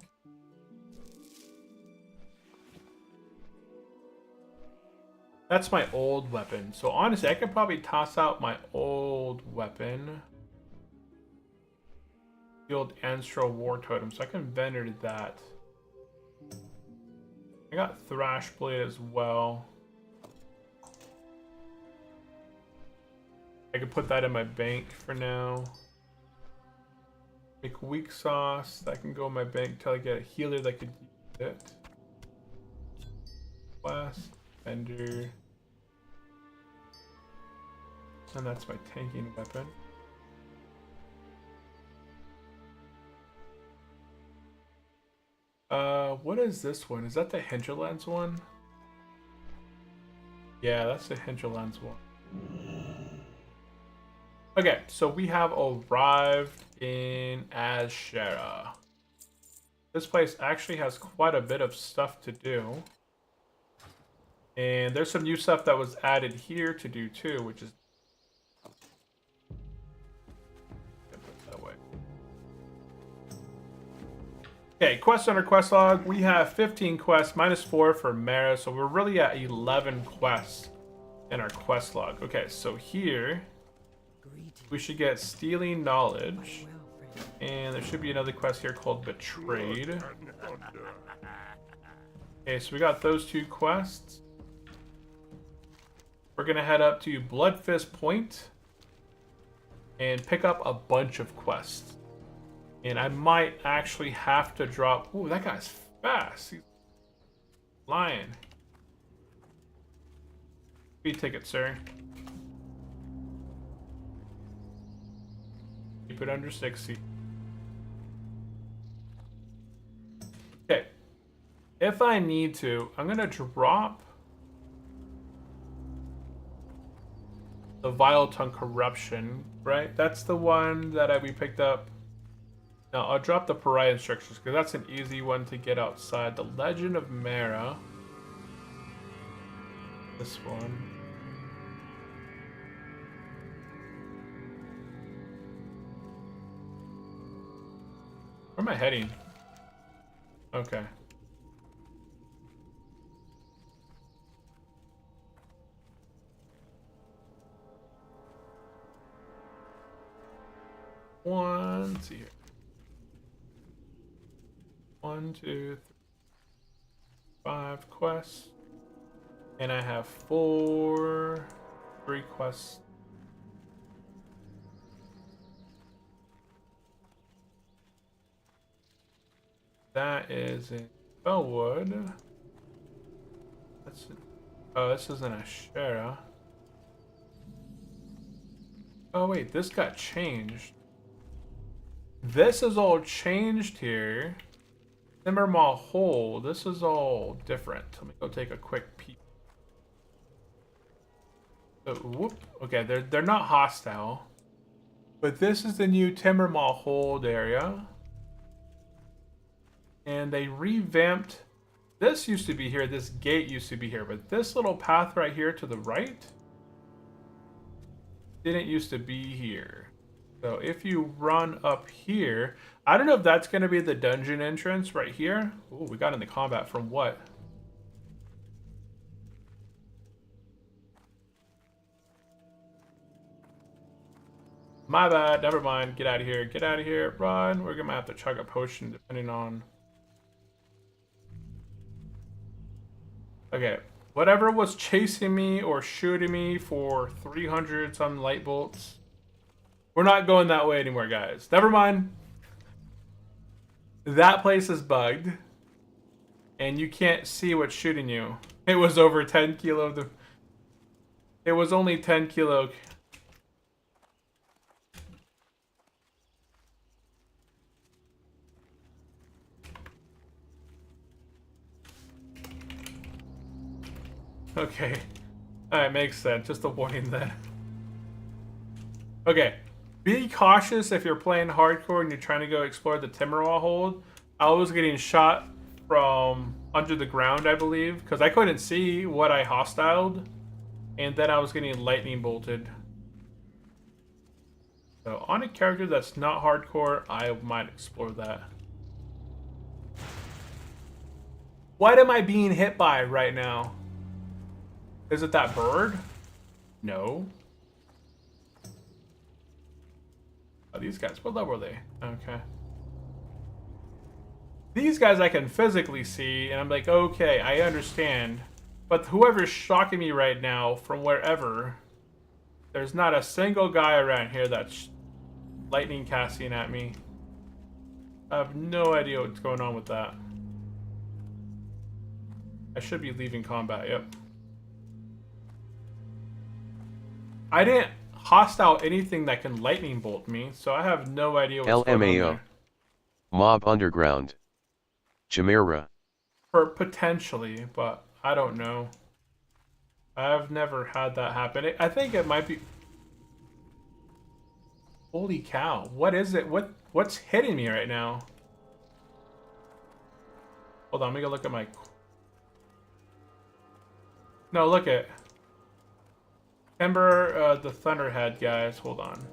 That's my old weapon. So honestly, I could probably toss out my old weapon. The old Azshara War Totem. So I can vendor that. I got Thrash Blade as well. I could put that in my bank for now. Make weak sauce. That can go in my bank till I get a healer that could use it. Blast, vendor. And that's my tanking weapon. What is this one? Is that the Hinterlands one? Yeah, that's the Hinterlands one. Okay, so we have arrived in Azshara. This place actually has quite a bit of stuff to do. And there's some new stuff that was added here to do too, which is... that way. Okay, quest under quest log. We have 15 quests, -4 for Mara, so we're really at 11 quests in our quest log. Okay, so here we should get Stealing Knowledge, and there should be another quest here called Betrayed. Okay, so we got those 2 quests. We're gonna head up to Bloodfist Point and pick up a bunch of quests. And I might actually have to drop... Ooh, that guy's fast. He's lying. Speed ticket, sir. Keep it under 60. Okay. If I need to, I'm gonna drop the Vile Tongue Corruption, right? That's the one that we picked up. Now, I'll drop the Pariah Instructions, because that's an easy one to get outside. The Legend of Mara. This one. Where am I heading? Okay. Let's see here. 1, 2, 3, 5 quests. And I have 3 quests. That is in Bellwood. That's in, oh, this is in Azshara. Oh wait, this got changed. This is all changed here. Timbermaw Hole, this is all different. Let me go take a quick peek. So, whoop. Okay, they're not hostile. But this is the new Timbermaw Hold area. And they revamped... This used to be here, this gate used to be here, but this little path right here to the right didn't used to be here. So if you run up here, I don't know if that's going to be the dungeon entrance right here. Oh, we got into combat from what? My bad, never mind. Get out of here, get out of here, run. We're going to have to chug a potion depending on... Okay, whatever was chasing me or shooting me for 300 some light bolts. We're not going that way anymore, guys. Never mind. That place is bugged. And you can't see what's shooting you. It was over 10 kilo. It was only 10 kilo. Okay. Alright, makes sense. Just avoiding that. Okay. Be cautious if you're playing hardcore and you're trying to go explore the Timorwall hold. I was getting shot from under the ground, I believe, because I couldn't see what I hostiled. And then I was getting lightning bolted. So on a character that's not hardcore, I might explore that. What am I being hit by right now? Is it that bird? No. Oh, these guys, what level are they? Okay. These guys I can physically see, and I'm like, okay, I understand. But whoever's shocking me right now, from wherever, there's not a single guy around here that's lightning casting at me. I have no idea what's going on with that. I should be leaving combat, yep. I didn't hostile anything that can lightning bolt me, so I have no idea what's going on there. Mob Underground. Chimera. Or potentially, but I don't know. I've never had that happen. I think it might be... Holy cow. What is it? What's hitting me right now? Hold on, let me go look at my... No, look at... Ember, the Thunderhead guys. Hold on.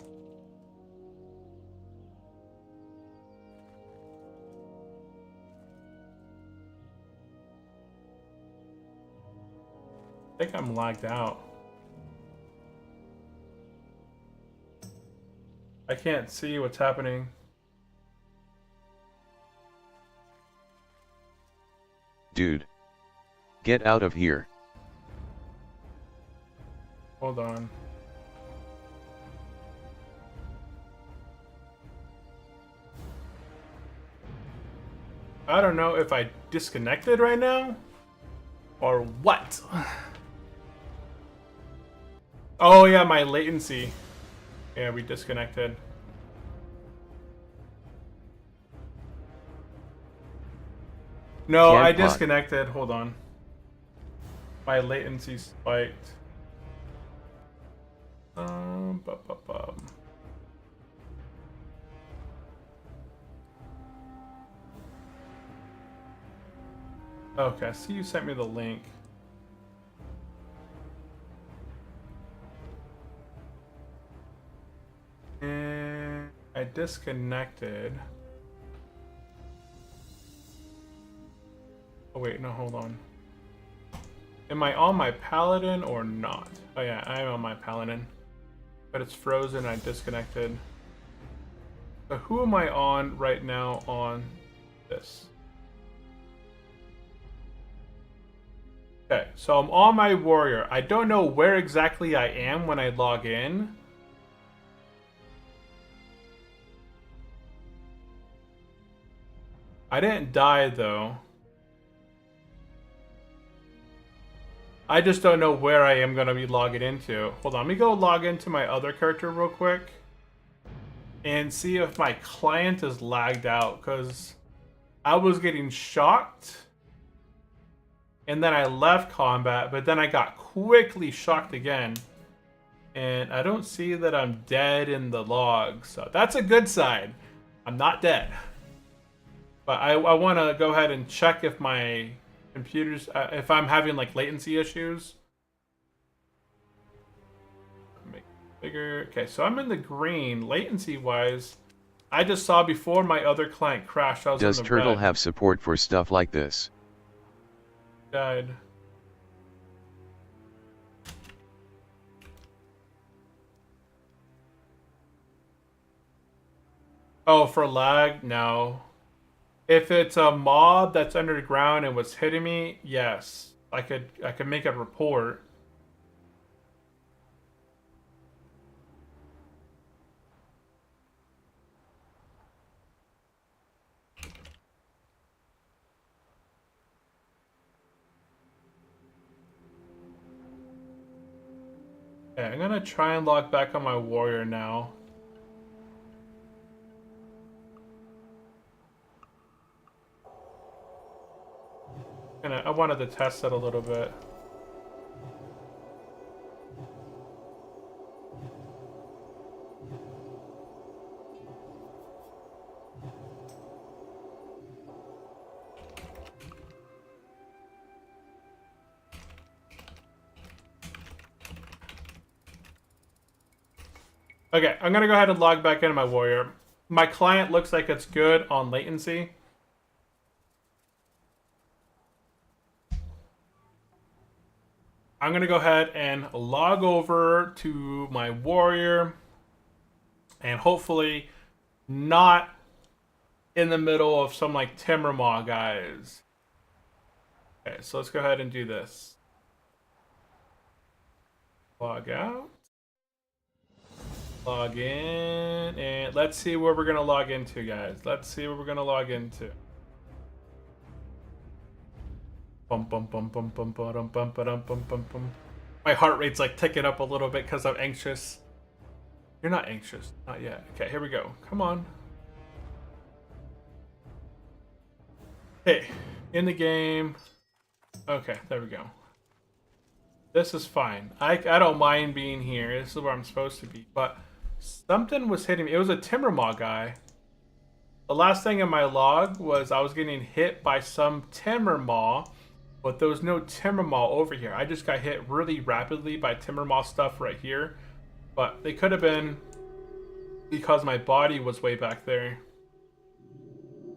I think I'm lagged out. I can't see what's happening. Dude. Get out of here. Hold on. I don't know if I disconnected right now or what. Oh yeah, my latency. Yeah, we disconnected. No, I disconnected. Hold on. My latency spiked. Okay, I see you sent me the link. And I disconnected. Oh wait, no, hold on. Am I on my paladin or not? Oh yeah, I am on my paladin. But it's frozen, I disconnected. So who am I on right now on this? Okay, so I'm on my warrior. I don't know where exactly I am when I log in. I didn't die though. I just don't know where I am going to be logging into. Hold on, let me go log into my other character real quick. And see if my client is lagged out. Because I was getting shocked. And then I left combat. But then I got quickly shocked again. And I don't see that I'm dead in the log. So that's a good sign. I'm not dead. But I want to go ahead and check if my... computers, if I'm having like latency issues. Make it bigger. Okay, so I'm in the green. Latency wise, I just saw before my other client crashed. I was Does in the Turtle red. have support for stuff like this? Died. Oh, for lag? No. If it's a mob that's underground and was hitting me, yes. I could make a report. Okay, I'm gonna try and log back on my warrior now. I wanted to test it a little bit. Okay, I'm gonna go ahead and log back into my warrior. My client looks like it's good on latency. I'm gonna go ahead and log over to my warrior and hopefully not in the middle of some like Timbermaw guys. Okay, so let's go ahead and do this. Log out. Log in, and let's see where we're gonna log into, guys. Let's see where we're gonna log into. Bum bum bum bum bum bum bum bum bum bum bum. My heart rate's like ticking up a little bit because I'm anxious. You're not anxious, not yet. Okay, here we go. Come on. Hey, in the game. Okay, there we go. This is fine. I don't mind being here. This is where I'm supposed to be, but something was hitting me. It was a Timbermaw guy. The last thing in my log was I was getting hit by some Timbermaw, but there was no Timbermaw over here. I just got hit really rapidly by Timbermaw stuff right here, but they could have been because my body was way back there,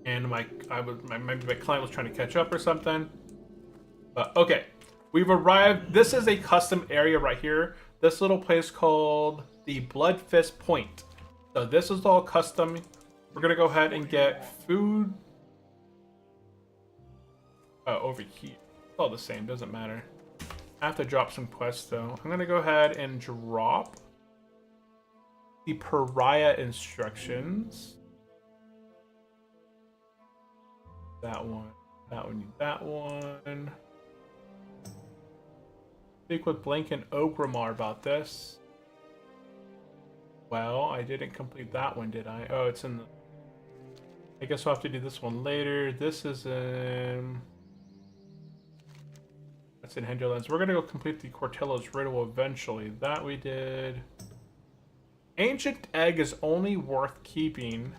and maybe my client was trying to catch up or something. But okay, we've arrived. This is a custom area right here. This little place called the Blood Fist Point. So this is all custom. We're gonna go ahead and get food. Over here. It's all the same, doesn't matter. I have to drop some quests though. I'm gonna go ahead and drop the pariah instructions. That one. That one. That one. Speak with Blink and Ogrimmar about this. Well, I didn't complete that one, did I? Oh, it's in the... I guess I'll have to do this one later. This is in... That's in Hinterlands. We're gonna go complete the Cortello's Riddle eventually. That we did. Ancient Egg is only worth keeping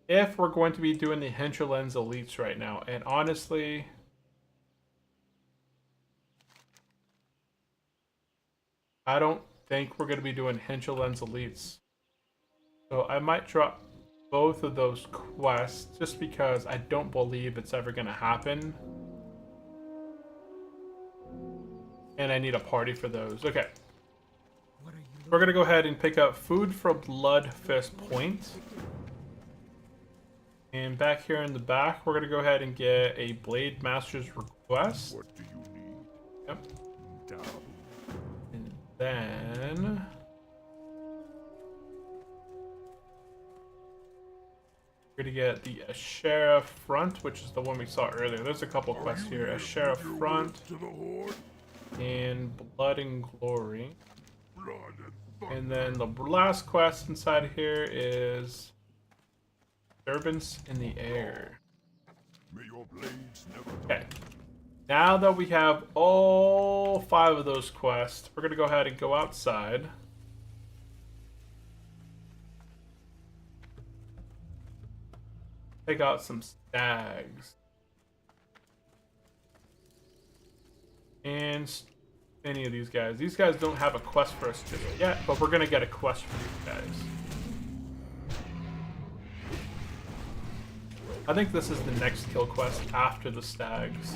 if we're going to be doing the Hinterlands Elites right now. And honestly... I don't think we're going to be doing Hinterlands Elites. So I might drop both of those quests just because I don't believe it's ever going to happen. And I need a party for those. Okay. We're going to go ahead and pick up food from Blood Fist Point. And back here in the back, we're going to go ahead and get a Blade Master's request. What do you need? Yep. Down. Then we're gonna get the Azshara Front, which is the one we saw earlier. There's a couple quests here. Azshara Front and Blood and Glory. And then the last quest inside here is Disturbance in the Air. May your blades never Okay. Now that we have all 5 of those quests, we're going to go ahead and go outside. Take out some stags. And any of these guys. These guys don't have a quest for us just yet, but we're going to get a quest for these guys. I think this is the next kill quest after the stags.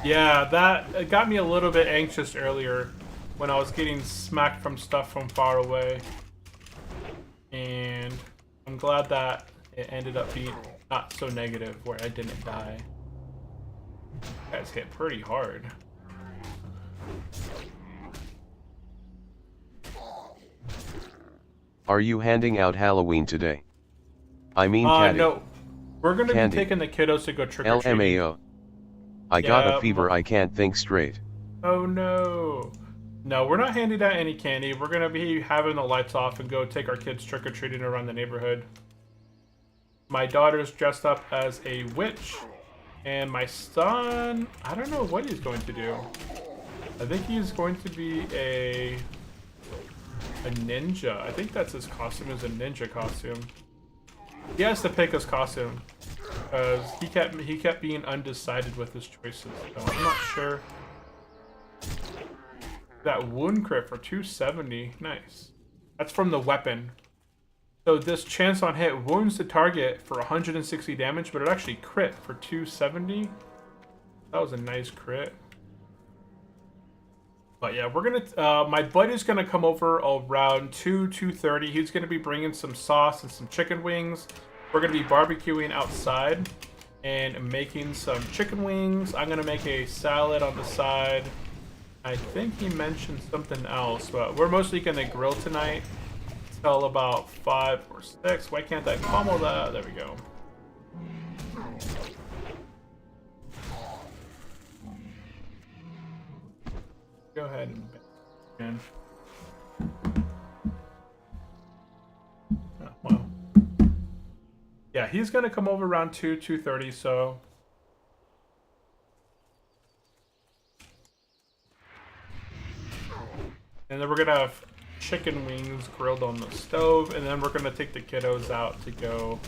Yeah, that got me a little bit anxious earlier when I was getting smacked from stuff from far away. And I'm glad that it ended up being not so negative where I didn't die. Guys hit pretty hard. Are you handing out Halloween today? I mean candy. No. We're going to be Candy. taking the kiddos to go trick-or-treating. LMAO. I got Yeah, a fever, I can't think straight. Oh no. No, we're not handing out any candy. We're going to be having the lights off and go take our kids trick-or-treating around the neighborhood. My daughter's dressed up as a witch. And my son, I don't know what he's going to do. I think he's going to be a ninja. I think that's his costume, is a ninja costume. He has to pick his costume because he kept being undecided with his choices. So I'm not sure. That wound crit for 270, nice. That's from the weapon. So this chance on hit wounds the target for 160 damage, but it actually crit for 270. That was a nice crit. But yeah, we're gonna. My buddy's gonna come over around 2:30. He's gonna be bringing some sauce and some chicken wings. We're gonna be barbecuing outside and making some chicken wings. I'm gonna make a salad on the side. I think he mentioned something else, but we're mostly gonna grill tonight till about 5 or 6. Why can't I pummel that? There we go. Go ahead and oh, wow. Yeah, he's gonna come over around 2:30, so and then we're gonna have chicken wings grilled on the stove, and then we're gonna take the kiddos out to go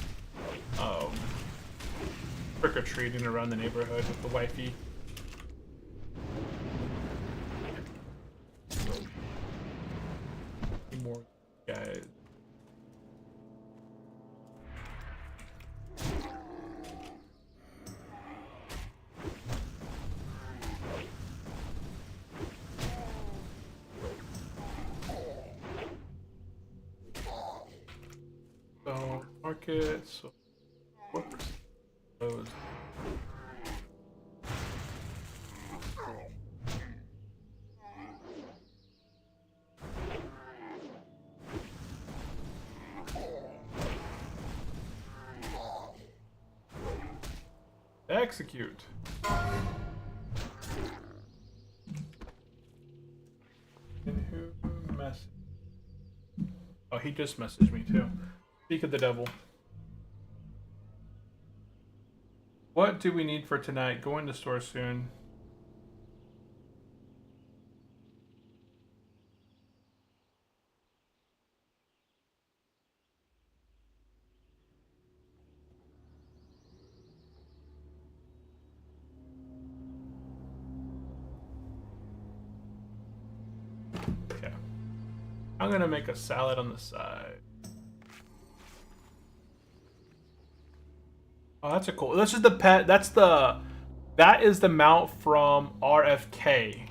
trick-or-treating around the neighborhood with the wifey. More guys. So market, so what those. Execute. And who messaged? Oh, he just messaged me too. Speak of the devil. What do we need for tonight? Go in the store soon. Okay. I'm gonna make a salad on the side. Oh, that's a cool. This is the pet. That is the mount from RFK.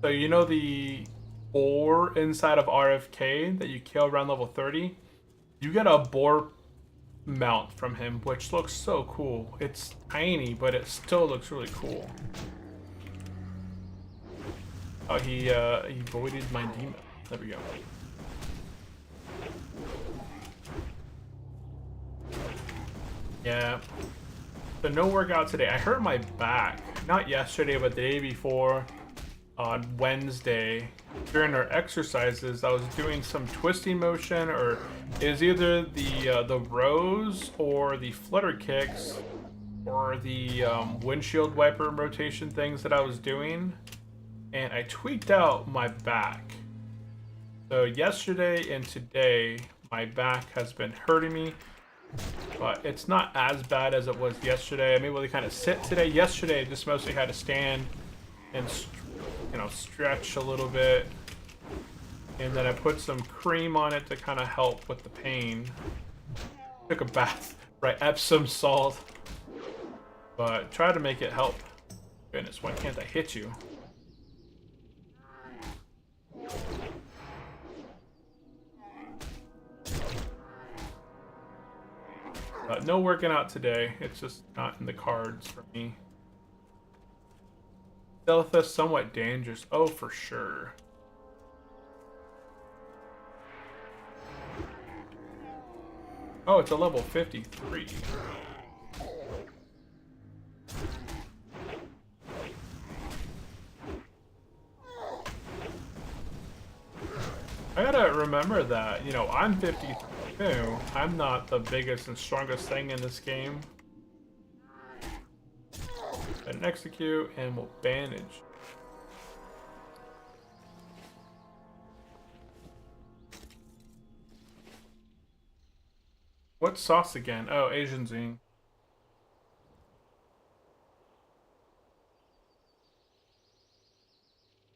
So you know the boar inside of RFK that you kill around level 30? You get a boar mount from him, which looks so cool. It's tiny, but it still looks really cool. Oh, he voided my demon. There we go. Yeah. So no workout today. I hurt my back. Not yesterday, but the day before. On Wednesday. During our exercises, I was doing some twisting motion, or it was either the rows or the flutter kicks or the windshield wiper rotation things that I was doing. And I tweaked out my back. So yesterday and today, my back has been hurting me. But it's not as bad as it was yesterday. I'm able to kind of sit today. Yesterday, I just mostly had to stand and, stretch a little bit. And then I put some cream on it to kind of help with the pain. Took a bath, right? Epsom salt. But try to make it help. Goodness, why can't I hit you? No working out today. It's just not in the cards for me. Stealthus somewhat dangerous. Oh, for sure. Oh, it's a level 53. I gotta remember that, I'm 53. I'm not the biggest and strongest thing in this game. And execute, and we'll bandage. What sauce again? Oh, Asian zing.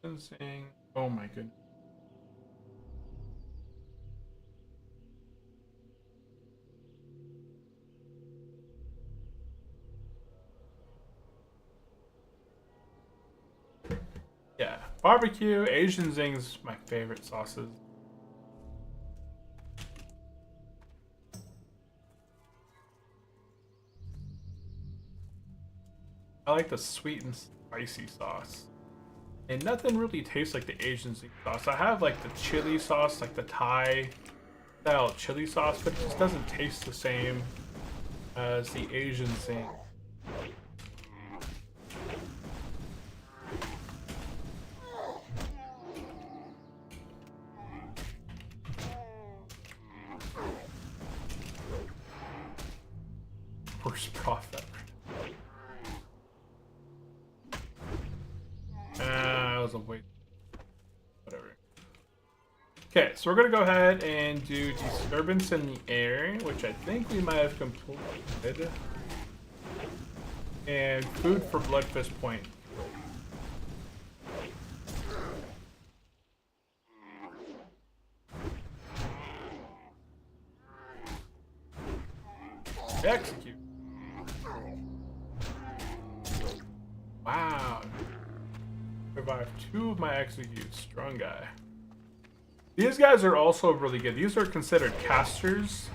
Asian zing. Oh my goodness. Yeah, barbecue, Asian zing's my favorite sauces. I like the sweet and spicy sauce. And nothing really tastes like the Asian zing sauce. I have like the chili sauce, like the Thai style chili sauce, but it just doesn't taste the same as the Asian zing. Worst prof ever. That was a waste. Whatever. Okay, so we're gonna go ahead and do disturbance in the air, which I think we might have completed. And food for blood fist point. Execute. Wow. Survived 2 of my executes. Strong guy. These guys are also really good. These are considered casters.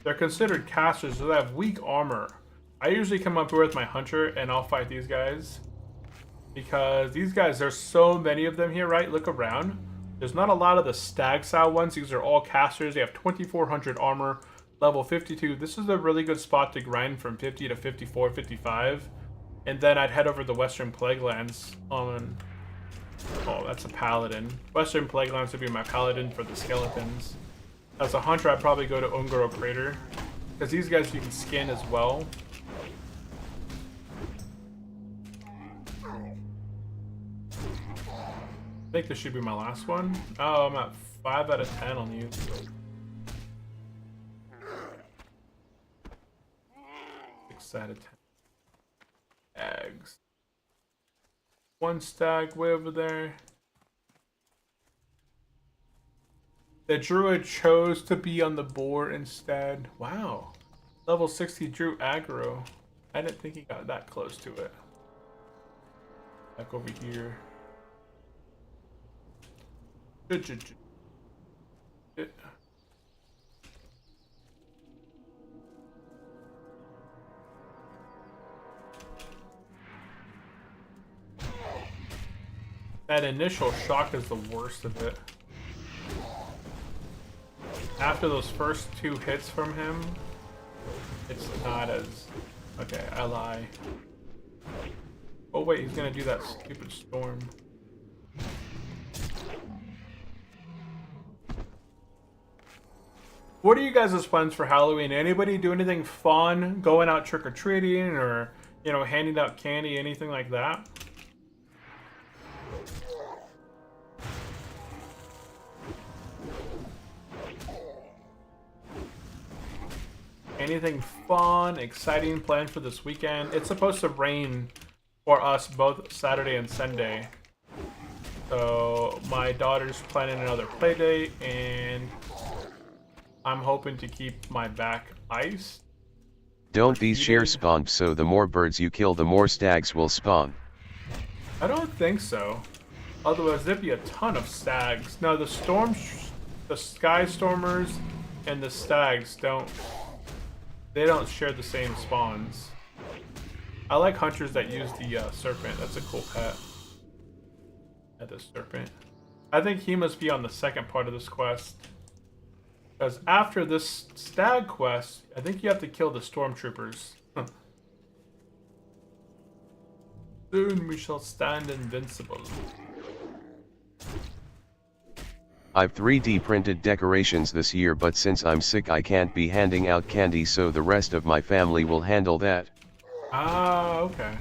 They're considered casters, so they have weak armor. I usually come up here with my hunter and I'll fight these guys. Because these guys, there's so many of them here, right? Look around. There's not a lot of the stag style ones. These are all casters. They have 2400 armor, level 52. This is a really good spot to grind from 50 to 54, 55. And then I'd head over to the Western Plaguelands on... Oh, that's a paladin. Western Plaguelands would be my paladin for the skeletons. As a hunter, I'd probably go to Ungoro Crater. Because these guys you can skin as well. I think this should be my last one. Oh, I'm at 5 out of 10 on these. 6 out of 10. Stags. 1 stag way over there. The druid chose to be on the board instead. Wow. Level 60 drew aggro. I didn't think he got that close to it. Back over here. That initial shock is the worst of it. After those first 2 hits from him, it's not as... Okay, I lie. Oh wait, he's gonna do that stupid storm. What are you guys' plans for Halloween? Anybody do anything fun? Going out trick-or-treating or, you know, handing out candy, anything like that? Anything fun, exciting planned for this weekend? It's supposed to rain for us both Saturday and Sunday. So my daughter's planning another play date and I'm hoping to keep my back iced. Don't these shares spawn so the more birds you kill the more stags will spawn? I don't think so. Otherwise there'd be a ton of stags. No, the the sky stormers and the stags they don't share the same spawns. I like hunters that use the serpent. That's a cool pet. Yeah, the serpent. I think he must be on the second part of this quest. Because after this stag quest, I think you have to kill the stormtroopers. Soon we shall stand invincible. I've 3D printed decorations this year, but since I'm sick I can't be handing out candy, so the rest of my family will handle that. Ah, okay.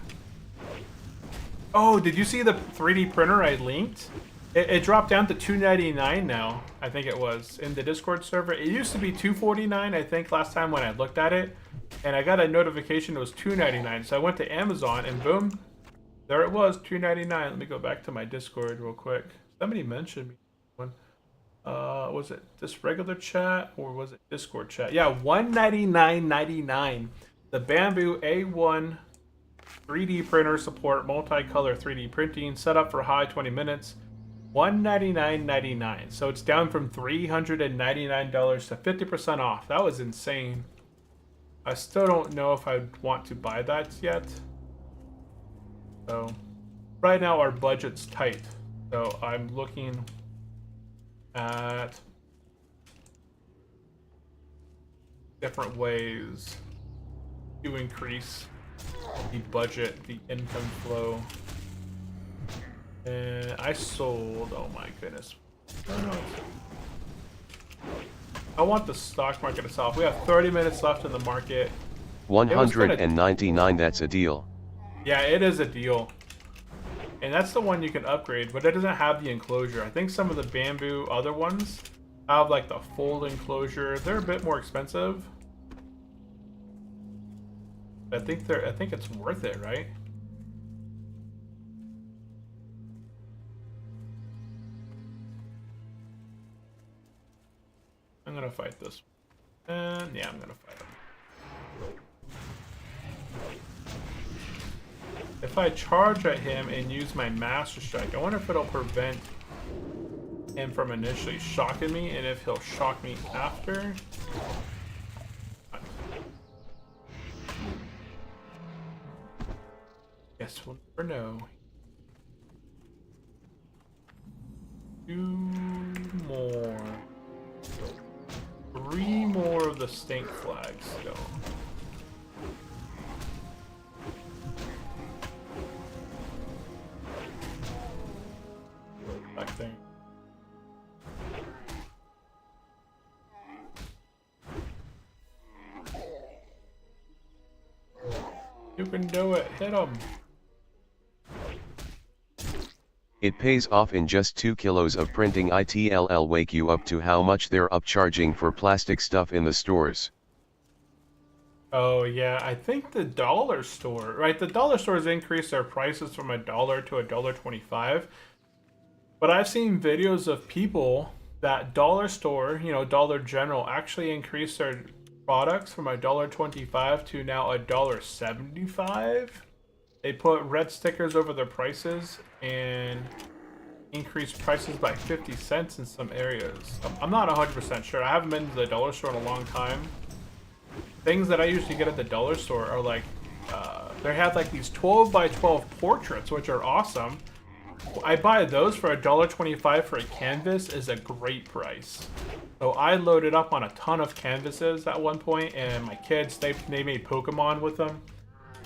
Oh, did you see the 3D printer I linked? It dropped down to $299 now. I think it was in the Discord server. It used to be $249, I think, last time when I looked at it, and I got a notification it was $299. So I went to Amazon and boom, there it was, $299. Let me go back to my Discord real quick. Somebody mentioned me. Was it this regular chat or was it Discord chat? Yeah, $199.99. The Bamboo A1 3D printer support multicolor 3D printing, set up for high 20 minutes. $199.99. So it's down from $399 to 50% off. That was insane. I still don't know if I want to buy that yet. So right now our budget's tight. So I'm looking at different ways to increase the budget, the income flow. And I sold, oh my goodness. I want the stock market itself. We have 30 minutes left in the market. 199, that's a deal. Yeah, it is a deal. And that's the one you can upgrade, but it doesn't have the enclosure. I think some of the Bamboo other ones have like the full enclosure. They're a bit more expensive. I think it's worth it, right? I'm gonna fight this one. And yeah, I'm gonna fight him. If I charge at him and use my Master Strike, I wonder if it'll prevent him from initially shocking me, and if he'll shock me after. Guess we'll never know. 2 more. 3 more of the stink flags still. Back there. You can do it. Hit him. It pays off in just 2 kilos of printing. It'll wake you up to how much they're upcharging for plastic stuff in the stores. Oh yeah, I think the dollar store, right? The dollar stores increased their prices from $1 to $1.25. But I've seen videos of people that dollar store, you know, Dollar General, actually increased their products from $1.25 to now $1.75. They put red stickers over their prices and increased prices by 50 cents in some areas. I'm not 100% sure. I haven't been to the dollar store in a long time. Things that I usually get at the dollar store are like, they have like these 12 by 12 portraits, which are awesome. I buy those for $1.25 for a canvas is a great price. So I loaded up on a ton of canvases at one point, and my kids, they made Pokemon with them.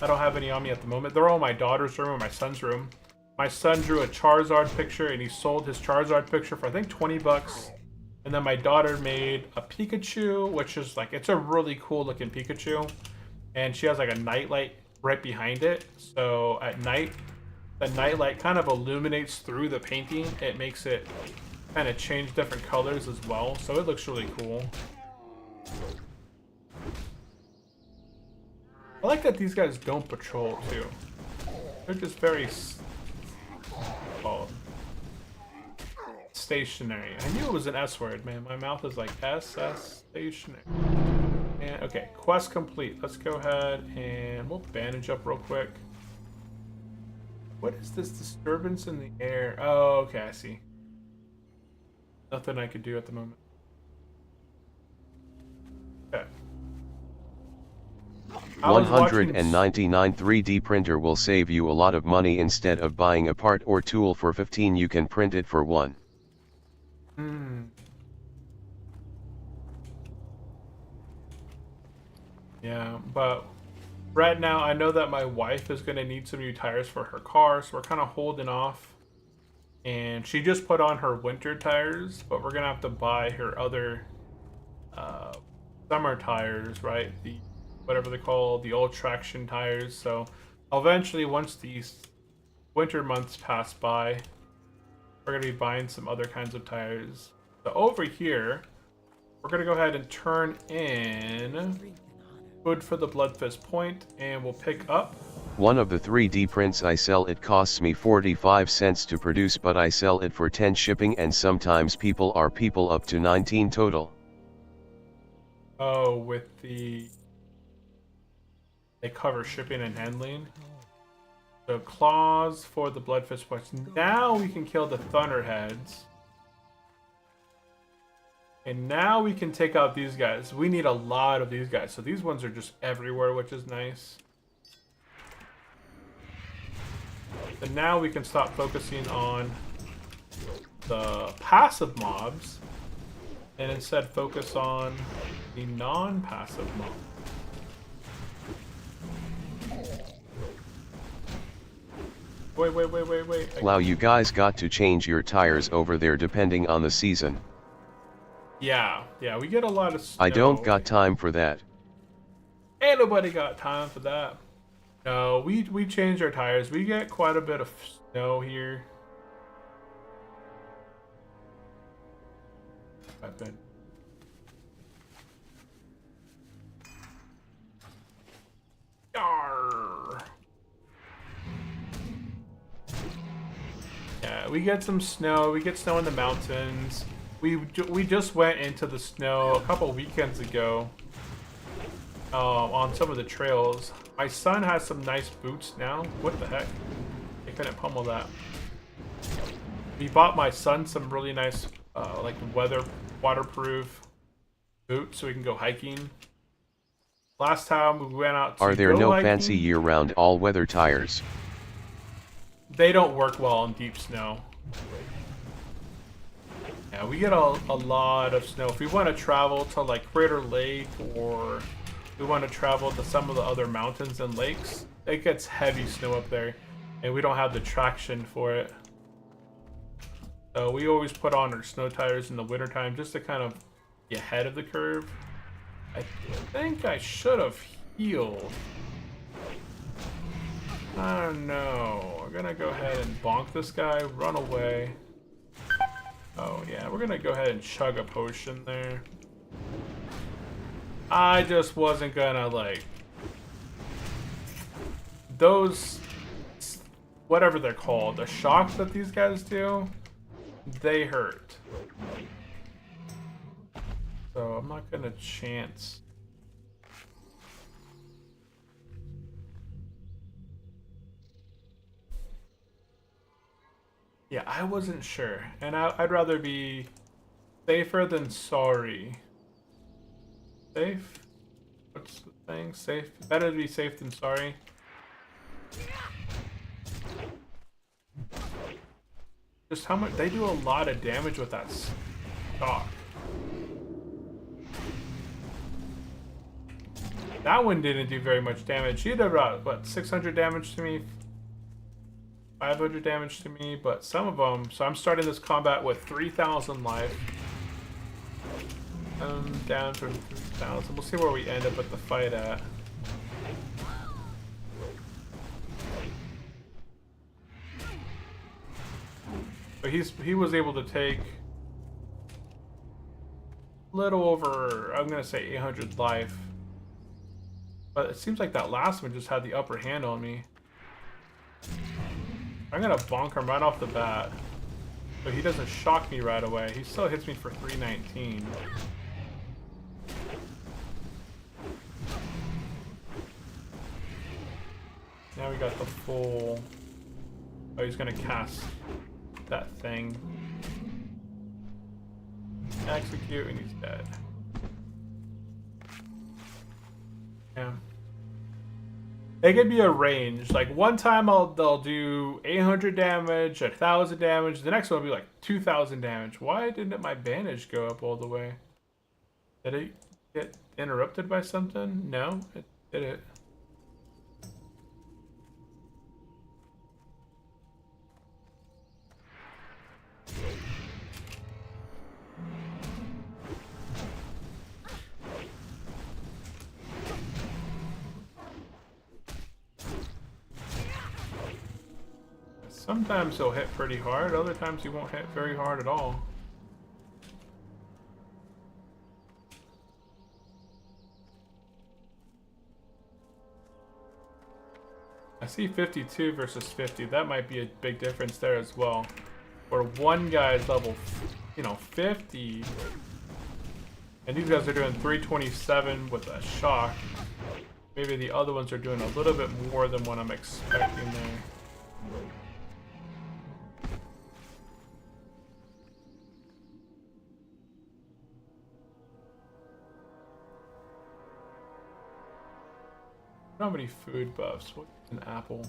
I don't have any on me at the moment. They're all in my daughter's room and my son's room. My son drew a Charizard picture and he sold his Charizard picture for I think 20 bucks. And then my daughter made a Pikachu, which is like, it's a really cool looking Pikachu. And she has like a nightlight right behind it. So at night, the nightlight kind of illuminates through the painting. It makes it kind of change different colors as well. So it looks really cool. I like that these guys don't patrol too. They're just very stationary. I knew it was an S word, man. My mouth is like SS stationary. And okay, quest complete. Let's go ahead and we'll bandage up real quick. What is this disturbance in the air? Oh, okay, I see. Nothing I could do at the moment. Okay. 199 3D printer will save you a lot of money. Instead of buying a part or tool for 15, you can print it for 1. Yeah, but right now I know that my wife is going to need some new tires for her car, so we're kind of holding off. And she just put on her winter tires, but we're going to have to buy her other summer tires, right? The whatever they call the all traction tires. So eventually, once these winter months pass by, we're going to be buying some other kinds of tires. So over here, we're going to go ahead and turn in food for the Bloodfist Point, and we'll pick up. One of the 3D prints I sell, it costs me 45 cents to produce, but I sell it for 10 shipping, and sometimes people up to 19 total. Oh, with the... They cover shipping and handling. So claws for the Bloodfist Points. Now we can kill the Thunderheads. And now we can take out these guys. We need a lot of these guys. So these ones are just everywhere, which is nice. And now we can stop focusing on the passive mobs and instead focus on the non-passive mobs. Wait. Wow, you guys got to change your tires over there depending on the season. Yeah, we get a lot of snow. I don't got time for that. Ain't nobody got time for that. No, we change our tires. We get quite a bit of snow here. I've been... Yarr. Yeah, we get some snow. We get snow in the mountains. We just went into the snow a couple weekends ago on some of the trails. My son has some nice boots now. What the heck? I couldn't pummel that. We bought my son some really nice like waterproof boots so we can go hiking. Last time we went out to Are there no hiking, fancy year-round all-weather tires? They don't work well in deep snow. Yeah, we get a lot of snow. If we want to travel to like Crater Lake, or we want to travel to some of the other mountains and lakes, it gets heavy snow up there, and we don't have the traction for it. So we always put on our snow tires in the wintertime just to kind of get ahead of the curve. I think I should have healed. I don't know. We're gonna go ahead and bonk this guy, run away. Oh yeah, we're gonna go ahead and chug a potion there. I just wasn't gonna like... Those... whatever they're called, the shocks that these guys do, they hurt. So I'm not gonna chance. Yeah, I wasn't sure, and I'd rather be safer than sorry. Safe? What's the thing? Safe? Better to be safe than sorry. Just how much? They do a lot of damage with that stock. That one didn't do very much damage. He did about, what, 600 damage to me? 500 damage to me, but some of them... So I'm starting this combat with 3,000 life. Down to 3,000. We'll see where we end up with the fight at. But he was able to take a little over, I'm gonna say 800 life. But it seems like that last one just had the upper hand on me. I'm gonna bonk him right off the bat. But he doesn't shock me right away. He still hits me for 319. Now we got the full... Oh, he's gonna cast that thing. Execute, and he's dead. Yeah. It could be a range. Like one time they'll do 800 damage, 1,000 damage. The next one will be like 2,000 damage. Why didn't my bandage go up all the way? Did it get interrupted by something? No, it did it. Sometimes he'll hit pretty hard, other times he won't hit very hard at all. I see 52 versus 50. That might be a big difference there as well. Where one guy is level, 50. And these guys are doing 327 with a shock. Maybe the other ones are doing a little bit more than what I'm expecting there. How many food buffs? What's an apple?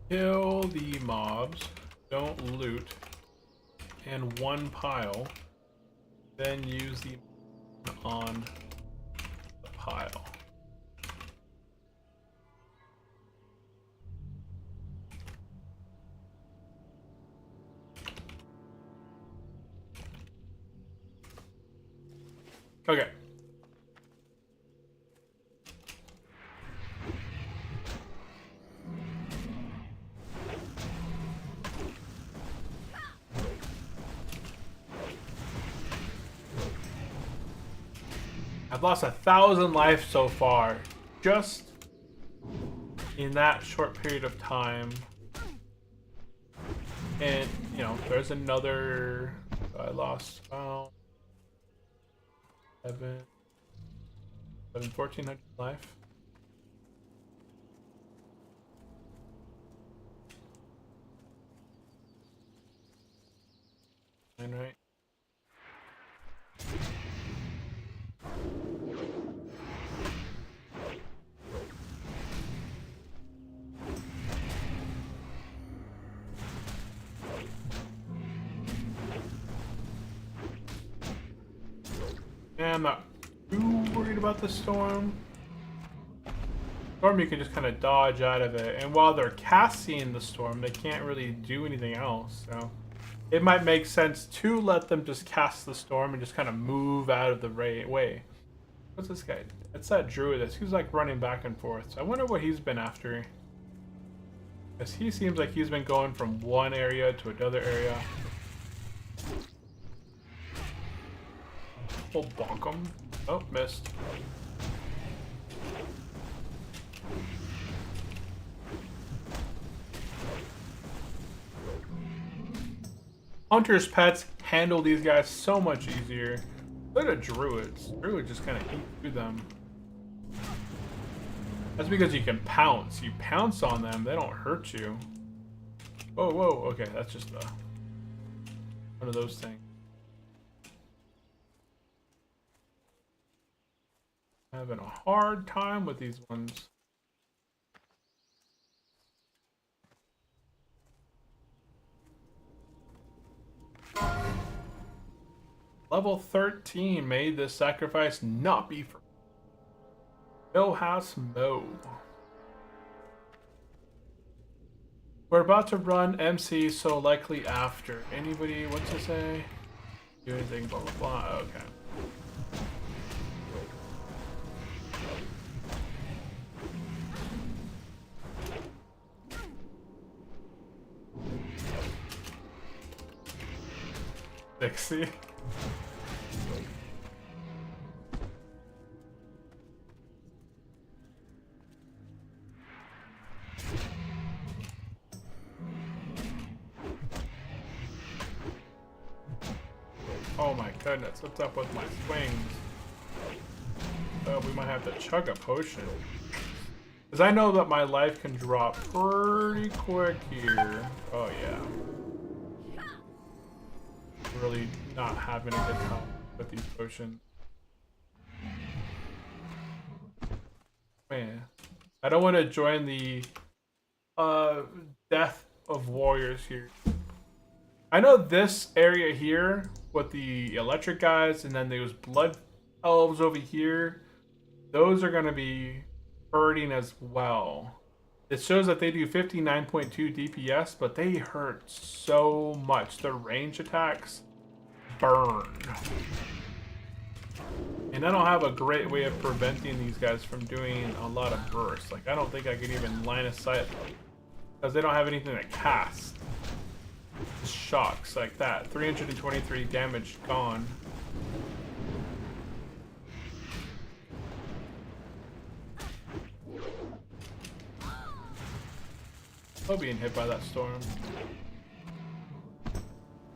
Kill the mobs, don't loot, and one pile, then use the on the pile. Okay. I've lost 1,000 life so far, just in that short period of time. And, there's another, I lost, 1,400 life. And right. I'm not too worried about the storm. Storm, you can just kind of dodge out of it, and while they're casting the storm, they can't really do anything else. So it might make sense to let them just cast the storm and just kind of move out of the way. What's this guy? It's that druid. He's like running back and forth. So I wonder what he's been after. Because he seems like he's been going from one area to another area. We'll bonk him. Oh, missed. Hunter's pets handle these guys so much easier. Look at druids. Druids just kind of eat through them. That's because you can pounce. You pounce on them, they don't hurt you. Whoa, whoa. Okay, that's just one of those things. Having a hard time with these ones. Level 13 made this sacrifice not be for Millhouse Mo. We're about to run MC, so likely after. Anybody, what's to say? Do anything, blah blah blah. Okay. Dixie. Oh my goodness, what's up with my swings? Oh, we might have to chug a potion. Because I know that my life can drop pretty quick here. Oh yeah. Really not having a good time with these potions. Man, I don't want to join the death of warriors here. I know this area here with the electric guys, and then there's blood elves over here. those are going to be hurting as well. It shows that they do 59.2 DPS, but they hurt so much. Their range attacks burn. And I don't have a great way of preventing these guys from doing a lot of bursts. Like, I don't think I could even line of sight because they don't have anything to cast. Shocks like that. 323 damage gone. Still being hit by that storm.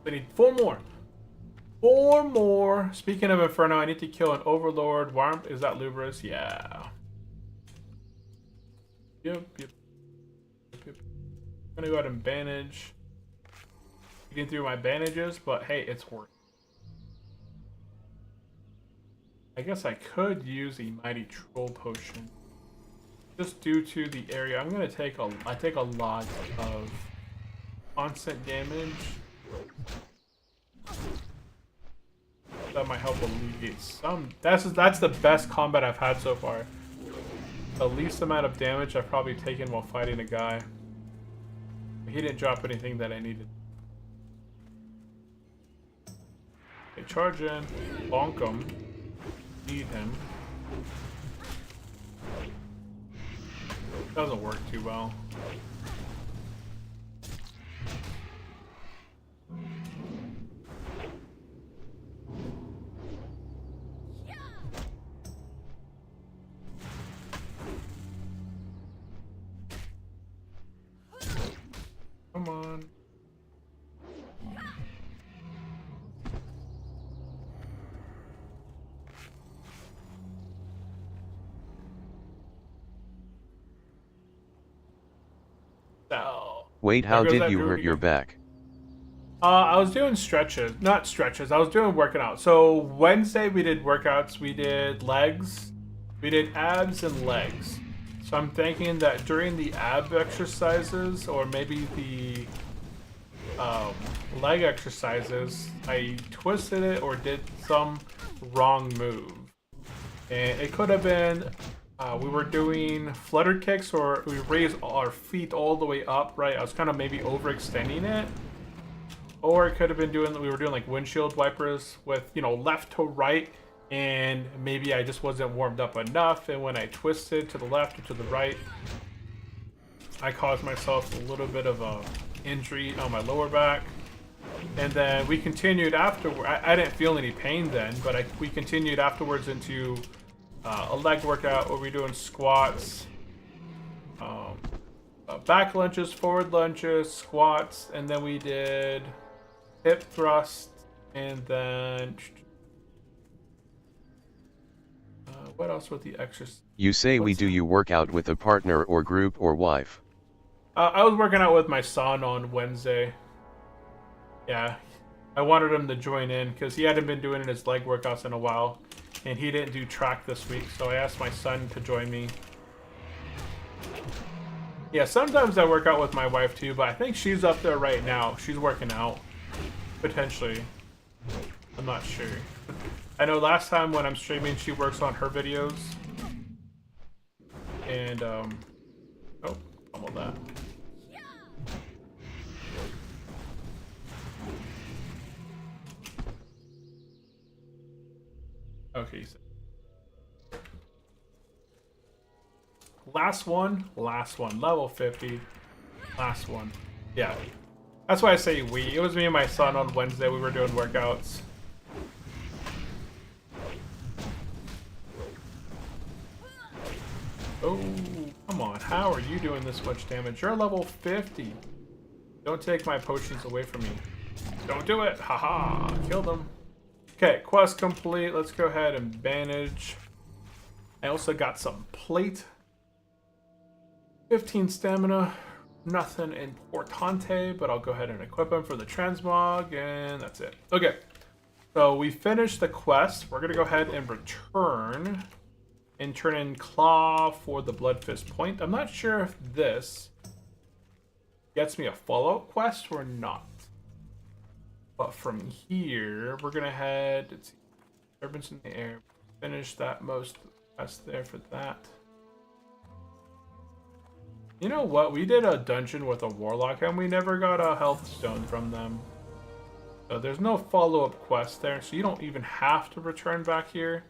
I need 4 more. 4 more. Speaking of Inferno, I need to kill an Overlord. Warmth, is that Lubris? Yeah. Yep. I'm gonna go ahead and bandage. Getting through my bandages, but hey, it's worth it. I guess I could use a Mighty Troll Potion. Just due to the area, I'm gonna take a lot of constant damage. That might help alleviate some. That's the best combat I've had so far. The least amount of damage I've probably taken while fighting a guy. He didn't drop anything that I needed. Okay, charge in, bonk him, need him. Doesn't work too well. Come on. So, Wait, how did you hurt your back? I was doing stretches. Not stretches. I was doing working out. So Wednesday we did workouts. We did legs. We did abs and legs. So I'm thinking that during the ab exercises, or maybe the leg exercises, I twisted it or did some wrong move. And it could have been we were doing flutter kicks, or we raised our feet all the way up, right? I was kind of maybe overextending it. Or it could have been we were doing like windshield wipers with, you know, left to right, and maybe I just wasn't warmed up enough, and when I twisted to the left or to the right, I caused myself a little bit of a injury on my lower back. And then we continued afterward. I didn't feel any pain then, but we continued afterwards into a leg workout where we're doing squats, back lunges, forward lunges, squats, and then we did hip thrust, and then what else with the exercise? You say we do you work out with a partner or group or wife? I was working out with my son on Wednesday. Yeah, I wanted him to join in because he hadn't been doing his leg workouts in a while, and he didn't do track this week, so I asked my son to join me. Yeah, sometimes I work out with my wife too, but I think she's up there right now. She's working out. Potentially. I'm not sure. I know last time when I'm streaming, she works on her videos. And, oh, almost that. Okay, so last one, level 50, last one. Yeah, that's why I say we. It was me and my son on Wednesday. We were doing workouts. Oh, come on. How are you doing this much damage? You're level 50. Don't take my potions away from me. Don't do it. Haha. Killed him. Okay, quest complete. Let's go ahead and bandage. I also got some plate. 15 stamina. Nothing importante, but I'll go ahead and equip him for the transmog, and that's it. Okay, so we finished the quest. We're going to go ahead and return and turn in Claw for the Blood Fist point. I'm not sure if this gets me a follow-up quest or not. But from here, we're going to head... Let's see. Disturbance in the air. Finish that most quest there for that. You know what? We did a dungeon with a warlock and we never got a health stone from them. So there's no follow-up quest there, so you don't even have to return back here.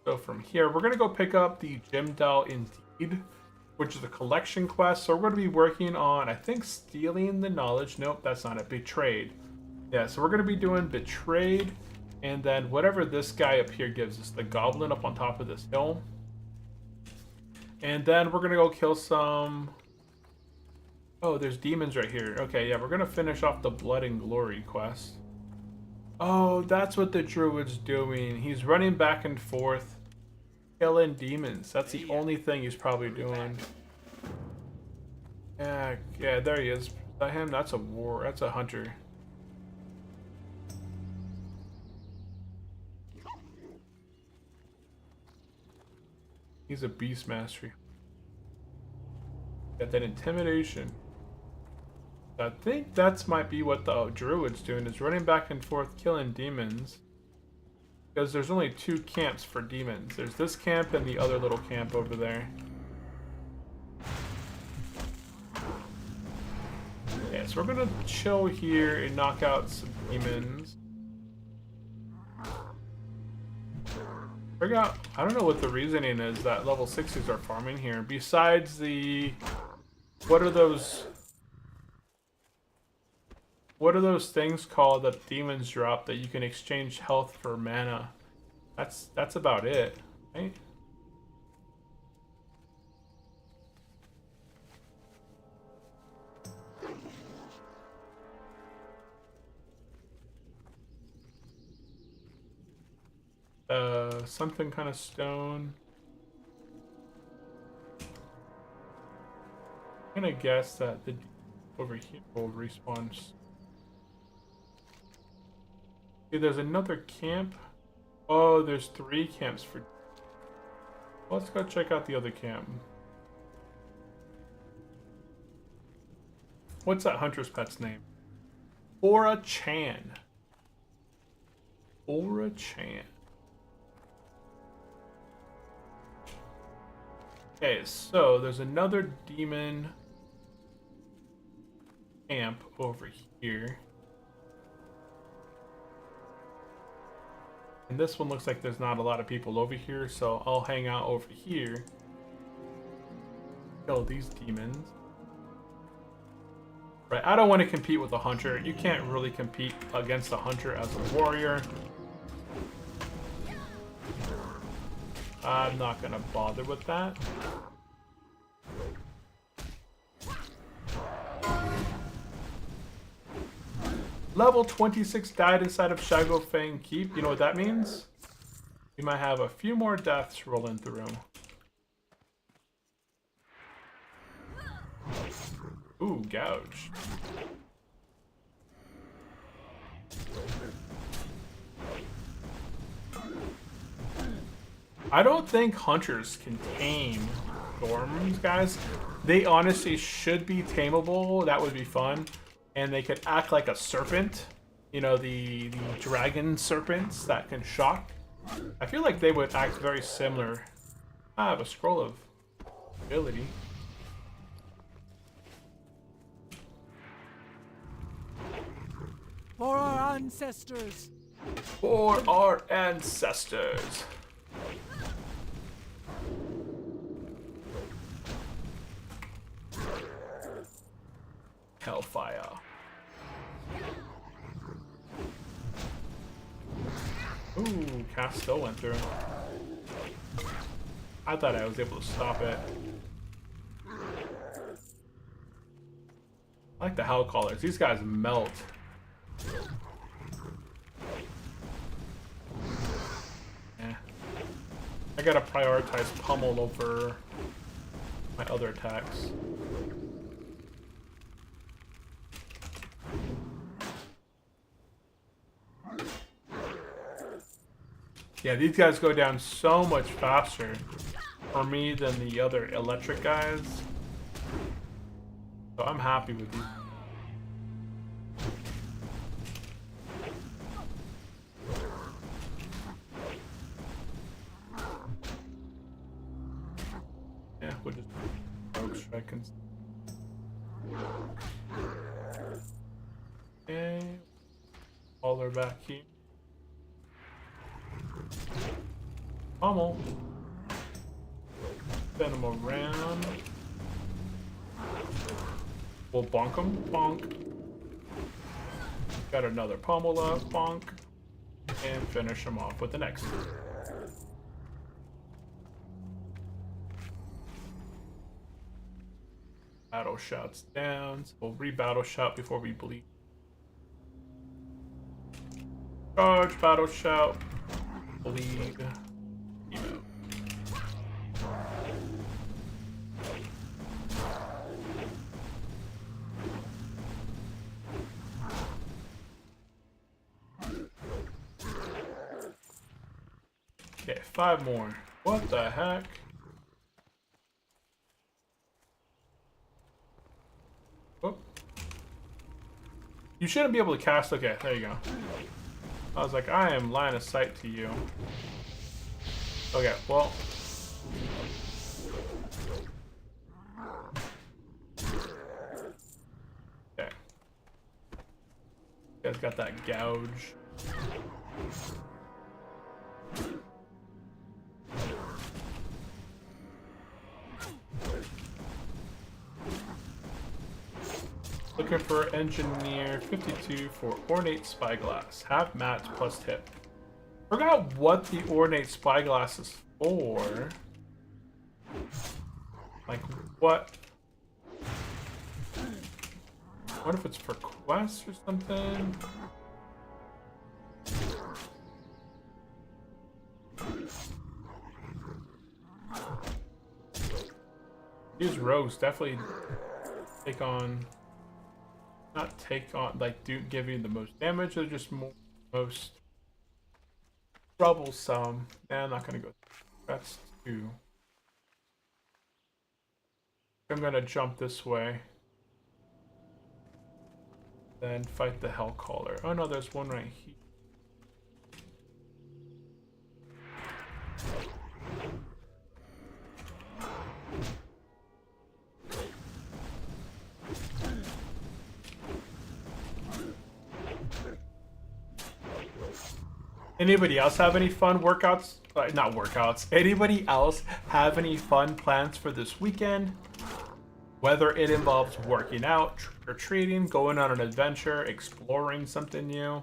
So from here, we're going to go pick up the Jimdal Indeed, which is a collection quest. So we're going to be working on, I think, stealing the knowledge. Nope, that's not it. Betrayed. Yeah, so we're going to be doing Betrayed, and then whatever this guy up here gives us, the goblin up on top of this hill. And then we're going to go kill some... Oh, there's demons right here. Okay, yeah, we're going to finish off the Blood and Glory quest. Oh, that's what the druid's doing. He's running back and forth, killing demons. That's the only thing he's probably doing. Yeah, there he is. Is that him? That's a hunter. He's a beast mastery. Got that intimidation. I think that's might be what the druid's doing, is running back and forth killing demons. Because there's only 2 camps for demons. There's this camp and the other little camp over there. Yeah, so we're gonna chill here and knock out some demons. I don't know what the reasoning is that level 60s are farming here. Besides the... What are those things called that demons drop that you can exchange health for mana? That's about it, right? Something kind of stone. I'm gonna guess that the over here will respawn. See, there's another camp. Oh, there's 3 camps for... Let's go check out the other camp. What's that hunter's pet's name? Aura Chan. Aura Chan. Okay, so there's another demon camp over here. And this one looks like there's not a lot of people over here, so I'll hang out over here. Kill these demons. Right, I don't want to compete with a hunter. You can't really compete against a hunter as a warrior. I'm not gonna bother with that. Level 26 died inside of Shadowfang Keep. You know what that means? We might have a few more deaths rolling through. Ooh, gouge. I don't think hunters can tame storms, guys. They honestly should be tameable. That would be fun. And they could act like a serpent. You know, the dragon serpents that can shock. I feel like they would act very similar. I have a scroll of ability. For our ancestors! For our ancestors! Hellfire. Ooh, cast still went through. I thought I was able to stop it. I like the Hell Callers. These guys melt. Eh. I gotta prioritize pummel over my other attacks. Yeah, these guys go down so much faster for me than the other electric guys. So I'm happy with these. can. Okay. All are back here. Pummel. Send them around. We'll bonk them. Bonk. Got another pummel up. Bonk. And finish them off with the next. Battle shots down. So we'll re-battle shot before we bleed. Charge, battle shout, bleed, emo. Okay, 5 more. What the heck? Oh. You shouldn't be able to cast. Okay, there you go. I was like, I am line of sight to you. Okay, well. Okay. You guys got that gouge. Looking for engineer 52 for ornate spyglass. Have mats plus tip. Forgot what the ornate spyglass is for. Like what? What if it's for quests or something? These rogues definitely take on. Not take on, like, do give you the most damage, they're just most troublesome. Nah, I'm not gonna go. That's 2. I'm gonna jump this way. Then fight the Hellcaller. Oh no, there's one right here. Anybody else have any fun workouts? Not workouts. Anybody else have any fun plans for this weekend? Whether it involves working out, trick-or-treating, going on an adventure, exploring something new.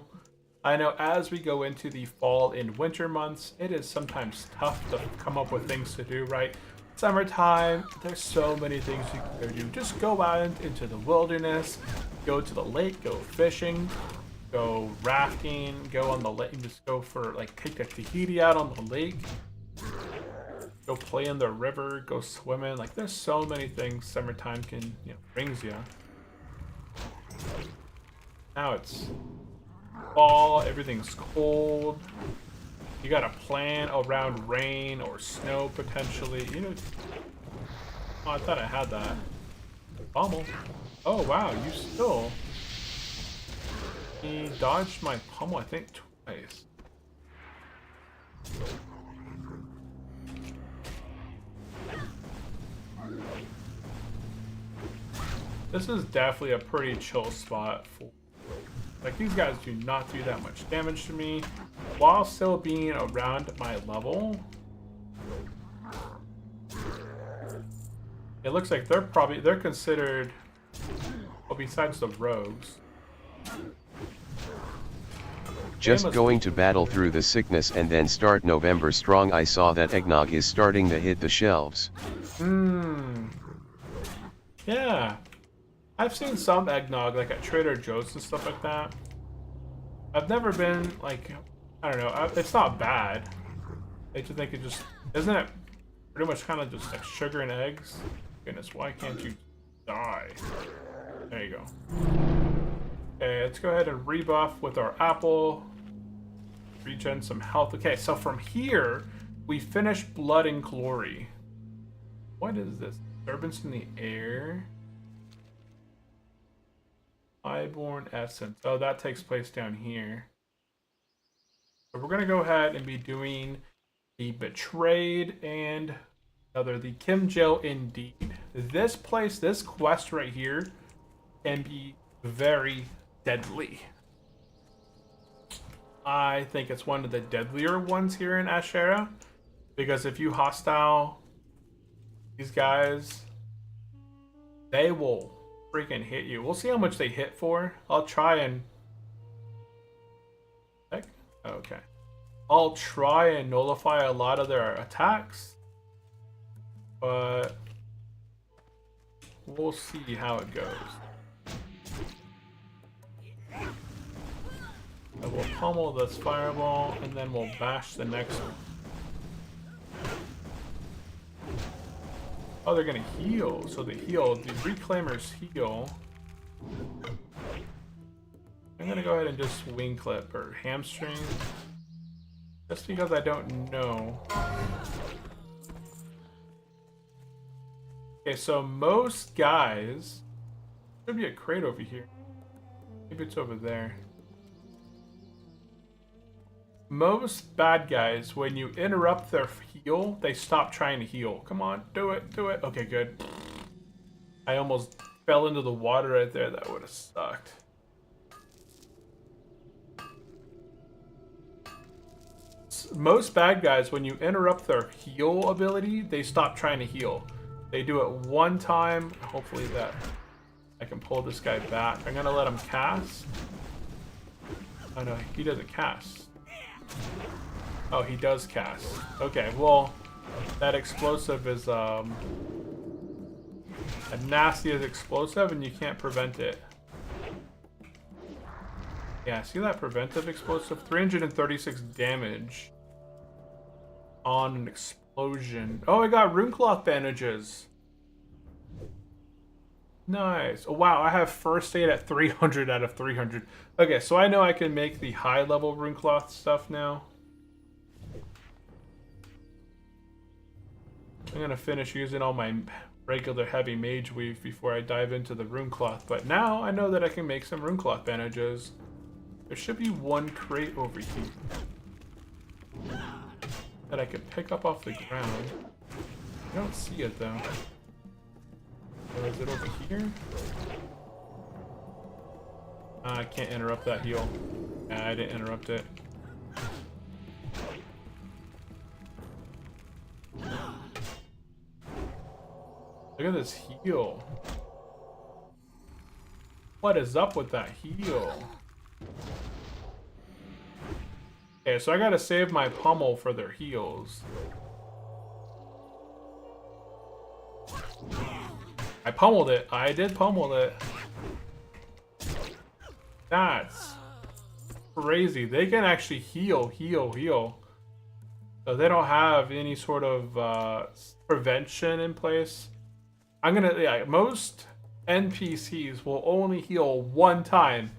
I know as we go into the fall and winter months, it is sometimes tough to come up with things to do, right? Summertime, there's so many things you can go do. Just go out into the wilderness, go to the lake, go fishing, go rafting, go on the lake, just go for, like, take the Tahiti out on the lake, go play in the river, go swimming. Like, there's so many things summertime can, you know, brings you. Now it's fall, everything's cold. You got a plan around rain or snow potentially. You know, oh, I thought I had that. Pummel. Oh wow, you still. He dodged my pummel, I think, twice. This is definitely a pretty chill spot for, like, these guys do not do that much damage to me while still being around my level. It looks like they're considered, well, besides the rogues. Just going to battle through the sickness and then start November strong. I saw that eggnog is starting to hit the shelves. Yeah. I've seen some eggnog, like at Trader Joe's and stuff like that. I've never been, like, I don't know, it's not bad. I just think it just, isn't it pretty much kind of just like sugar and eggs? Goodness, why can't you die? There you go. Okay, let's go ahead and rebuff with our apple. Regen some health. Okay, so from here, we finish Blood and Glory. What is this? Disturbance in the air? Highborn Essence. Oh, that takes place down here. So we're going to go ahead and be doing the Betrayed and Another, the Kim Jail indeed. This place, this quest right here, can be very deadly. I think it's one of the deadlier ones here in Azshara, because if you hostile these guys, they will freaking hit you. We'll see how much they hit for. I'll try and... Okay. I'll try and nullify a lot of their attacks, but we'll see how it goes. And we'll pummel this fireball, and then we'll bash the next one. Oh, they're gonna heal. So they heal. The reclaimers heal. I'm gonna go ahead and just wing clip or hamstring. Just because I don't know. Okay, so most guys... Should be a crate over here. Maybe it's over there. Most bad guys, when you interrupt their heal, they stop trying to heal. Come on, do it, do it. Okay, good. I almost fell into the water right there. That would have sucked. Most bad guys, when you interrupt their heal ability, they stop trying to heal. They do it one time. Hopefully that I can pull this guy back. I'm gonna let him cast. Oh no, he doesn't cast. Oh, he does cast. Okay, well, that explosive is a nasty as explosive, and you can't prevent it. Yeah, see that preventive explosive? 336 damage on an explosion. Oh, I got runecloth bandages. Nice. Oh, wow, I have first aid at 300 out of 300. Okay, so I know I can make the high level runecloth stuff now. I'm gonna finish using all my regular heavy mage weave before I dive into the runecloth, but now I know that I can make some runecloth bandages. There should be one crate over here that I could pick up off the ground. I don't see it though. Or is it over here? I can't interrupt that heal. I didn't interrupt it. Look at this heal. What is up with that heal? Okay, so I gotta save my pummel for their heals. I pummeled it. I did pummel it. That's crazy. They can actually heal. So they don't have any sort of prevention in place. Most NPCs will only heal one time.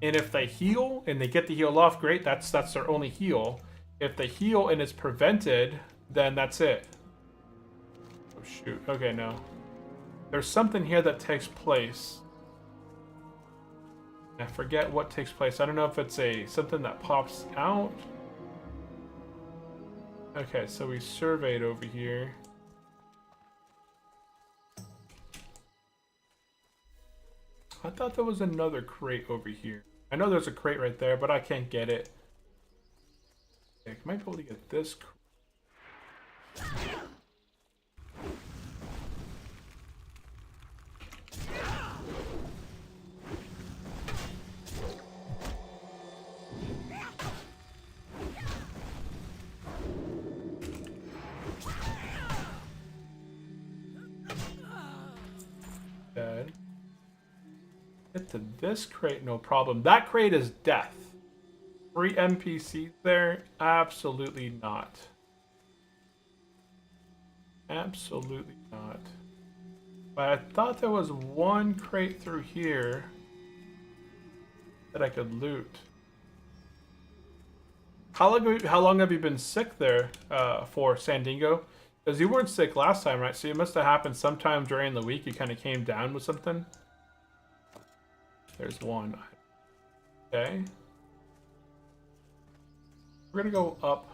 And if they heal and they get the heal off, great. That's their only heal. If they heal and it's prevented, then that's it. Oh shoot. Okay, no. There's something here that takes place. I forget what takes place. I don't know if it's something that pops out. Okay, so we surveyed over here. I thought there was another crate over here. I know there's a crate right there, but I can't get it. Okay, I might be able to get this crate. Dead. Get to this crate, no problem. That crate is death. 3 NPCs there? Absolutely not. Absolutely not. But I thought there was one crate through here that I could loot. How long have you been sick there for, Sandingo? Because you weren't sick last time, right? So it must have happened sometime during the week. You kind of came down with something. There's one. Okay. We're gonna go up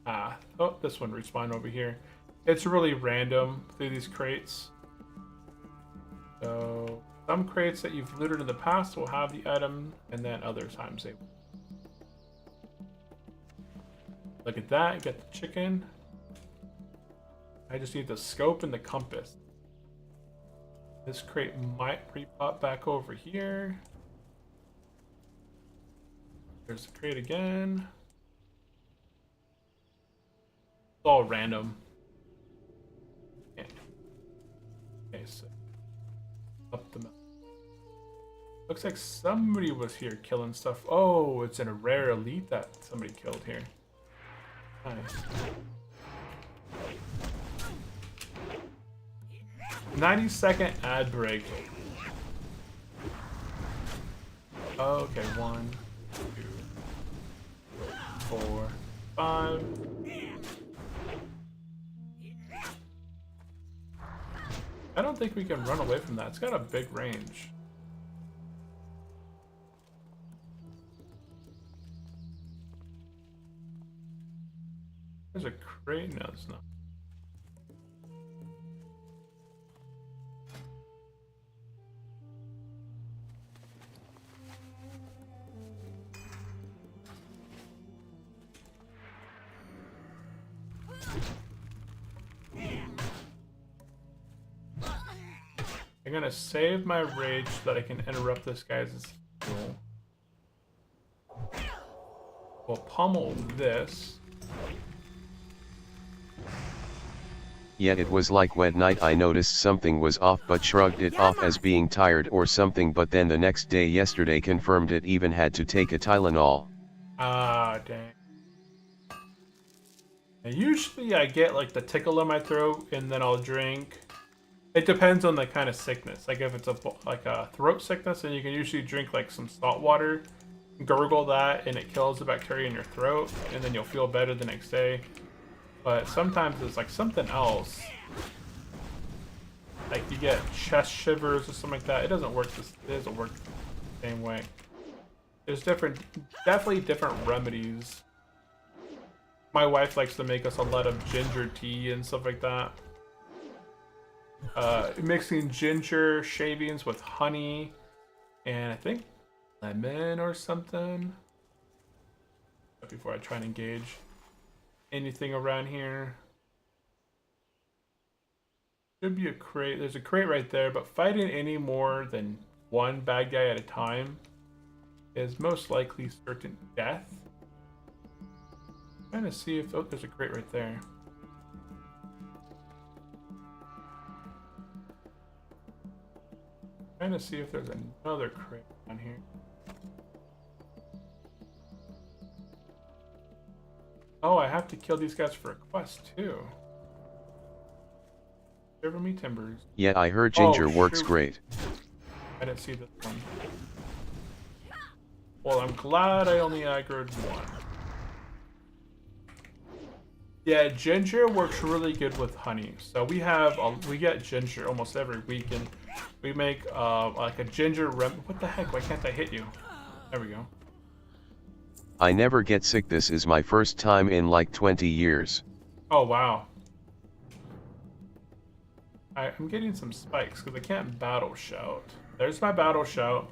path. Oh, this one respawned over here. It's really random through these crates. So some crates that you've looted in the past will have the item, and then other times they won't. Look at that, get the chicken. I just need the scope and the compass. This crate might re-pop back over here. There's the crate again. It's all random. Yeah. Okay, so up the mountain. Looks like somebody was here killing stuff. Oh, it's in a rare elite that somebody killed here. Nice. 90-second ad break. Okay, 1, 2, 4, 5. I don't think we can run away from that. It's got a big range. There's a crate. No, it's not. I'm gonna save my rage so that I can interrupt this guy's duel. We'll pummel this. Yet it was like wet night. I noticed something was off but shrugged it off as being tired or something, but then the next day yesterday confirmed it, even had to take a Tylenol. Ah, dang. And usually I get like the tickle in my throat and then I'll drink. It depends on the kind of sickness. Like if it's like a throat sickness, then you can usually drink like some salt water, gurgle that, and it kills the bacteria in your throat, and then you'll feel better the next day. But sometimes it's like something else. Like you get chest shivers or something like that. It doesn't work the same way. There's definitely different remedies. My wife likes to make us a lot of ginger tea and stuff like that. Mixing ginger shavings with honey and I think lemon or something. Before I try and engage anything around here. Should be a crate. There's a crate right there, but fighting any more than one bad guy at a time is most likely certain death. I'm trying to see if, oh, there's a crate right there. Trying to see if there's another crate on here. Oh, I have to kill these guys for a quest too. Shiver me timbers. Yeah, I heard ginger works shoot. great. I didn't see this one. Well, I'm glad I only aggroed one. Yeah, ginger works really good with honey. So we get ginger almost every week, and we make like a ginger what the heck? Why can't I hit you? There we go. I never get sick. This is my first time in like 20 years. Oh wow. I'm getting some spikes because I can't battle shout. There's my battle shout.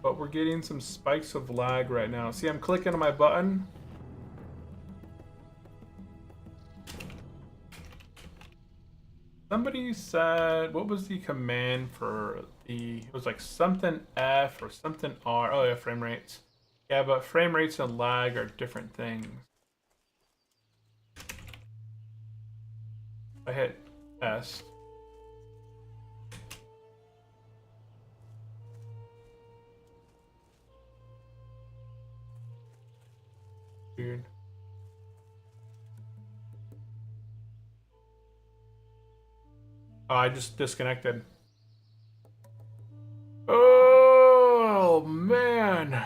But we're getting some spikes of lag right now. See, I'm clicking on my button. Somebody said, what was the command for it was like something F or something R. Oh yeah, frame rates. Yeah, but frame rates and lag are different things. I hit test. Weird. Oh, I just disconnected. Oh, man.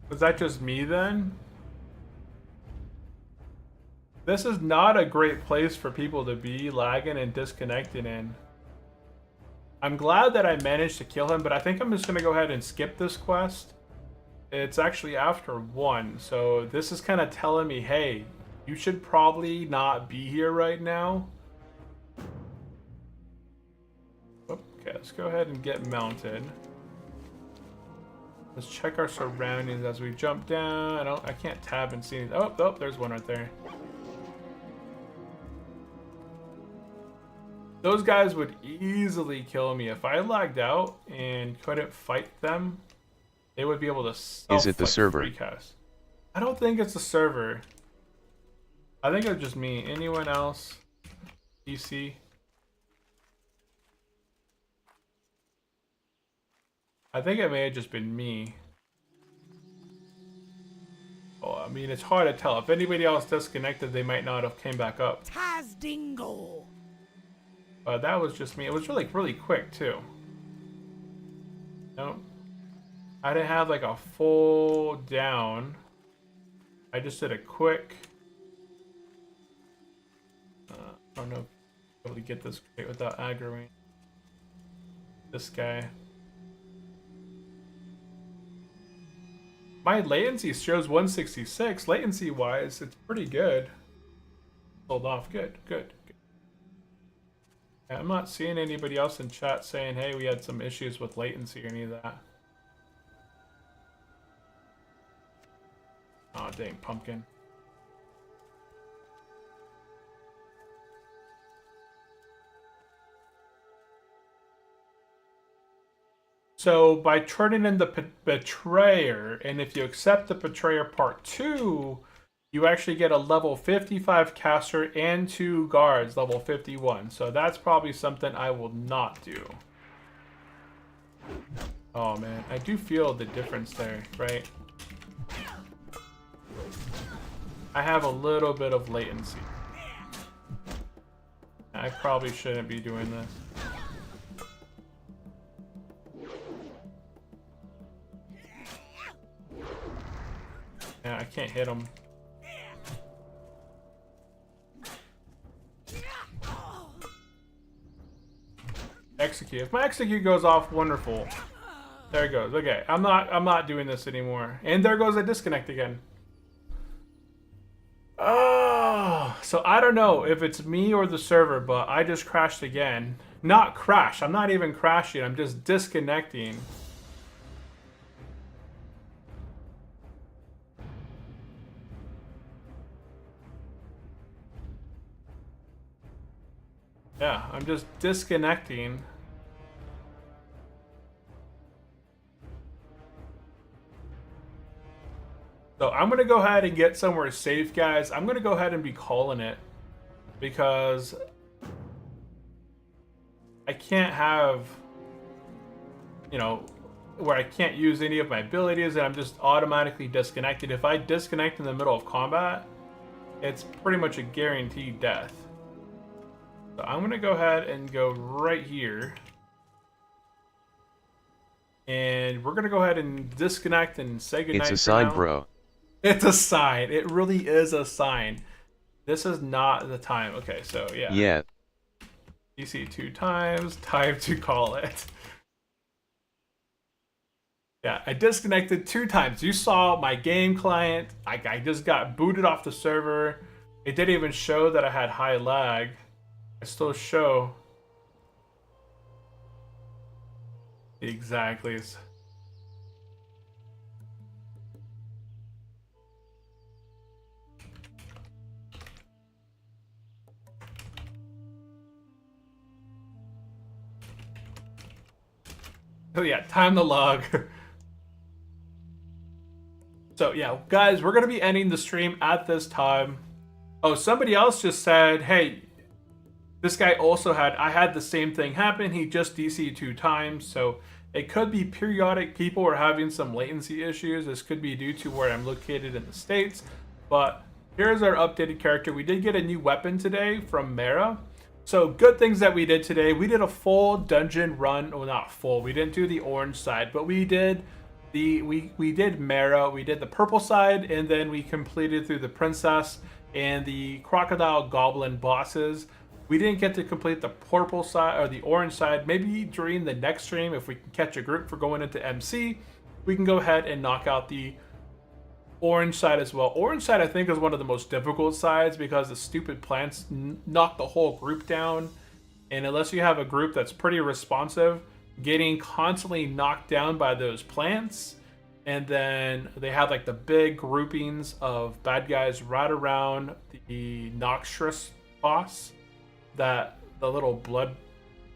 Was that just me then? This is not a great place for people to be lagging and disconnecting in. I'm glad that I managed to kill him, but I think I'm just going to go ahead and skip this quest. It's actually after 1, so this is kind of telling me, hey, you should probably not be here right now. Okay, let's go ahead and get mounted. Let's check our surroundings as we jump down. I can't tab and see. Oh, there's one right there. Those guys would easily kill me if I lagged out and couldn't fight them. They would be able to self-fight. Is it the server? Freecast. I don't think it's the server. I think it's just me. Anyone else? PC? I think it may have just been me. Oh, I mean, it's hard to tell. If anybody else disconnected, they might not have came back up. Tazdingle. That was just me. It was really quick too. No, I didn't have like a full down. I just did a quick. I don't know if I'll be able to get this quick without aggroing this guy. My latency shows 166. Latency wise, it's pretty good. Hold off. Good. I'm not seeing anybody else in chat saying, hey, we had some issues with latency or any of that. Oh, dang, pumpkin. So by turning in the Betrayer, and if you accept the Betrayer Part 2, you actually get a level 55 caster and 2 guards, level 51. So that's probably something I will not do. Oh man, I do feel the difference there, right? I have a little bit of latency. I probably shouldn't be doing this. Yeah, I can't hit him. Execute. If my execute goes off, wonderful. There it goes. Okay, I'm not doing this anymore. And there goes a disconnect again. Oh, so I don't know if it's me or the server, but I just crashed again. Not crash. I'm not even crashing. I'm just disconnecting. Yeah, I'm just disconnecting. So I'm going to go ahead and get somewhere safe, guys. I'm going to go ahead and be calling it. Because I can't have, you know, where I can't use any of my abilities and I'm just automatically disconnected. If I disconnect in the middle of combat, it's pretty much a guaranteed death. So I'm going to go ahead and go right here. And we're going to go ahead and disconnect and say goodnight. It's a sign, bro. It's a sign. It really is a sign. This is not the time. Okay, so yeah. Yeah. DC 2 times. Time to call it. Yeah, I disconnected 2 times. You saw my game client. I just got booted off the server. It didn't even show that I had high lag. I still show. Exactly. Oh yeah, time to log. So yeah, guys, we're gonna be ending the stream at this time. Oh, somebody else just said, hey, this guy also I had the same thing happen. He just DC'd 2 times, so it could be periodic. People are having some latency issues. This could be due to where I'm located in the States. But here's our updated character. We did get a new weapon today from Mara. So good things that we did today. We did a full dungeon run. Well, not full. We didn't do the orange side, but we did we did Mara. We did the purple side, and then we completed through the princess and the crocodile goblin bosses. we didn't get to complete the purple side or the orange side. Maybe during the next stream, if we can catch a group for going into MC, we can go ahead and knock out the orange side as well. Orange side, I think, is one of the most difficult sides because the stupid plants knock the whole group down. And unless you have a group that's pretty responsive, getting constantly knocked down by those plants, and then they have like the big groupings of bad guys right around the Noxtress boss, that the little blood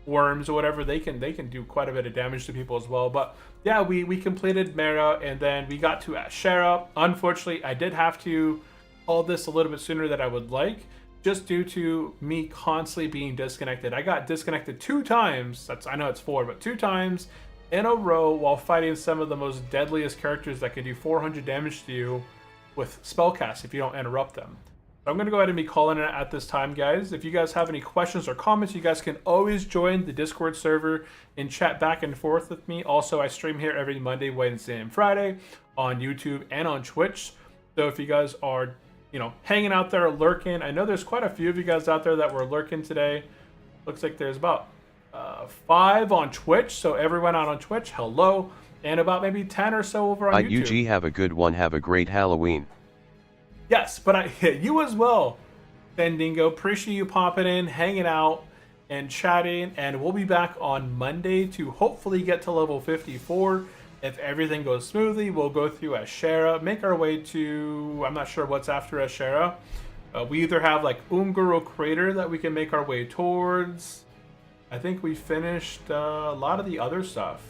worms or whatever, they can do quite a bit of damage to people as well. But yeah, we completed Mara, and then we got to Azshara. Unfortunately, I did have to call this a little bit sooner than I would like, just due to me constantly being disconnected. I got disconnected 2 times. I know it's 4, but 2 times in a row while fighting some of the most deadliest characters that can do 400 damage to you with spellcast if you don't interrupt them. So I'm going to go ahead and be calling it at this time, guys. If you guys have any questions or comments, you guys can always join the Discord server and chat back and forth with me. Also, I stream here every Monday, Wednesday, and Friday on YouTube and on Twitch. So if you guys are, hanging out there, lurking, I know there's quite a few of you guys out there that were lurking today. Looks like there's about 5 on Twitch. So everyone out on Twitch, hello. And about maybe 10 or so over on YouTube. UG, have a good one. Have a great Halloween. Yes, but you as well, Bendingo. Appreciate you popping in, hanging out, and chatting. And we'll be back on Monday to hopefully get to level 54. If everything goes smoothly, we'll go through Azshara, make our way to, I'm not sure what's after Azshara. We either have like Unguro Crater that we can make our way towards. I think we finished a lot of the other stuff.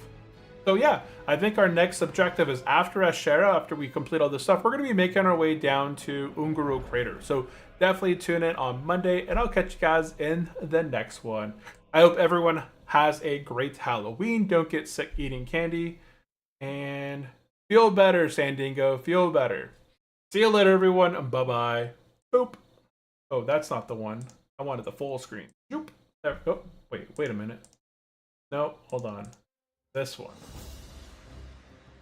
So yeah, I think our next objective is after Azshara, after we complete all this stuff, we're going to be making our way down to Unguro Crater. So definitely tune in on Monday, and I'll catch you guys in the next one. I hope everyone has a great Halloween. Don't get sick eating candy. And feel better, Sandingo. Feel better. See you later, everyone. Bye-bye. Boop. Oh, that's not the one. I wanted the full screen. Boop. There. Oh, wait a minute. No, hold on. This one.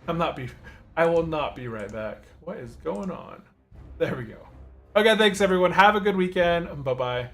I will not be right back. What is going on? There we go. Okay, thanks everyone. Have a good weekend. Bye-bye.